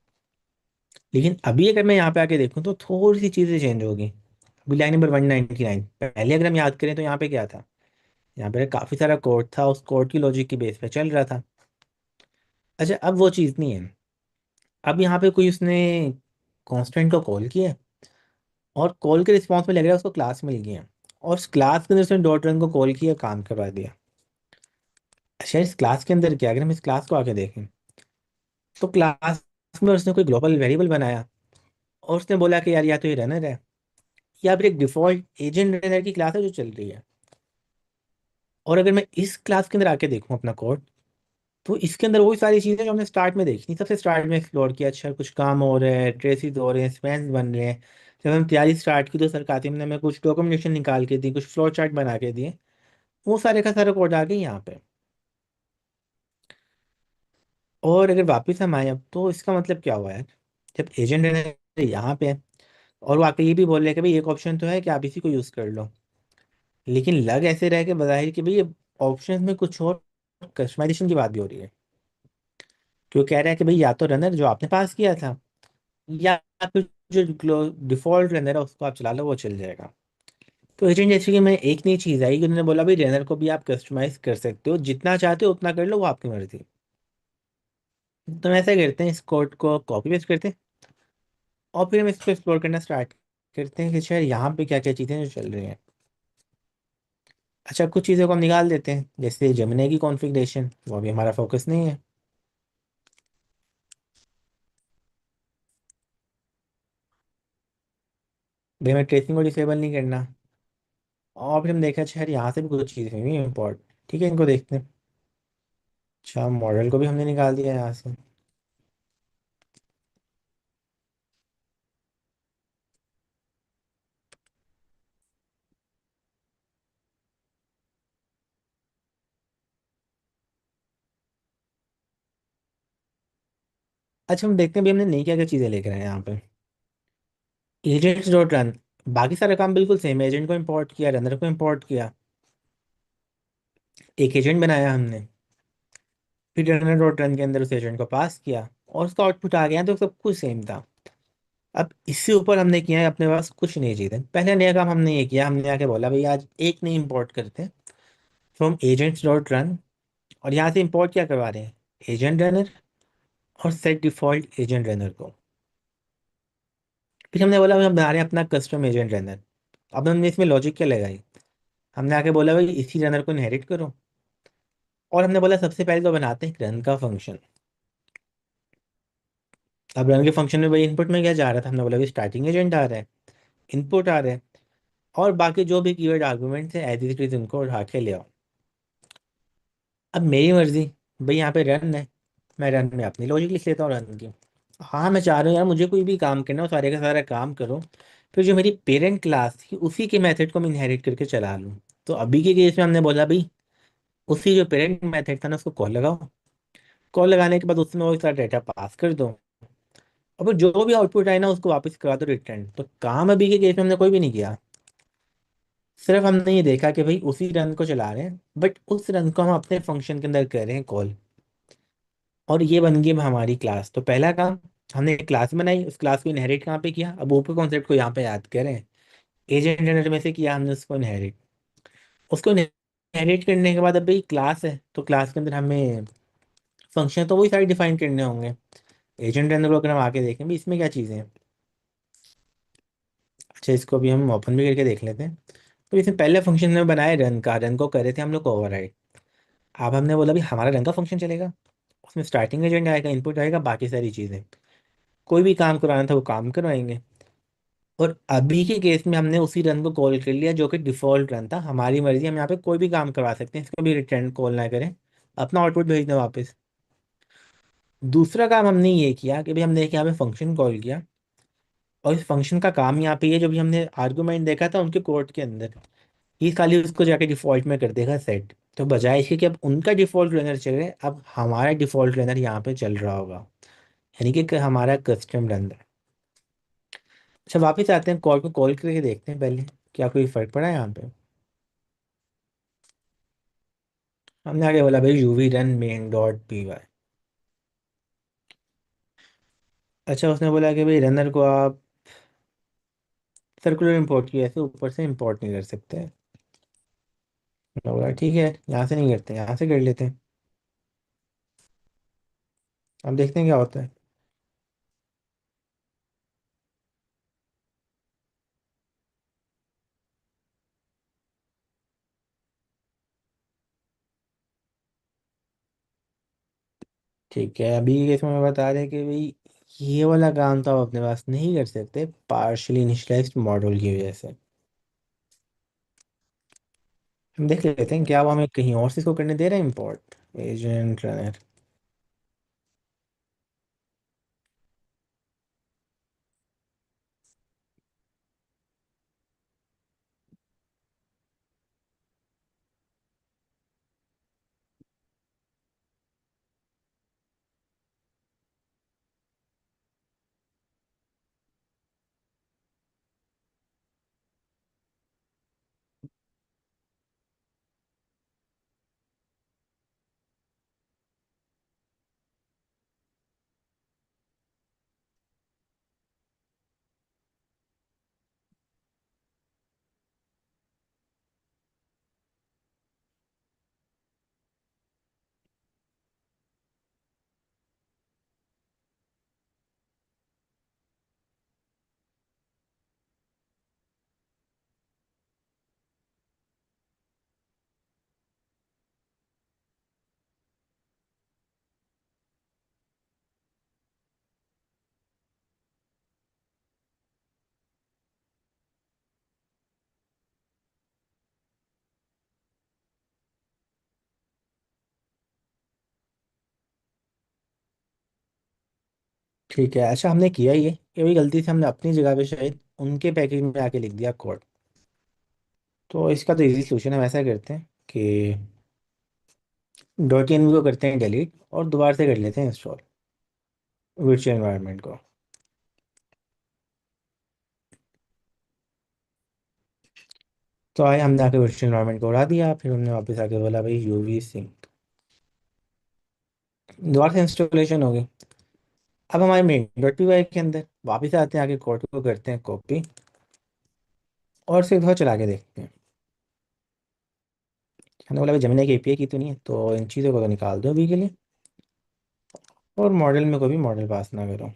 Speaker 2: लेकिन अभी अगर मैं यहाँ पे आके देखूँ तो थोड़ी सी चीज़ें चेंज हो गई। अभी लाइन नंबर 199, पहले अगर हम याद करें तो यहाँ पे क्या था। यहाँ पे काफ़ी सारा कोड था, उस कोड की लॉजिक की बेस पे चल रहा था। अच्छा, अब वो चीज़ नहीं है। अब यहाँ पे कोई उसने कांस्टेंट को कॉल किया और कॉल के रिस्पॉन्स में लग रहा है उसको क्लास मिल गया, और उस क्लास के अंदर उसने डॉट रन को कॉल किया, काम करवा दिया। अच्छा, इस क्लास के अंदर क्या, अगर हम इस क्लास को आके देखें तो क्लास में उसने कोई ग्लोबल वेरिएबल बनाया और उसने बोला कि यार या तो ये रनर है या फिर एक डिफॉल्ट एजेंट रनर की क्लास है जो चल रही है। और अगर मैं इस क्लास के अंदर आके देखूँ अपना कोड, तो इसके अंदर वही सारी चीज़ें जो हमने स्टार्ट में देखी थी, सबसे स्टार्ट में एक्सप्लोर किया। अच्छा, कुछ काम हो रहे हैं, ट्रेसेस हो रहे हैं, स्पैन्स बन रहे हैं। जब हम तैयारी स्टार्ट की तो सर कातिम ने हमें कुछ डॉक्यूमेंटेशन निकाल के दी, कुछ फ्लो चार्ट बना के दिए। वो सारे का सारा कोड आ गए यहाँ पे। और अगर वापस हम आए अब, तो इसका मतलब क्या हुआ है। जब एजेंट यहाँ पे है और वो आके ये भी बोल रहे हैं कि भाई एक ऑप्शन तो है कि आप इसी को यूज़ कर लो, लेकिन लग ऐसे रहे कि बज़ाहिर कि भाई ये ऑप्शन में कुछ और कस्टमाइजेशन की बात भी हो रही है। क्यों कह रहा है कि भाई या तो रनर जो आपने पास किया था या फिर जो डिफॉल्ट रनर है उसको आप चला लो, वो चल जाएगा। तो एजेंट जैसे कि मैं एक नई चीज़ आई कि उन्होंने बोला भाई रनर को भी आप कस्टमाइज कर सकते हो, जितना चाहते हो उतना कर लो, वो आपकी मर्जी। तो हम ऐसा करते हैं, इस कोड को कॉपी पेस्ट करते हैं और फिर हम इसको एक्सप्लोर करना स्टार्ट करते हैं कि शायद यहाँ पे क्या क्या चीज़ें जो चल रही हैं। अच्छा, कुछ चीज़ों को हम निकाल देते हैं, जैसे जेमिनी की कॉन्फ़िगरेशन, वो अभी हमारा फोकस नहीं है। भाई हमें ट्रेसिंग को डिसेबल नहीं करना। और फिर हम देखा शायद यहाँ से भी कुछ चीज़ें हुई इम्पोर्ट। ठीक है, इनको देखते हैं। अच्छा, मॉडल को भी हमने निकाल दिया यहाँ से। अच्छा, हम देखते हैं भाई हमने नई क्या क्या चीज़ें लेकर आए हैं यहाँ पे। एजेंट्स डॉट रन, बाकी सारा काम बिल्कुल सेम है। एजेंट को इम्पोर्ट किया, रनर को इम्पोर्ट किया, एक एजेंट बनाया हमने, फिर रनर डॉट रन के अंदर उस एजेंट को पास किया और उसका आउटपुट आ गया, तो सब कुछ सेम था। अब इससे ऊपर हमने किया है अपने पास कुछ नई चीज़ें। पहले नया काम हमने ये किया, हमने आके बोला भाई आज एक नई इम्पोर्ट करते हैं फ्रॉम एजेंट्स डॉट रन। और यहाँ से इम्पोर्ट क्या करवा रहे हैं, एजेंट रनर और सेट डिफॉल्ट एजेंट रनर को। फिर हमने बोला भाई हम बना रहे हैं अपना कस्टम एजेंट रनर। अब हमने इसमें लॉजिक क्या लगाई, हमने आके बोला भाई इसी रनर को इनहेरिट करो। और हमने बोला सबसे पहले तो बनाते हैं रन का फंक्शन। अब रन के फंक्शन में भाई इनपुट में क्या जा रहा था, हमने बोला भाई स्टार्टिंग एजेंट आ रहा है, इनपुट आ रहा है, और बाकी जो भी कीवर्ड आर्गुमेंट्स है एज इट इज उनको उठा के ले आओ। अब मेरी मर्जी, भाई यहाँ पे रन है, मैं रन में अपनी लॉजिक लिख लेता हूँ रन की। हाँ, मैं चाह रहा हूँ यार मुझे कोई भी काम करना हो, सारे का सारा काम करो, फिर जो मेरी पेरेंट क्लास थी उसी के मेथड को मैं इनहेरिट करके चला लूँ। तो अभी के केस में हमने बोला भाई उसी जो पेरेंट मेथड था ना उसको कॉल लगाओ, कॉल लगाने के बाद उसमें वो सारा डेटा पास कर दो, और फिर जो भी आउटपुट आए ना उसको वापस करा दो रिटर्न। तो काम अभी के केस में हमने कोई भी नहीं किया, सिर्फ हमने ये देखा कि भाई उसी रन को चला रहे हैं, बट उस रन को हम अपने फंक्शन के अंदर कर रहे हैं कॉल। और ये बन गई अब हमारी क्लास। तो पहला काम, हमने एक क्लास बनाई, उस क्लास को इनहेरिट कहाँ पे किया, अब ऊपर कॉन्सेप्ट को यहाँ पे याद करें, एजेंट जनरेटर में से किया हमने उसको इनहेरिट। उसको इनहेरिट करने के बाद अब भाई क्लास है तो क्लास के अंदर हमें फंक्शन तो वही सारे डिफाइन करने होंगे। एजेंट रनर को अगर हम आके देखें भी इसमें क्या चीज़ें हैं। अच्छा, इसको भी हम ओपन भी करके देख लेते हैं। तो इसमें पहले फंक्शन में बनाया रन का, रन को कर रहे थे हम लोग ओवरराइड। अब हमने बोला भी हमारा रन का फंक्शन चलेगा, उसमें स्टार्टिंग एजेंट आएगा, इनपुट आएगा, बाकी सारी चीज़ें, कोई भी काम कराना था वो काम करवाएंगे। और अभी के केस में हमने उसी रन को कॉल कर लिया जो कि डिफॉल्ट रन था, हमारी मर्जी, हम यहाँ पे कोई भी काम करवा सकते हैं, इसको भी रिटर्न कॉल ना करें, अपना आउटपुट भेज दें वापस। दूसरा काम हमने ये किया कि भाई हमने यहाँ पे फंक्शन कॉल किया और इस फंक्शन का काम यहाँ पे ये जो भी हमने आर्गुमेंट देखा था उनके कोड के अंदर, ये खाली उसको जाके डिफॉल्ट में कर देगा सेट। तो बजाय इसके कि अब उनका डिफॉल्ट रनर चले, अब हमारा डिफॉल्ट रनर यहाँ पे चल रहा होगा, यानी कि हमारा कस्टम रनर। अच्छा, वापस आते हैं कोड को कॉल करके देखते हैं पहले क्या कोई फर्क पड़ा है यहाँ पे। हमने आगे बोला भाई UV run main dot P Y. अच्छा, उसने बोला कि भाई रनर को आप सर्कुलर इंपोर्ट की ऐसे ऊपर से इंपोर्ट नहीं कर सकते। मैं बोला ठीक है, यहाँ से नहीं करते, यहाँ से कर लेते हैं। अब देखते हैं क्या होता है। ठीक है, अभी के इसमें बता रहे हैं कि भाई ये वाला काम तो आप अपने पास नहीं कर सकते पार्शली इनिशियलाइज्ड मॉड्यूल की वजह से। हम देख लेते हैं क्या वो हमें कहीं और से इसको करने दे रहा है इंपोर्ट एजेंट रनर। ठीक है, अच्छा हमने किया ये भी गलती से हमने अपनी जगह पे शायद उनके पैकेज में आके लिख दिया कोड। तो इसका तो इजी सोल्यूशन है, हम ऐसा करते हैं कि डॉट एन को करते हैं डिलीट और दोबारा से कर लेते हैं इंस्टॉल वर्चुअल एनवायरनमेंट को। तो आए, हमने आके वर्चुअल एनवायरनमेंट को उड़ा दिया, फिर हमने वापस आके बोला भाई यूवी सिंक, दोबारा से इंस्टॉलेशन हो गई। अब हमारे मेन डॉट पी वाई के अंदर वापस आते हैं, आगे कोड को करते हैं कॉपी और फिर थोड़ा चला के देखते हैं। हमने बोला भाई जमीन की एपीआई की तो नहीं है, तो इन चीज़ों को तो निकाल दो अभी के लिए, और मॉडल में कोई भी मॉडल पास ना करो।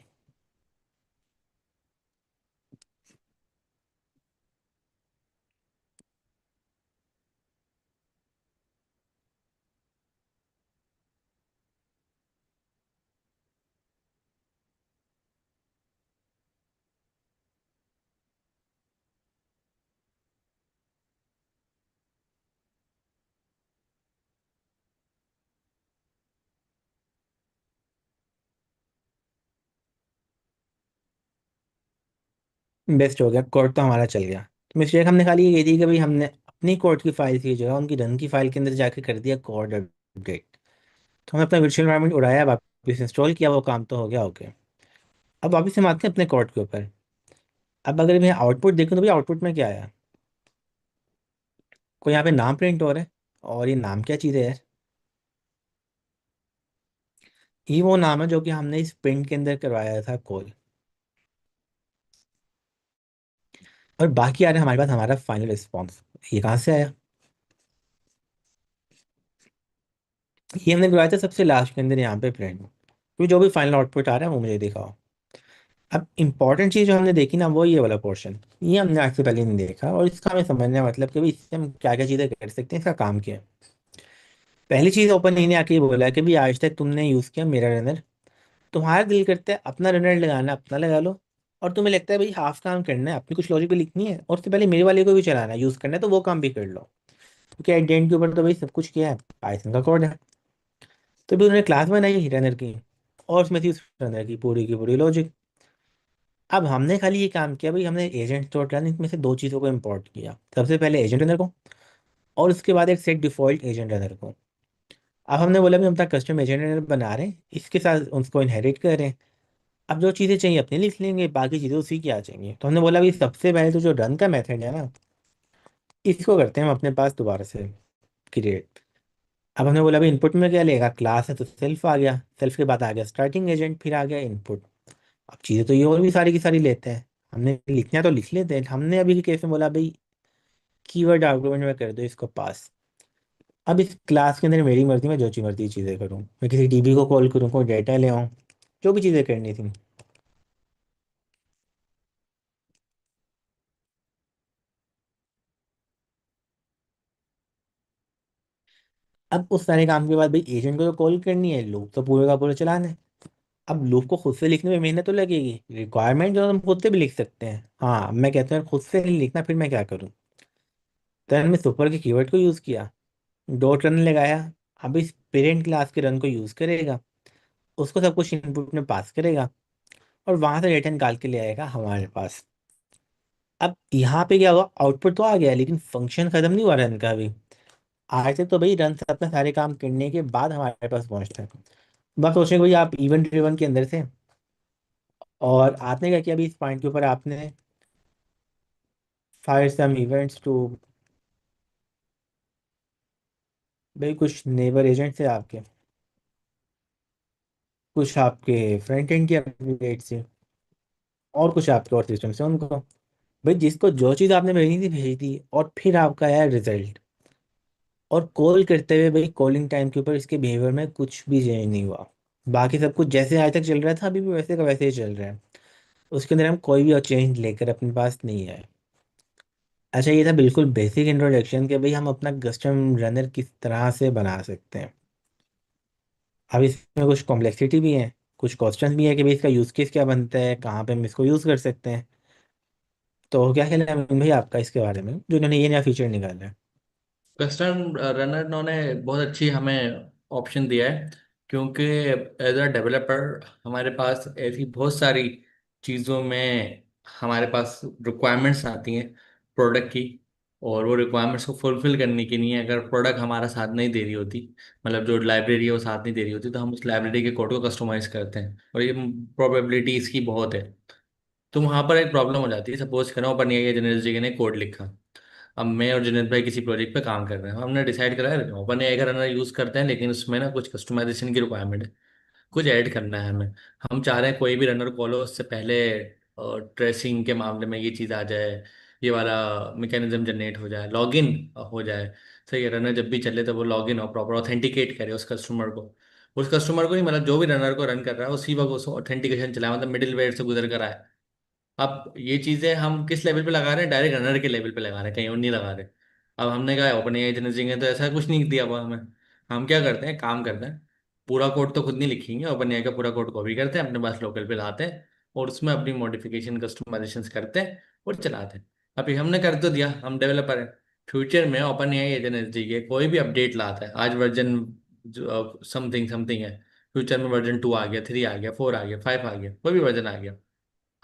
Speaker 2: बेस्ट हो गया, कोड तो हमारा चल गया। तो मिस्टेक हमने खाली ये थी कि भाई हमने अपनी कोड की फाइल की जगह उनकी रन की फाइल के अंदर जाके कर दिया कोड अपडेट। तो हमने अपना वर्चुअल एनवायरनमेंट उड़ाया, वापस इंस्टॉल किया, वो काम तो हो गया ओके। अब वापस हम आते हैं अपने कोड के ऊपर। अब अगर मैं आउटपुट देखूँ तो भाई आउटपुट में क्या आया, कोई यहाँ पे नाम प्रिंट हो रहा है। और ये नाम क्या चीज़ है यार, ये वो नाम है जो कि हमने इस प्रिंट के अंदर करवाया था कॉल। और बाकी आ रहा है हमारे पास हमारा फाइनल रिस्पॉन्स, ये कहाँ से आया, ये हमने करवाया था सबसे लास्ट के अंदर यहाँ पे प्रिंट। क्योंकि जो भी फाइनल आउटपुट आ रहा है वो मुझे दिखाओ। अब इंपॉर्टेंट चीज़ जो हमने देखी ना वो ये वाला पोर्शन, ये हमने आज से पहले नहीं देखा, और इसका हमें समझना है मतलब कि भाई इससे हम क्या क्या चीज़ें कर सकते हैं, इसका काम क्या है। पहली चीज़ ओपन ने आके ये बोला है कि भाई आज तक तुमने यूज़ किया मेरा रनर, तुम्हारा दिल करता है अपना रनर लगाना अपना लगा लो, और तुम्हें लगता है भाई हाफ काम करना है, अपनी कुछ लॉजिक भी लिखनी है और उससे पहले मेरे वाले को भी चलाना है यूज़ करना है, तो वो काम भी कर लो। क्योंकि एडेंट के ऊपर तो भाई सब कुछ किया है, पाइथन का कोड है। तो भी उन्होंने क्लास बनाई रनर की, और उसमें थी उस रनर की पूरी लॉजिक। अब हमने खाली ये काम किया भाई, हमने एजेंट डॉट रन में से दो चीज़ों को इम्पोर्ट किया। सबसे पहले एजेंट रनर को, और उसके बाद एक सेट डिफॉल्ट एजेंट रनर को। अब हमने बोला भी हम अपना कस्टम एजेंट रनर बना रहे हैं, इसके साथ उसको इनहेरिट कर रहे हैं। अब जो चीज़ें चाहिए अपने लिख लेंगे, बाकी चीज़ें उसी की आ जाएंगी। तो हमने बोला भाई सबसे पहले तो जो रन का मेथड है ना, इसको करते हैं हम अपने पास दोबारा से क्रिएट। अब हमने बोला भाई इनपुट में क्या लेगा, क्लास है तो सेल्फ आ गया, सेल्फ के बाद आ गया स्टार्टिंग एजेंट, फिर आ गया इनपुट। अब चीज़ें तो ये और भी सारी की सारी लेते हैं, हमने लिखना है तो लिख लेते हैं। हमने अभी के केस में बोला भाई कीवर्ड आर्गुमेंट में कर दो इसको पास। अब इस क्लास के अंदर मेरी मर्जी में जो ची मर्जी चीज़ें करूँ, मैं किसी डीबी को कॉल करूँ, कोई डेटा ले आऊँ, जो भी चीज़ें करनी थी। अब उस सारे काम के बाद भाई एजेंट को तो कॉल करनी है, लूप तो पूरे का पूरा चलाना है। अब लूप को खुद से लिखने में मेहनत तो लगेगी, रिक्वायरमेंट जो हम खुद से भी लिख सकते हैं। हाँ, मैं कहता हूँ खुद से नहीं लिखना, फिर मैं क्या करूँ। तो हमने सुपर के कीवर्ड को यूज़ किया, डॉट रन लगाया। अब इस पेरेंट क्लास के रन को यूज़ करेगा, उसको सब कुछ इनपुट में पास करेगा, और वहां से रिटर्न निकाल के ले आएगा हमारे पास। अब यहाँ पे क्या हुआ, आउटपुट तो आ गया लेकिन फंक्शन खत्म नहीं हुआ रन का भी। आज तक तो भाई रन से अपना सारे काम करने के बाद हमारे पास पहुंचता है। बस सोचें भाई आप इवेंट ड्रिवन के अंदर थे, और आपने क्या किया अभी इस पॉइंट के ऊपर, आपने फायर सम इवेंट्स टू, भाई कुछ नेबर एजेंट से आपके, कुछ आपके फ्रंट एंड के अपडेट से, और कुछ आपके और सिस्टम से उनको। भाई जिसको जो चीज़ आपने भेजी थी भेज दी, और फिर आपका आया रिजल्ट। और कॉल करते हुए भाई कॉलिंग टाइम के ऊपर इसके बिहेवियर में कुछ भी चेंज नहीं हुआ। बाकी सब कुछ जैसे आज तक चल रहा था अभी भी वैसे का वैसे ही चल रहा है। उसके अंदर हम कोई भी और चेंज लेकर अपने पास नहीं आए। अच्छा, ये था बिल्कुल बेसिक इंट्रोडक्शन कि भाई हम अपना कस्टम रनर किस तरह से बना सकते हैं। अब इसमें कुछ कॉम्प्लेक्सिटी भी है, कुछ क्वेश्चन भी है कि भाई इसका यूज़ केस क्या बनता है, कहाँ पे हम इसको यूज़ कर सकते हैं। तो क्या ख्याल है अमीन भाई आपका इसके बारे में, जो इन्होंने ये नया फीचर निकाला है।
Speaker 6: कस्टम रनर इन्होंने बहुत अच्छी हमें ऑप्शन दिया है, क्योंकि एज अ डेवलपर हमारे पास ऐसी बहुत सारी चीज़ों में हमारे पास रिक्वायरमेंट्स आती हैं प्रोडक्ट की, और वो रिक्वायरमेंट्स को फुलफिल करने के लिए अगर प्रोडक्ट हमारा साथ नहीं दे रही होती, मतलब जो लाइब्रेरी है वो साथ नहीं दे रही होती, तो हम उस लाइब्रेरी के कोड को कस्टमाइज करते हैं, और ये प्रोबेबिलिटी इसकी बहुत है। तो वहाँ पर एक प्रॉब्लम हो जाती है। सपोज करो ओपन एआई जनरल जी ने कोड लिखा, अब मैं और जुनेद भाई किसी प्रोजेक्ट पे काम कर रहे हैं, हमने डिसाइड करा है ओपन एआई का रनर यूज़ करते हैं, लेकिन उसमें ना कुछ कस्टमाइजेशन की रिक्वायरमेंट है, कुछ ऐड करना है हमें। हम चाह रहे हैं कोई भी रनर कॉल हो उससे पहले ट्रेसिंग के मामले में ये चीज़ आ जाए, ये वाला मैकेनिज्म जनरेट हो जाए, लॉगिन हो जाए। सही है, रनर जब भी चले तो वो लॉगिन हो, प्रॉपर ऑथेंटिकेट करे उस कस्टमर को नहीं, मतलब जो भी रनर को रन कर रहा है उसी वक्त उसको ऑथेंटिकेशन चलाए, मतलब मिडिल वेयर से गुजर कर आए। अब ये चीजें हम किस लेवल पे लगा रहे हैं, डायरेक्ट रनर के लेवल पे लगा रहे हैं, कहीं और नहीं लगा रहे। अब हमने कहा ओपन एआई इंजीनियरिंग है तो ऐसा कुछ नहीं दिया हुआ हमें। हम क्या करते हैं, काम करते हैं, पूरा कोड तो खुद नहीं लिखेंगे, ओपन एआई का पूरा कोड कॉपी करते हैं, अपने पास लोकल पे लाते हैं, और उसमें अपनी मॉडिफिकेशन कस्टमाइजेशन करते हैं और चलाते हैं। अभी हमने कर तो दिया, हम डेवलपर हैं। फ्यूचर में ओपन एआई एजेंसी के कोई भी अपडेट लाता है, आज वर्जन समथिंग समथिंग है, फ्यूचर में वर्जन 2 आ गया, 3 आ गया, 4 आ गया, 5 आ गया, कोई भी वर्जन आ गया,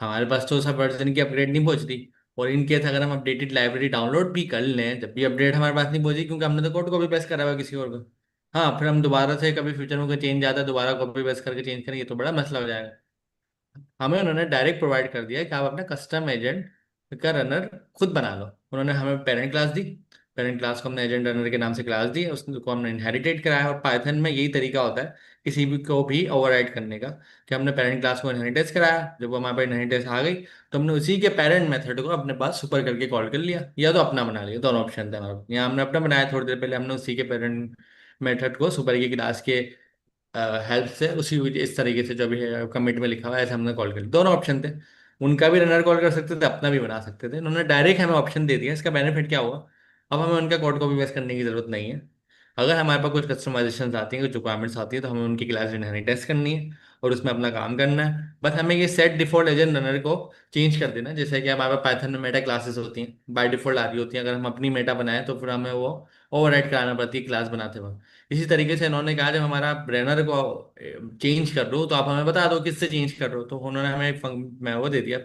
Speaker 6: हमारे पास तो सब वर्जन की अपग्रेड नहीं पहुंचती। और इन केस अगर हम अपडेटेड लाइब्रेरी डाउनलोड भी कर लें, जब भी अपडेट हमारे पास नहीं पहुंची, क्योंकि हमने तो कोड कॉपी पेस्ट करा हुआ है किसी और को। हाँ, फिर हम दोबारा से कभी फ्यूचर में कोई चेंज आता है दोबारा कॉपी पेस्ट करके चेंज करेंगे तो बड़ा मसला हो जाएगा। हमें उन्होंने डायरेक्ट प्रोवाइड कर दिया है कि आप अपना कस्टम एजेंट का रनर खुद बना लो। उन्होंने हमें पेरेंट क्लास दी, पेरेंट क्लास को हमने एजेंट रनर के नाम से क्लास दी, उसको हमने इनहेरिटेड कराया। और पाइथन में यही तरीका होता है किसी भी को भी ओवरराइड करने का, कि हमने पेरेंट क्लास को इनहेरिटेंस कराया, जब वो हमारे पास इनहेरिटेंस आ गई तो हमने उसी के पेरेंट मेथड को अपने पास सुपर करके कॉल कर लिया, या तो अपना बना लिया, दोनों ऑप्शन थे हमारे पास। यहाँ हमने अपना बनाया, थोड़ी देर पहले हमने उसी के पेरेंट मेथड को सुपर की क्लास के हेल्प से उसी इस तरीके से जो भी है कमिट में लिखा हुआ है ऐसे हमने कॉल कर लिया। दोनों ऑप्शन थे, उनका भी रनर कॉल कर सकते थे, अपना भी बना सकते थे। उन्होंने डायरेक्ट हमें ऑप्शन दे दिया। इसका बेनिफिट क्या हुआ, अब हमें उनका कोड कॉपी पेस्ट करने की जरूरत नहीं है। अगर हमारे पास कुछ कस्टमाइजेशन आती हैं, कुछ रिक्वायरमेंट्स आती है, तो हमें उनकी क्लास इनहेरिटेंस टेस्ट करनी है और उसमें अपना काम करना है। बस हमें ये सेट डिफॉल्ट एजेंट रनर को चेंज कर देना, जैसे कि हमारे पास पाइथन में मेटा क्लासेस होती हैं, बाय डिफॉल्ट आ रही होती हैं। अगर हम अपनी मेटा बनाए तो फिर हमें वो ओवरराइड कराना पड़ती है क्लास बनाते वक्त। इसी तरीके से इन्होंने कहा जब हमारा रनर को चेंज कर दो तो आप हमें बता दो किससे चेंज कर रहे हो, तो उन्होंने हमें एक मैं वो दे दिया,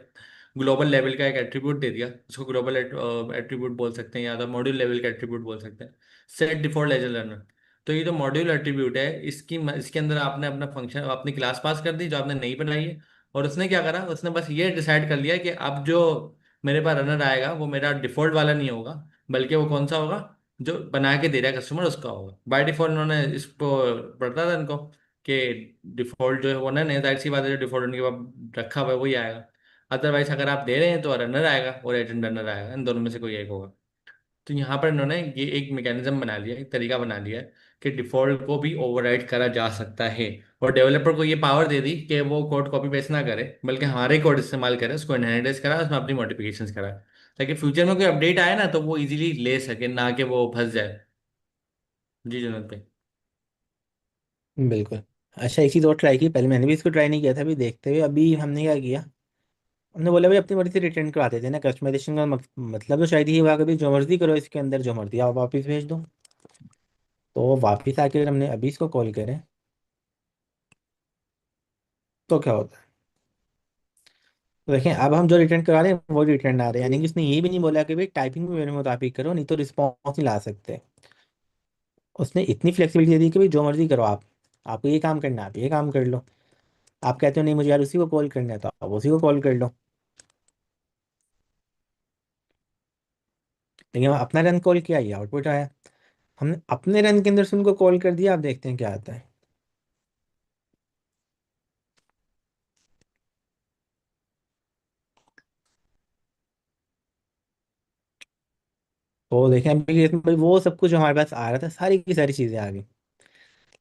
Speaker 6: ग्लोबल लेवल का एक एट्रीब्यूट दे दिया, उसको ग्लोबल एट्रीब्यूट बोल सकते हैं या तो मॉड्यूल लेवल का एट्रीब्यूट बोल सकते हैं, सेट डिफॉल्ट एज लर्नर। तो ये जो मॉड्यूल एट्रीब्यूट है, इसके अंदर आपने अपना फंक्शन अपनी क्लास पास कर दी जो आपने नहीं बनाई है, और उसने क्या करा, उसने बस ये डिसाइड कर लिया कि अब जो मेरे पास रनर आएगा वो मेरा डिफॉल्ट वाला नहीं होगा, बल्कि वो कौन सा होगा, जो बना के दे रहा है कस्टमर उसका होगा। बाय डिफॉल्ट उन्होंने इसको पढ़ता था इनको कि डिफॉल्ट जो है वो ना, नहीं जाहिर सी बात है, जो डिफॉल्ट उनके पास रखा हुआ है वही आएगा। अदरवाइज अगर आप दे रहे हैं तो रनर आएगा और एजेंट रनर आएगा, इन दोनों में से कोई एक होगा। तो यहाँ पर इन्होंने ये एक मैकेनिज्म बना लिया, एक तरीका बना लिया है कि डिफॉल्ट को भी ओवरराइड करा जा सकता है, और डेवलपर को ये पावर दे दी कि वो कोड कॉपी पेस्ट ना करे, बल्कि हमारे कोड इस्तेमाल करे, उसको इनहेरिटेंस करा, उसमें अपनी मॉडिफिकेशंस करा, ताकि फ्यूचर में कोई अपडेट आए ना तो वो इजीली ले सके, ना कि वो फंस जाए। जी जुनूद भाई।
Speaker 2: बिल्कुल। अच्छा, एक चीज़ और ट्राई की, पहले मैंने भी इसको ट्राई नहीं किया था, अभी देखते हुए अभी हमने क्या किया, हमने बोला भाई अपनी मर्जी से रिटर्न करवाते थे ना, कस्टमाइजेशन का मतलब तो शायद ये हुआ कि भाई जो मर्जी करो इसके अंदर, जो मर्जी आप वापस भेज दो। तो वापस आके हमने अभी इसको कॉल करें तो क्या होता है, तो देखें अब हम जो रिटर्न करा रहे हैं वो रिटर्न आ रहे हैं, यानी कि उसने ये भी नहीं बोला कि भाई टाइपिंग भी मेरे मुताबिक करो नहीं तो रिस्पॉन्स नहीं ला सकते। उसने इतनी फ्लेक्सिबिलिटी दे दी कि भाई जो मर्जी करो आप, आपको ये काम करना है आप ये काम कर लो। आप कहते हो नहीं मुझे यार उसी को कॉल करना है तो आप उसी को कॉल कर लो। लेकिन हम अपना रन कॉल किया, ये आउटपुट आया। हमने अपने रन के अंदर से उनको कॉल कर दिया, आप देखते हैं क्या आता है। तो देखें अभी इसमें भाई वो सब कुछ जो हमारे पास आ रहा था, सारी की सारी चीज़ें आ गई।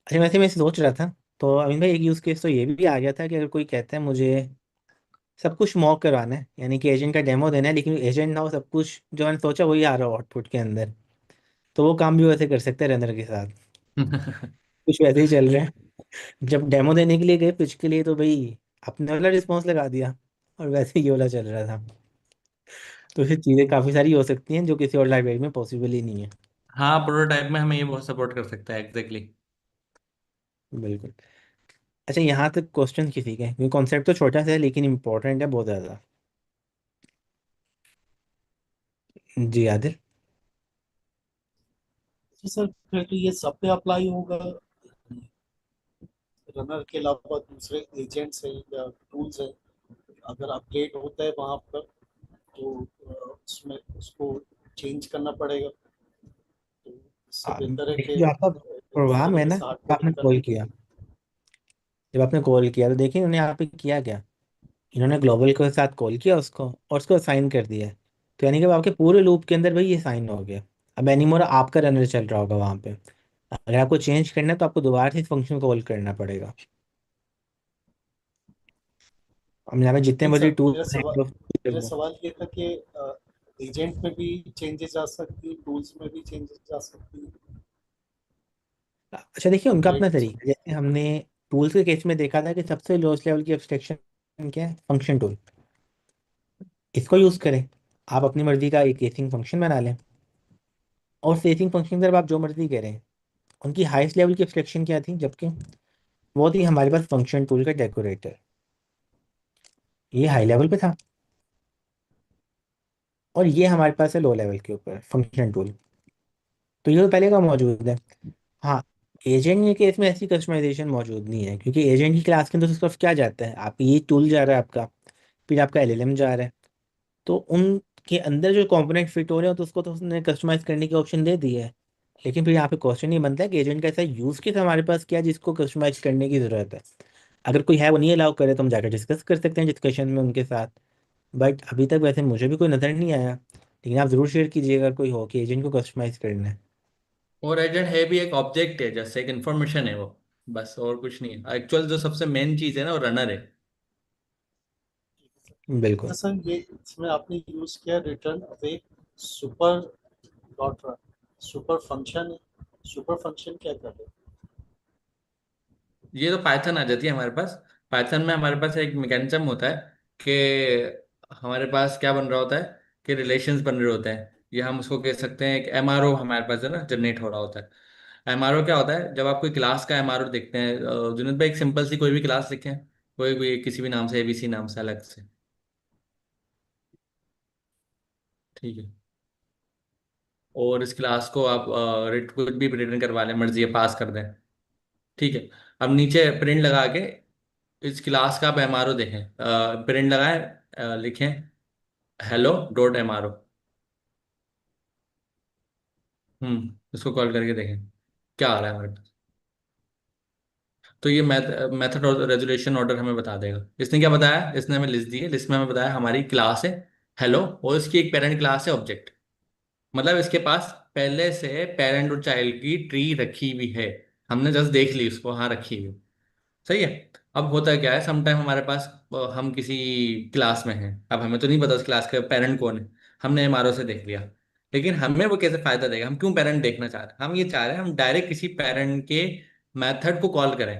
Speaker 2: अच्छा, वैसे मैं सोच रहा था, तो अमीन भाई एक यूज़ केस तो ये भी आ गया था कि अगर कोई कहता है मुझे सब कुछ मॉक करवाना है, यानी कि एजेंट का डेमो देना है, लेकिन एजेंट ना हो, सब कुछ जो मैंने सोचा वही आ रहा हो आउटपुट के अंदर, तो वो काम भी वैसे कर सकते हैं रनर के साथ। कुछ वैसे ही चल रहा है। जब डेमो देने के लिए गए पिच के लिए, तो भाई अपने वाला रिस्पॉन्स लगा दिया, और वैसे ही ये वाला चल रहा था। तो फिर चीज़ें काफ़ी सारी हो सकती हैं जो किसी और लाइब्रेरी में पॉसिबल ही नहीं है।
Speaker 6: हाँ, प्रोटोटाइप में हमें ये बहुत सपोर्ट कर सकता है, एग्जैक्टली।
Speaker 2: बिल्कुल। अच्छा, यहाँ तक क्वेश्चन किसी के, क्योंकि कॉन्सेप्ट तो छोटा सा है लेकिन इम्पोर्टेंट है बहुत ज़्यादा। जी आदिल।
Speaker 8: जी सर, फिर तो ये सब पे अप्लाई होगा, रनर के अलावा दूसरे एजेंट्स हैं या टूल्स हैं, अगर अपडेट होता है वहाँ पर तो उसमें उसको चेंज करना पड़ेगा। तो इससे बेहतर है
Speaker 2: देखिए
Speaker 8: कि
Speaker 2: जो आपका
Speaker 8: इस
Speaker 2: प्रोग्राम है
Speaker 8: तरीके
Speaker 2: ना,
Speaker 8: से हार्ड
Speaker 2: तो आपने
Speaker 8: कोडिंग
Speaker 2: कॉल
Speaker 8: करने के
Speaker 2: किया,
Speaker 8: लिए।
Speaker 2: जब आपने कॉल किया तो देखिए इन्होंने यहाँ पे किया क्या, इन्होंने ग्लोबल के साथ कॉल किया उसको और उसको साइन कर दिया है। तो यानी कि अब आपके पूरे लूप के अंदर भाई ये साइन हो गया। अब एनीमोर आपका रनर चल रहा होगा वहाँ पे, अगर आपको चेंज करना है तो आपको दोबारा से इस फंक्शन को कॉल करना पड़ेगा। अब यहाँ पे जितने
Speaker 8: नहीं
Speaker 2: मर्जी
Speaker 8: सर,
Speaker 2: टूल
Speaker 8: मेरा सवाल ये था कि एजेंट में भी चेंजेस आ सकती है, टूल्स में भी चेंजेस आ सकती है।
Speaker 2: अच्छा, देखिए उनका अपना
Speaker 8: अपडेट
Speaker 2: तरीका है। जैसे हमने टूल्स के केस में देखा था कि सबसे लोएस्ट लेवल की एब्स्ट्रैक्शन क्या है, फंक्शन टूल। इसको यूज़ करें, आप अपनी मर्जी का एक केसिंग फंक्शन बना लें, और केसिंग फंक्शन के अंदर आप जो मर्जी करें। उनकी हाईएस्ट लेवल की एब्स्ट्रैक्शन क्या थी, जबकि वो थी हमारे पास फंक्शन टूल का डेकोरेटर। ये हाई लेवल पे था, और ये हमारे पास है लो लेवल के ऊपर फंक्शन टूल। तो ये तो पहले का मौजूद है। हाँ, एजेंट के केस में ऐसी कस्टमाइजेशन मौजूद नहीं है, क्योंकि एजेंट की क्लास के अंदर सिर्फ क्या जाता है, आप ये टूल जा रहा है आपका, फिर आपका एलएलएम जा रहा है। तो उनके अंदर जो कंपोनेंट फिट हो रहे हो तो उसको तो उसने कस्टमाइज करने की ऑप्शन दे दी है। लेकिन फिर यहाँ पे क्वेश्चन ये बनता है कि एजेंट का ऐसा यूज केस हमारे पास क्या है जिसको कस्टमाइज करने की जरूरत है। अगर कोई है वो नहीं अलाउ करे तो हम जाकर डिस्कस कर सकते हैं डिस्कशन में उनके साथ। बट अभी तक वैसे मुझे भी कोई नज़र नहीं आया, लेकिन आप ज़रूर शेयर कीजिएगा अगर कोई हो कि एजेंट को कस्टमाइज करना है।
Speaker 6: और एजेंट है भी एक ऑब्जेक्ट है, जैसे एक इन्फॉर्मेशन है वो, बस और कुछ नहीं है। एक्चुअल जो सबसे मेन चीज है ना वो रनर है।
Speaker 2: बिल्कुल।
Speaker 8: अच्छा सर, ये इसमें आपने यूज किया return away super dot run, super function है। सुपर फंक्शन क्या कर रहे हैं?
Speaker 6: ये तो पाइथन आ जाती है हमारे पास। पाइथन में हमारे पास एक मैकेनिज्म होता है कि हमारे पास क्या बन रहा होता है कि रिलेशंस बन रहे होते हैं, या हम उसको कह सकते हैं कि एमआरओ हमारे पास है ना, जनरेट हो रहा होता है। एमआरओ क्या होता है, जब आप कोई क्लास का एमआरओ देखते हैं, जुनैद भाई एक सिंपल सी कोई भी क्लास लिखें, कोई भी किसी भी नाम से, एबीसी नाम से अलग से। ठीक है। और इस क्लास को आप रिट कुछ भी रिटर्न करवा लें, मर्जी है पास कर दें। ठीक है। अब नीचे प्रिंट लगा के इस क्लास का आप एमआरओ देखें, प्रिंट लगाएं, लिखें हेलो डॉट एमआरओ। इसको कॉल करके देखें क्या आ रहा है हमारे पास। तो ये मेथड और रेजोल्यूशन ऑर्डर हमें बता देगा। इसने क्या बताया, इसने हमें लिस्ट दी है, लिस्ट में हमें बताया हमारी क्लास है हेलो और इसकी एक पेरेंट क्लास है ऑब्जेक्ट। मतलब इसके पास पहले से पेरेंट और चाइल्ड की ट्री रखी हुई है, हमने जस्ट देख ली उसको, हाँ रखी हुई। सही है। अब होता क्या है, समटाइम हमारे पास हम किसी क्लास में हैं, अब हमें तो नहीं पता उस क्लास का पेरेंट कौन है, हमने एमआरओ से देख लिया, लेकिन हमें वो कैसे फायदा देगा, हम क्यों पेरेंट देखना चाह रहे हैं, हम ये चाह रहे हैं हम डायरेक्ट किसी पेरेंट के मेथड को कॉल करें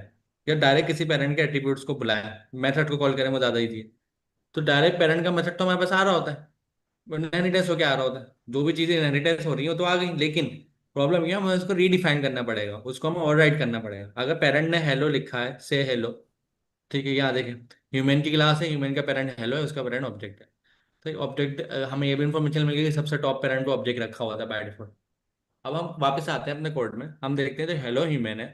Speaker 6: या डायरेक्ट किसी पेरेंट के एट्रीब्यूट्स को बुलाएं, मेथड को कॉल करें वो ज़्यादा ईजी है। तो डायरेक्ट पेरेंट का मेथड तो हमारे पास आ रहा होता है, इनहेरिटेंस होके आ रहा होता है, जो भी चीज़ें इनहेरिटेंस हो रही हो तो आ गई, लेकिन प्रॉब्लम ये है हमें उसको रीडिफाइन करना पड़ेगा, उसको हमें ओवरराइड करना पड़ेगा। अगर पेरेंट ने हेलो लिखा है, से हेलो, ठीक है, यहाँ देखें ह्यूमन की क्लास है, ह्यूमन का पेरेंट हेलो है, उसका पेरेंट ऑब्जेक्ट है। तो ऑब्जेक्ट हमें ये भी इन्फॉर्मेशन मिल गई कि सबसे टॉप पेरेंट को ऑब्जेक्ट रखा हुआ था बाय डिफॉल्ट। अब हम वापस आते हैं अपने कोड में, हम देखते हैं तो हेलो ह्यूमन है,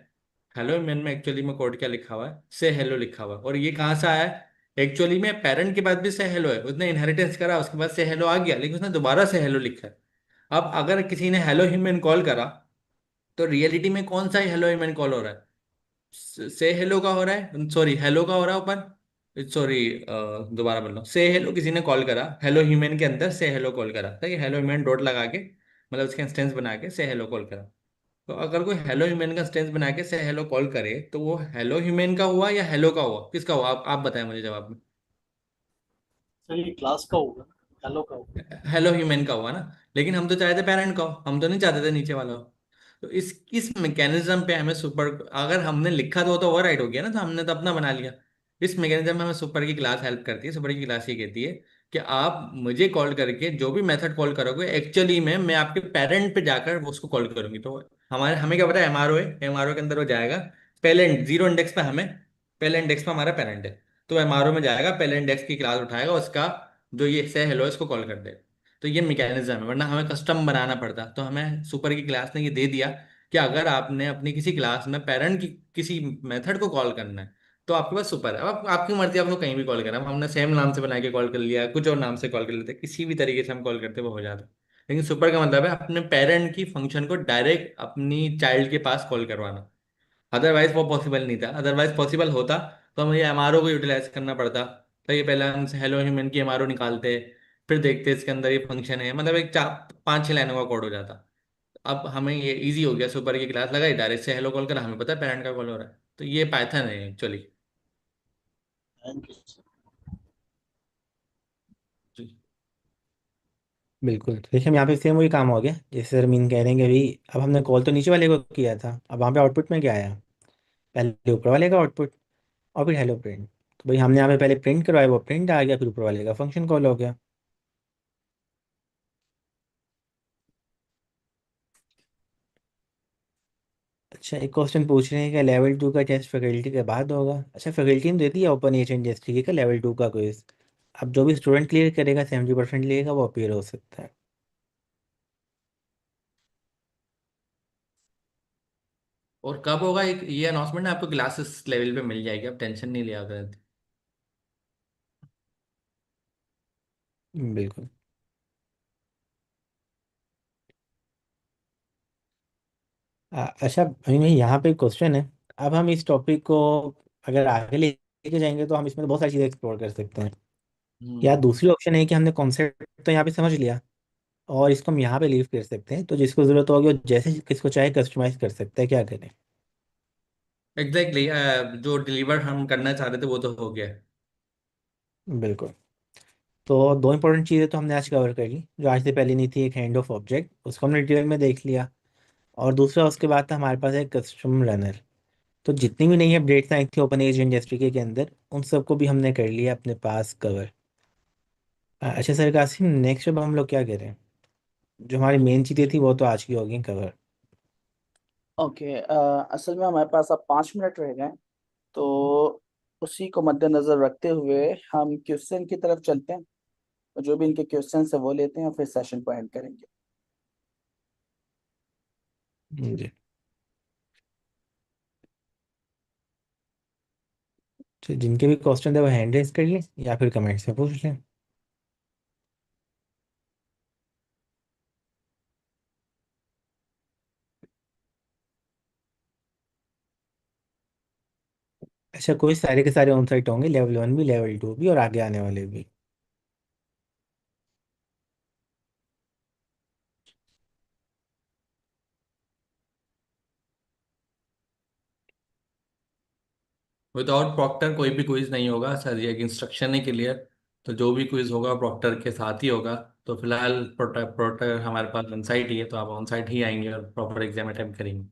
Speaker 6: हेलो ह्यूमन में एक्चुअली में कोड क्या लिखा हुआ है, से हेलो लिखा हुआ है, और ये कहाँ से आया है, एक्चुअली में पेरेंट के बाद भी से हेलो है, उसने इनहेरिटेंस करा उसके बाद से हेलो आ गया, लेकिन उसने दोबारा से हेलो लिखा है। अब अगर किसी ने हेलो ह्यूमन कॉल करा तो रियलिटी में कौन सा हेलो ह्यूमन कॉल हो रहा है, से हेलो का हो रहा है, सॉरी हेलो का हो रहा है ऊपर, सॉरी दोबारा बोल रहा हूँ, से हेलो किसी ने कॉल करा, हेलो ह्यूमन के अंदर से हेलो कॉल करा, ठीक है, हेलो ह्यूमन डॉट लगा के मतलब उसके इंस्टेंस बना के से हेलो कॉल करा। तो अगर कोई हेलो ह्यूमन का इंस्टेंस बना के से हेलो कॉल करे तो वो हेलो ह्यूमन का हुआ या हेलो का हुआ, किसका हुआ, आप बताएं मुझे जवाब में।
Speaker 8: सर ये क्लास का होगा, हेलो का होगा।
Speaker 6: हेलो ह्यूमन का हुआ ना, लेकिन हम तो चाहते पेरेंट का हो, हम तो नहीं चाहते थे नीचे वाला हो। तो इस मैकेनिज्म पे हमें सुपर, अगर हमने लिखा तो वो तो ओवरराइड हो गया ना, तो हमने तो अपना बना लिया। इस मैकेनिज्म में हमें सुपर की क्लास हेल्प करती है। सुपर की क्लास ये कहती है कि आप मुझे कॉल करके जो भी मेथड कॉल करोगे एक्चुअली में मैं आपके पेरेंट पे जाकर वो उसको कॉल करूंगी। तो हमें क्या पता है, एमआरओ है, एमआरओ के अंदर वो जाएगा पहले जीरो इंडेक्स पे, हमें पहले इंडेक्स पे हमारा पेरेंट है, तो एमआरओ में जाएगा पहले इंडेक्स की क्लास उठाएगा, उसका जो ये से हेलो इसको कॉल कर देगा। तो ये मैकेनिज्म है, वरना हमें कस्टम बनाना पड़ता। तो हमें सुपर की क्लास ने ये दे दिया कि अगर आपने अपनी किसी क्लास में पेरेंट की किसी मेथड को कॉल करना है तो आपके पास सुपर है। अब आपकी मर्जी, आपको कहीं भी कॉल करना है, हमने सेम नाम से बना के कॉल कर लिया, कुछ और नाम से कॉल कर लेते हैं, किसी भी तरीके से हम कॉल करते हैं वो हो जाता है। लेकिन सुपर का मतलब है अपने पेरेंट की फंक्शन को डायरेक्ट अपनी चाइल्ड के पास कॉल करवाना। अदरवाइज वो पॉसिबल नहीं था, अदरवाइज पॉसिबल होता तो हमें ये एमआरओ को यूटिलाइज करना पड़ता। तो ये पहले हम हेलो ह्यूमन की एमआरओ निकालते, फिर देखते इसके अंदर ये फंक्शन है, मतलब एक 4 5 6 लाइनों का कोड हो जाता। अब हमें ये इजी हो गया, सुपर की क्लास लगाई, डायरेक्ट से हेलो कॉल करा, हमें पता है पेरेंट का कॉल हो रहा है। तो ये पाइथन है एक्चुअली।
Speaker 8: Thank you sir.
Speaker 2: बिल्कुल, तो देखिए हम यहाँ पे सेम वही काम हो गया जैसे सर मीन कह रहे हैं कि अभी अब हमने कॉल तो नीचे वाले को किया था, अब वहाँ पे आउटपुट में क्या आया, पहले ऊपर वाले का आउटपुट और फिर हेलो प्रिंट। तो भाई हमने यहाँ पे पहले प्रिंट करवाया, वो प्रिंट आ गया, फिर ऊपर वाले का फंक्शन कॉल हो गया। अच्छा, एक क्वेश्चन पूछ रहे हैं कि लेवल 2 का टेस्ट फैकल्टी के बाद होगा। अच्छा, फैकल्टी ने दे दिया ओपन एज इंडस्ट्री का लेवल 2 का क्विज। अब जो भी स्टूडेंट क्लियर करेगा 70% लेगा वो अपीयर हो सकता है।
Speaker 6: और कब होगा एक ये अनाउंसमेंट, आपको क्लासेस लेवल पे मिल जाएगी, आप टेंशन नहीं लिया करें।
Speaker 2: बिल्कुल। अच्छा भाई मैं यहाँ पे क्वेश्चन है, अब हम इस टॉपिक को अगर आगे लेके जाएंगे तो हम इसमें बहुत सारी चीज़ें एक्सप्लोर कर सकते हैं। या
Speaker 6: हम्म।
Speaker 2: दूसरी ऑप्शन है कि हमने कॉन्सेप्ट तो यहाँ पे समझ लिया और इसको हम यहाँ पे लीव कर सकते हैं, तो जिसको ज़रूरत होगी वो जैसे किसको चाहे कस्टमाइज कर सकता है, क्या करें।
Speaker 6: एग्जैक्टली जो डिलीवर हम करना चाह रहे थे वो तो हो गया है।
Speaker 2: बिल्कुल। तो दो इंपॉर्टेंट चीज़ें तो हमने आज कवर कर ली जो आज से पहले नहीं थी। एक हैंड ऑफ ऑब्जेक्ट, उसको हमने डिटेल में देख लिया, और दूसरा उसके बाद था हमारे पास एक कस्टम रनर। तो जितनी भी नई अपडेट्स आई थी ओपन एज इंडस्ट्री के अंदर उन सबको भी हमने कर लिया अपने पास कवर। अच्छा सर कासिम, नेक्स्ट अब हम लोग क्या करें, जो हमारी मेन चीज़ें थी वो तो आज की हो गई कवर।
Speaker 1: ओके, असल में हमारे पास अब 5 मिनट रह गए, तो उसी को मद्देनजर रखते हुए हम क्वेश्चन की तरफ चलते हैं। और जो भी इनके क्वेश्चन है वो लेते हैं और फिर सेशन को एंड करेंगे।
Speaker 2: जी। तो जिनके भी क्वेश्चन है वो हैंड रेज कर लें या फिर कमेंट्स में पूछ लें। अच्छा, कोई सारे के सारे ऑन साइट होंगे, लेवल 1 भी, लेवल 2 भी और आगे आने वाले भी।
Speaker 6: विदाउट प्रॉक्टर कोई भी क्विज नहीं होगा सर, ये एक इंस्ट्रक्शन है क्लियर। तो जो भी क्विज होगा प्रॉक्टर के साथ ही होगा। तो फिलहाल प्रॉक्टर हमारे पास ऑन साइट ही है, तो आप ऑन साइट ही आएंगे और प्रॉपर एग्जाम अटेम्प्ट करेंगे।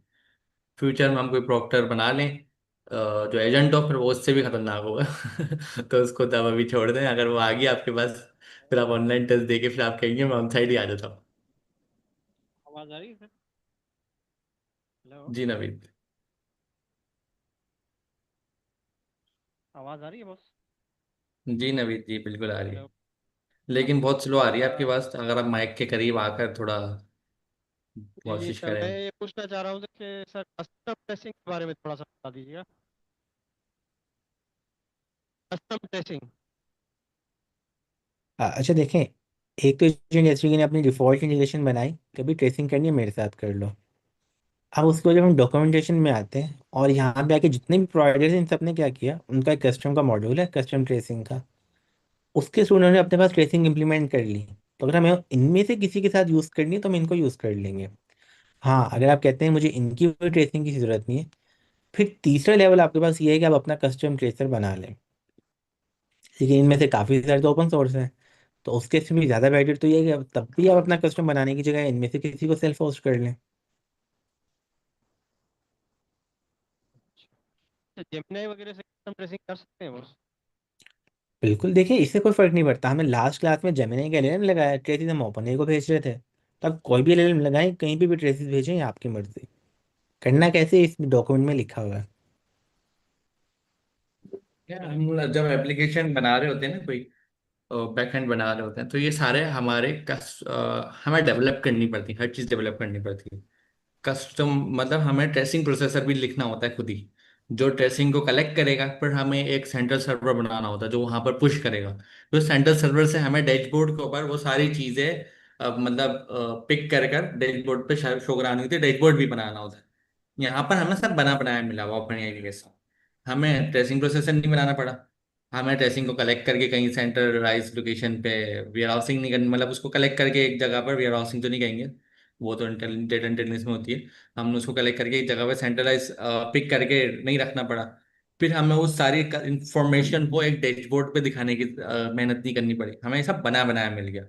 Speaker 6: फ्यूचर में हम कोई प्रॉक्टर बना लें जो एजेंट हो, फिर वो उससे भी खतरनाक होगा तो उसको तब अभी छोड़ दें। अगर वो आ गया आपके पास, फिर आप ऑनलाइन टेस्ट देके फिर आप कहेंगे मैं ऑन साइड ही आ जाता हूँ।
Speaker 5: आवाज आ रही है सर? हेलो,
Speaker 6: जी नवीद।
Speaker 5: आवाज आ रही है बॉस?
Speaker 6: जी नवीद जी, बिल्कुल आ रही है,
Speaker 5: हेलो।
Speaker 6: लेकिन बहुत स्लो आ रही है आपकी आवाज़। तो अगर आप माइक के करीब आकर थोड़ा
Speaker 5: जी जी
Speaker 6: कोशिश
Speaker 5: सर, मैं
Speaker 6: करें।
Speaker 5: ये पूछना चाह रहा हूँ कि सर कस्टम टेस्टिंग के बारे में थोड़ा सा बता दीजिएगा। Custom testing.
Speaker 2: अच्छा देखें, एक तो एजेंट एस ने अपनी डिफ़ॉल्ट इंटीग्रेशन बनाई, कभी ट्रेसिंग करनी है मेरे साथ कर लो। अब उसको जब हम डॉक्यूमेंटेशन में आते हैं और यहाँ पे आके जितने भी प्रोवाइडर्स हैं इन सब ने क्या किया, उनका एक कस्टम का मॉड्यूल है कस्टम ट्रेसिंग का, उसके थ्रू उन्होंने अपने पास ट्रेसिंग इंप्लीमेंट कर ली। तो अगर हमें इनमें से किसी के साथ यूज़ करनी है तो हम इनको यूज़ कर लेंगे। हाँ, अगर आप कहते हैं मुझे इनकी कोई ट्रेसिंग की ज़रूरत नहीं है, फिर तीसरा लेवल आपके पास ये है कि आप अपना कस्टम ट्रेसर बना लें। लेकिन इनमें से काफ़ी सारे तो ओपन सोर्स हैं, तो उसके इसमें भी ज़्यादा बेटर तो ये है कि तब भी आप अपना कस्टम बनाने की जगह इनमें से किसी को सेल्फ होस्ट कर लें।
Speaker 5: जेमिनी वगैरह से कस्टम टेस्टिंग कर सकते हैं बॉस?
Speaker 2: बिल्कुल, देखिए इससे कोई फर्क नहीं पड़ता। हमें लास्ट क्लास में जेमिनी का एलएलएम लगाया, ट्रेसिस हम ओपन को भेज रहे थे। तब कोई भी एलएलएम लगाएं, कहीं पे भी ट्रेसिस भेजें, ये आपकी मर्जी। करना कैसे इस डॉक्यूमेंट में लिखा हुआ है।
Speaker 6: क्या हम जब एप्लीकेशन बना रहे होते हैं ना, कोई बैकएंड बना रहे होते हैं, तो ये सारे हमें डेवलप करनी पड़ती है, हर चीज़ डेवलप करनी पड़ती है। कस्टम मतलब हमें ट्रेसिंग प्रोसेसर भी लिखना होता है खुद ही, जो ट्रेसिंग को कलेक्ट करेगा। फिर हमें एक सेंट्रल सर्वर बनाना होता है जो वहां पर पुश करेगा। तो सेंट्रल सर्वर से हमें डैशबोर्ड के ऊपर वो सारी चीजें मतलब पिक कर कर डैशबोर्ड पे शो करानी होती है, डैशबोर्ड भी बनाना होता है। यहाँ पर हमें सब बना बनाया मिला हुआ ओपन एआई के साथ। हमें ट्रेसिंग प्रोसेसर नहीं बनाना पड़ा। हमें ट्रेसिंग को कलेक्ट करके कहीं सेंट्रलाइज लोकेशन पे वेयर हाउसिंग नहीं करनी, मतलब उसको कलेक्ट करके एक जगह पर, वेयर हाउसिंग तो नहीं कहेंगे, वो तो डेटा इंटेलिजेंस में होती है। हमने उसको कलेक्ट करके एक जगह पे सेंट्रलाइज पिक करके नहीं रखना पड़ा। फिर हमें उस सारी इंफॉर्मेशन को एक डैशबोर्ड पे दिखाने की मेहनत नहीं करनी पड़ी, हमें सब बना बनाया मिल गया।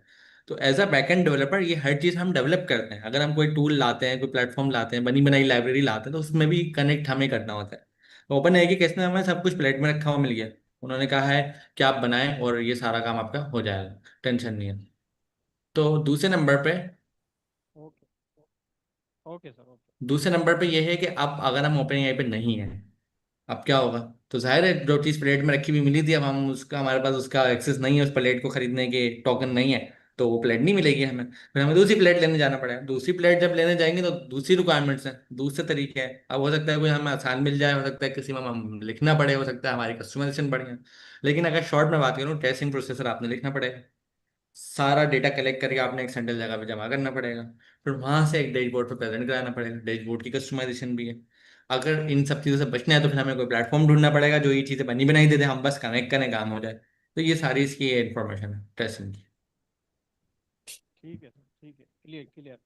Speaker 6: तो एज अ बैकएंड डेवलपर ये हर चीज़ हम डेवलप करते हैं। अगर हम कोई टूल लाते हैं, कोई प्लेटफॉर्म लाते हैं, बनी बनाई लाइब्रेरी लाते हैं, तो उसमें भी कनेक्ट हमें करना होता है। ओपन है कि किसने हमें सब कुछ प्लेट में रखा हुआ मिल गया। उन्होंने कहा है कि आप बनाएं और ये सारा काम आपका हो जाएगा, टेंशन नहीं है। तो
Speaker 5: ओके। Okay sir, okay.
Speaker 6: दूसरे नंबर पे ये है कि अब अगर हम ओपन एआई पे नहीं है, अब क्या होगा? तो जाहिर है जो चीज़ प्लेट में रखी हुई मिली थी, अब हम उसका, हमारे पास उसका एक्सेस नहीं है, उस प्लेट को खरीदने के टोकन नहीं है, तो वो प्लेट नहीं मिलेगी हमें। फिर हमें दूसरी प्लेट लेने जाना पड़ेगा। दूसरी प्लेट जब लेने जाएंगे तो दूसरी रिक्वायरमेंट्स हैं, दूसरे तरीके हैं। अब हो सकता है कोई हमें आसान मिल जाए, हो सकता है किसी में हम लिखना पड़े, हो सकता है हमारी कस्टमाइजेशन बढ़िया। लेकिन अगर शॉर्ट में बात करूँ, टेस्टिंग प्रोसेसर आपने लिखना पड़ेगा, सारा डेटा कलेक्ट करके आपने एक सेंट्रल जगह पे जमा करना पड़ेगा, फिर वहां से एक डैशबोर्ड पे प्रेजेंट कराना पड़ेगा। डैशबोर्ड की कस्टमाइजेशन भी है। अगर इन सब चीज़ों से बचना है तो फिर हमें कोई प्लेटफॉर्म ढूंढना पड़ेगा जो ये चीज़ें बनी बनाई दे दे, हम बस कनेक्ट करें, काम हो जाए। तो ये सारी इसकी इन्फॉर्मेशन है टेस्टिंग की।
Speaker 5: ठीक है सर, ठीक है, क्लियर क्लियर।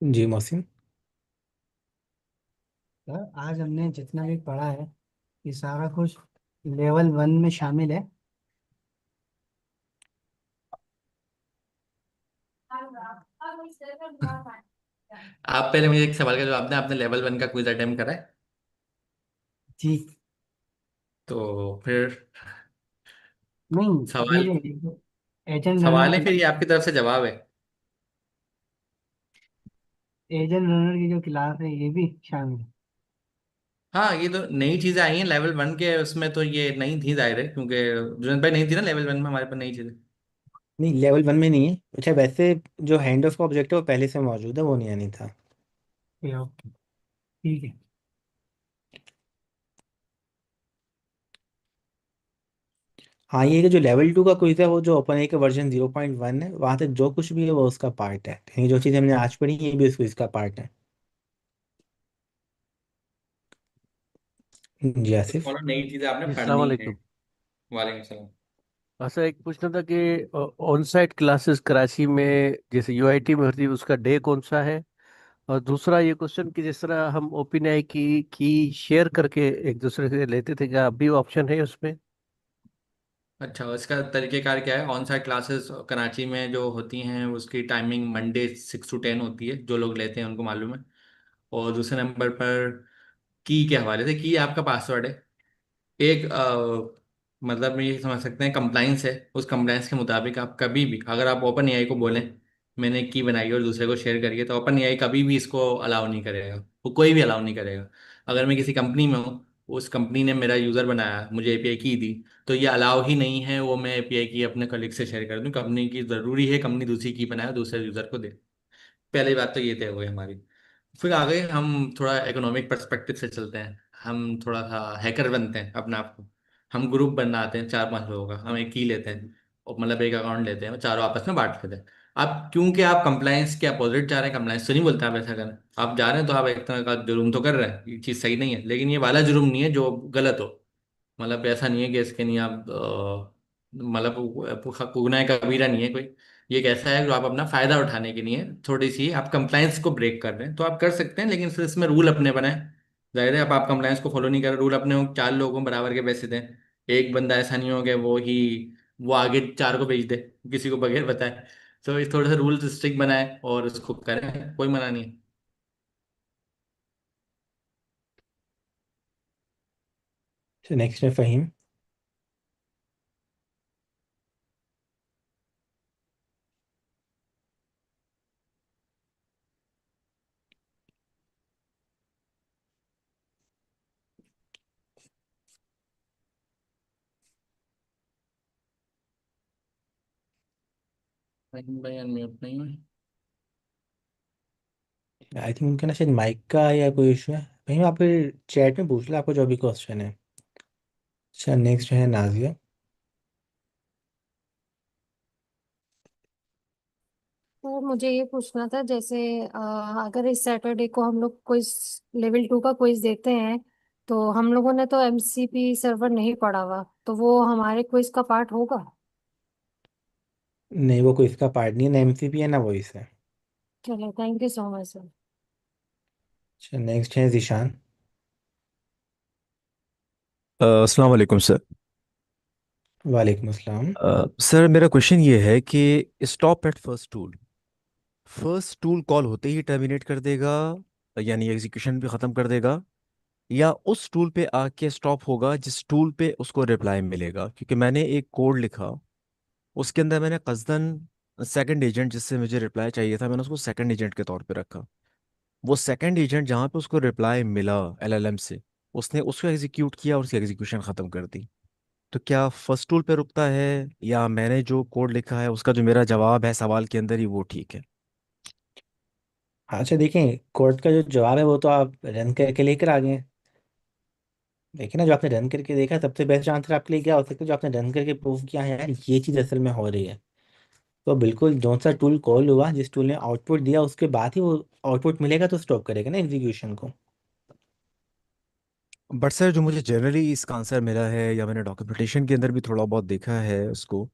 Speaker 2: जी मौसिम।
Speaker 10: सर आज हमने जितना भी पढ़ा है ये सारा कुछ लेवल 1 में शामिल है।
Speaker 6: आप पहले मुझे एक सवाल का जवाब दें, आपने लेवल 1 का क्विज अटेम्प्ट करा है?
Speaker 10: जी।
Speaker 6: तो फिर
Speaker 10: नहीं,
Speaker 6: सवाल
Speaker 10: ये एजेंट रनर
Speaker 6: सवाल है,
Speaker 10: की
Speaker 6: फिर ये आपकी तरफ से जवाब है।
Speaker 10: एजेंट रनर की जो क्लास है ये भी शामिल है।
Speaker 6: हाँ, ये तो नई चीजें आई हैं लेवल 1 के उसमें, तो ये नई थी जाहिर है, क्योंकि जुनैद भाई नहीं थी ना लेवल 1 में हमारे पास नई चीजें।
Speaker 2: नहीं, लेवल 1 में नहीं है। अच्छा, वैसे जो हैंड ऑफ का ऑब्जेक्ट है वो पहले से मौजूद है, वो नहीं आनी था।
Speaker 10: ओके, ठीक है।
Speaker 2: हाँ, ये कि जो लेवल 2 का क्विज है वो जो ओपन ए के वर्जन 0.1 है, वहाँ तक जो कुछ भी है वो उसका पार्ट है। यानी जो चीज़ हमने आज पढ़ी ये भी उस क्विज का पार्ट है। जी
Speaker 6: कुछ
Speaker 2: आसिफ।
Speaker 6: और नई चीजें आपने
Speaker 11: जी, अस्सलाम
Speaker 6: पढ़नी है।
Speaker 11: वालेकुम।
Speaker 6: वालेकुम सलाम।
Speaker 11: अच्छा, एक पूछना था कि ऑन साइट क्लासेस कराची में जैसे यूआईटी में होती है, उसका डे कौन सा है? और दूसरा ये क्वेश्चन कि जिस तरह हम ओपन आई की शेयर करके एक दूसरे से लेते थे, क्या अभी ऑप्शन है उसमें?
Speaker 6: अच्छा, इसका तरीकेकार क्या है? ऑन साइट क्लासेस कराची में जो होती हैं उसकी टाइमिंग मंडे 6 to 10 होती है, जो लोग लेते हैं उनको मालूम है। और दूसरे नंबर पर की के हवाले से, की आपका पासवर्ड है। एक मतलब ये समझ सकते हैं कंप्लाइंस है, उस कंप्लाइंस के मुताबिक आप कभी भी अगर आप ओपन एआई को बोलें मैंने की बनाई है और दूसरे को शेयर करिए, तो ओपन एआई कभी भी इसको अलाउ नहीं करेगा। वो कोई भी अलाउ नहीं करेगा। अगर मैं किसी कंपनी में हूँ, उस कंपनी ने मेरा यूज़र बनाया, मुझे एपीआई की दी, तो ये अलाउ ही नहीं है वो मैं एपीआई की अपने कलीग से शेयर कर दूँ। कंपनी की ज़रूरी है कंपनी दूसरी की बनाए दूसरे यूज़र को दे। पहली बात तो ये तय हो गई हमारी। फिर आगे हम थोड़ा इकोनॉमिक पर्सपेक्टिव से चलते हैं। हम थोड़ा सा हैकर बनते हैं अपने आप को। हम ग्रुप बनाते हैं 4-5 लोगों का, हम एक की लेते हैं और मतलब एक अकाउंट लेते हैं और चारों आपस में बांट लेते हैं। आप क्योंकि आप कंप्लायंस के अपोजिट जा रहे हैं, कंप्लायंस तो नहीं बोलते आप ऐसा करें। आप जा रहे हैं तो आप एक तरह का जुर्म तो कर रहे हैं, ये चीज़ सही नहीं है, लेकिन ये वाला जुर्म नहीं है जो गलत हो। मतलब ऐसा नहीं है कि इसके नहीं आप मतलब गुनाह कबीरा नहीं है कोई। ये एक ऐसा है जो आप अपना फायदा उठाने के लिए थोड़ी सी आप कंप्लायंस को ब्रेक कर रहे हैं, तो आप कर सकते हैं, लेकिन फिर इसमें रूल अपने बनाए। जाहिर है अब आप कंप्लायंस को फॉलो नहीं कर रहे, रूल अपने हो, 4 लोगों को बराबर के पैसे दें। एक बंदा ऐसा नहीं हो कि वो आगे 4 को भेज दे किसी को बगैर बताए। तो इस थोड़े से रूल्स स्ट्रिक्ट बनाए और उसको करें, कोई मना नहीं है।
Speaker 2: नेक्स्ट है फ़हीम।
Speaker 6: भाई अनम्यूट नहीं हुए।
Speaker 2: आई थिंक उनका ना शायद माइक का या कोई इशू है। फ़हीम, आप फिर चैट में पूछ लो आपको जो भी क्वेश्चन है। अच्छा, नेक्स्ट है नाजिया।
Speaker 3: तो मुझे ये पूछना था, जैसे अगर इस सैटरडे को हम लोग क्विज लेवल 2 का क्विज देते हैं, तो हम लोगों ने तो एमसीपी सर्वर नहीं पढ़ा हुआ, तो वो हमारे क्विज का पार्ट होगा?
Speaker 2: नहीं, वो कोई इसका पार्ट नहीं है, ना एमसीपी है ना वॉइस है।
Speaker 3: चलो, thank you so much sir.
Speaker 2: अच्छा, नेक्स्ट है जीशान।
Speaker 12: अस्सलाम वालेकुम सर।
Speaker 2: वालेकुम अस्सलाम।
Speaker 12: सर, मेरा क्वेश्चन ये है कि stop at first tool call होते ही टर्मिनेट कर देगा, यानी एग्जीक्यूशन भी ख़त्म कर देगा, या उस टूल पे आके स्टॉप होगा जिस टूल पे उसको रिप्लाई मिलेगा? क्योंकि मैंने एक कोड लिखा, उसके अंदर मैंने कस्दन सेकंड एजेंट जिससे मुझे रिप्लाई चाहिए था, मैंने उसको सेकंड एजेंट के तौर पे रखा। वो सेकंड एजेंट जहाँ पे उसको रिप्लाई मिला एलएलएम से, उसने उसको एग्जीक्यूट किया और उसकी एग्जीक्यूशन ख़त्म कर दी। तो क्या फर्स्ट टूल पे रुकता है, या मैंने जो कोड लिखा है उसका जो मेरा जवाब है सवाल के अंदर ही वो ठीक है?
Speaker 2: अच्छा, देखें कोर्ट का जो जवाब है वो तो आप रन करके लेकर आ गए हैं। देखिए ना, जो आपने रन करके देखा सबसे बेस्ट आंसर आपके लिए क्या हो सकता है, जो आपने रन करके प्रूव किया है यार ये चीज़ असल में हो रही है। तो बिल्कुल जो सा टूल कॉल हुआ, जिस टूल ने आउटपुट दिया उसके बाद ही वो आउटपुट मिलेगा तो स्टॉप करेगा ना एग्जीक्यूशन को।
Speaker 12: बट सर, जो मुझे जनरली इसका आंसर मिला है, या मैंने डॉक्यूमेंटेशन के अंदर भी थोड़ा बहुत देखा है उसको,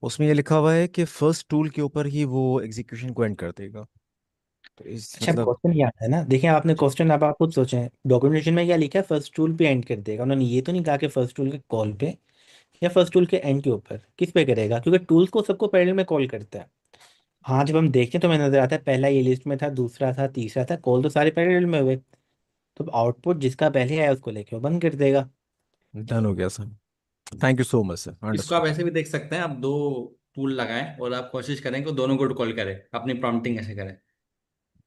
Speaker 12: उसमें ये लिखा हुआ है कि फर्स्ट टूल के ऊपर ही वो एग्जीक्यूशन को एंड कर देगा। तो इस
Speaker 2: अच्छा,
Speaker 12: मतलब
Speaker 2: क्वेश्चन याद है ना? देखिए आपने क्वेश्चन, अब आप खुद सोचें डॉक्यूमेंटेशन में क्या लिखा है, फर्स्ट टूल पे एंड कर देगा। उन्होंने ये तो नहीं कहा कि फर्स्ट टूल के कॉल पे या फर्स्ट टूल के एंड के ऊपर। किस पे करेगा? क्योंकि टूल्स को सबको पैरेलल में कॉल करता है। हाँ, जब हम देखते हैं तो हमें नजर आता है पहला ये लिस्ट में था, दूसरा था, तीसरा था, कॉल तो सारे पैरेलल में हुए। तो आउटपुट जिसका पहले आया उसको लेके वो बंद कर देगा।
Speaker 12: डन हो गया sir. Thank you so much sir,
Speaker 6: इसको आप
Speaker 12: अंडरस्टूड।
Speaker 6: ऐसे भी देख सकते हैं, आप 2 टूल लगाएं और आप कोशिश करें कि दोनों को कॉल करें, अपनी प्रॉम्प्टिंग ऐसे करें।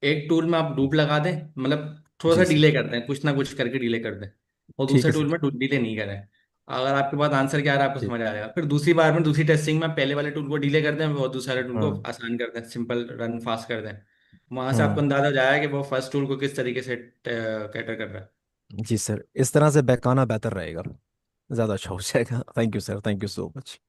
Speaker 6: एक टूल में आप लूप लगा दें, मतलब थोड़ा
Speaker 12: जी
Speaker 6: सा
Speaker 12: सर।
Speaker 6: डिले करते हैं, कुछ ना कुछ करके डिले कर दें, और
Speaker 12: ठीक
Speaker 6: दूसरे
Speaker 12: है सर।
Speaker 6: टूल में डिले नहीं करें। अगर आपके पास आंसर क्या आ रहा है आपको
Speaker 12: जी।
Speaker 6: समझ आ जाएगा, फिर दूसरी बार में दूसरी टेस्टिंग में पहले वाले टूल को डिले कर दें और दूसरे वाले टूल को
Speaker 12: हाँ।
Speaker 6: आसान कर दें, सिंपल रन फास्ट कर दें। वहां से आपको
Speaker 12: हम्म।
Speaker 6: अंदाजा हो जाएगा कि वो फर्स्ट टूल को किस तरीके से कैटर कर रहा है।
Speaker 12: जी सर, इस तरह से बहकाना बेहतर रहेगा, ज़्यादा अच्छा हो जाएगा। Thank you sir, thank you so much.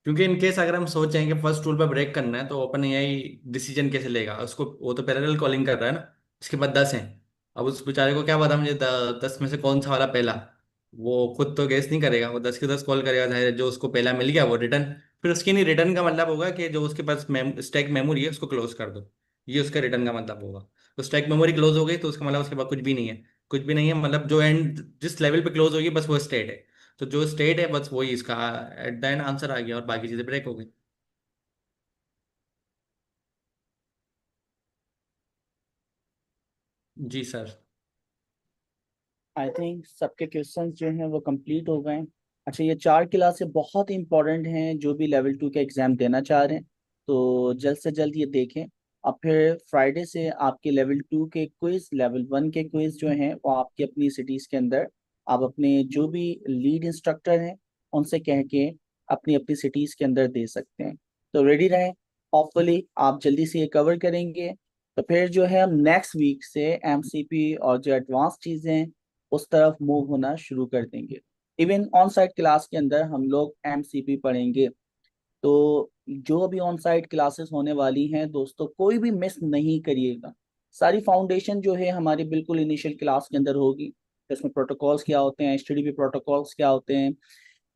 Speaker 6: क्योंकि इन केस अगर हम सोचें कि फर्स्ट टूल पर ब्रेक करना है, तो ओपन एआई डिसीजन कैसे लेगा उसको, वो तो पैरेलल कॉलिंग कर रहा है ना, इसके बाद 10 हैं। अब उस बेचारे को क्या पता मुझे 10 में से कौन सा वाला पहला, वो खुद तो गेस नहीं करेगा, वो 10 के 10 कॉल करेगा, जाहिर है जो उसको पहला मिल गया वो रिटर्न। फिर उसकी नहीं, रिटर्न का मतलब होगा कि जो उसके पास स्टैक मेमोरी है उसको क्लोज कर दो, ये उसका रिटर्न का मतलब होगा। तो स्टैक मेमोरी क्लोज हो गई तो उसका मतलब उसके बाद कुछ भी नहीं है, कुछ भी नहीं है, मतलब जो एंड जिस लेवल पे क्लोज होगी बस वो स्टेट है। तो जो स्टेट है बस वही इसका एट द एंड आंसर आ गया, और बाकी चीजें ब्रेक हो गई। जी सर।
Speaker 1: आई थिंक सबके क्वेश्चंस जो हैं वो कंप्लीट हो गए हैं। अच्छा, ये 4 क्लासें बहुत इंपॉर्टेंट हैं जो भी लेवल 2 का एग्ज़ाम देना चाह रहे हैं, तो जल्द से जल्द ये देखें। अब फिर फ्राइडे से आपके लेवल 2 के क्विज़, लेवल 1 के क्विज़ जो हैं वो आपकी अपनी सिटीज़ के अंदर, आप अपने जो भी लीड इंस्ट्रक्टर हैं उनसे कह के अपनी अपनी सिटीज़ के अंदर दे सकते हैं। तो रेडी रहें, होपफुली आप जल्दी से ये कवर करेंगे। तो फिर जो है हम नेक्स्ट वीक से एमसीपी और जो एडवांस चीज़ें हैं उस तरफ मूव होना शुरू कर देंगे। इवन ऑन साइट क्लास के अंदर हम लोग एमसीपी पढ़ेंगे। तो जो भी ऑन साइट क्लासेस होने वाली हैं दोस्तों, कोई भी मिस नहीं करिएगा। सारी फाउंडेशन जो है हमारी बिल्कुल इनिशियल क्लास के अंदर होगी। इसमें प्रोटोकॉल्स क्या होते हैं, एचटीटीपी प्रोटोकॉल्स क्या होते हैं,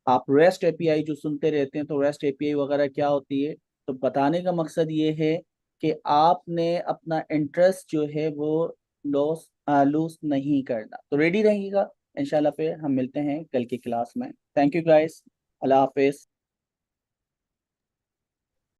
Speaker 1: आप रेस्ट एपीआई जो सुनते रहते हैं तो रेस्ट एपीआई वगैरह क्या होती है। तो बताने का मकसद ये है कि आपने अपना इंटरेस्ट जो है वो लूज नहीं करना। तो रेडी रहिएगा, इंशाल्लाह फिर हम मिलते हैं कल की क्लास में। Thank you guys, Allah Hafiz.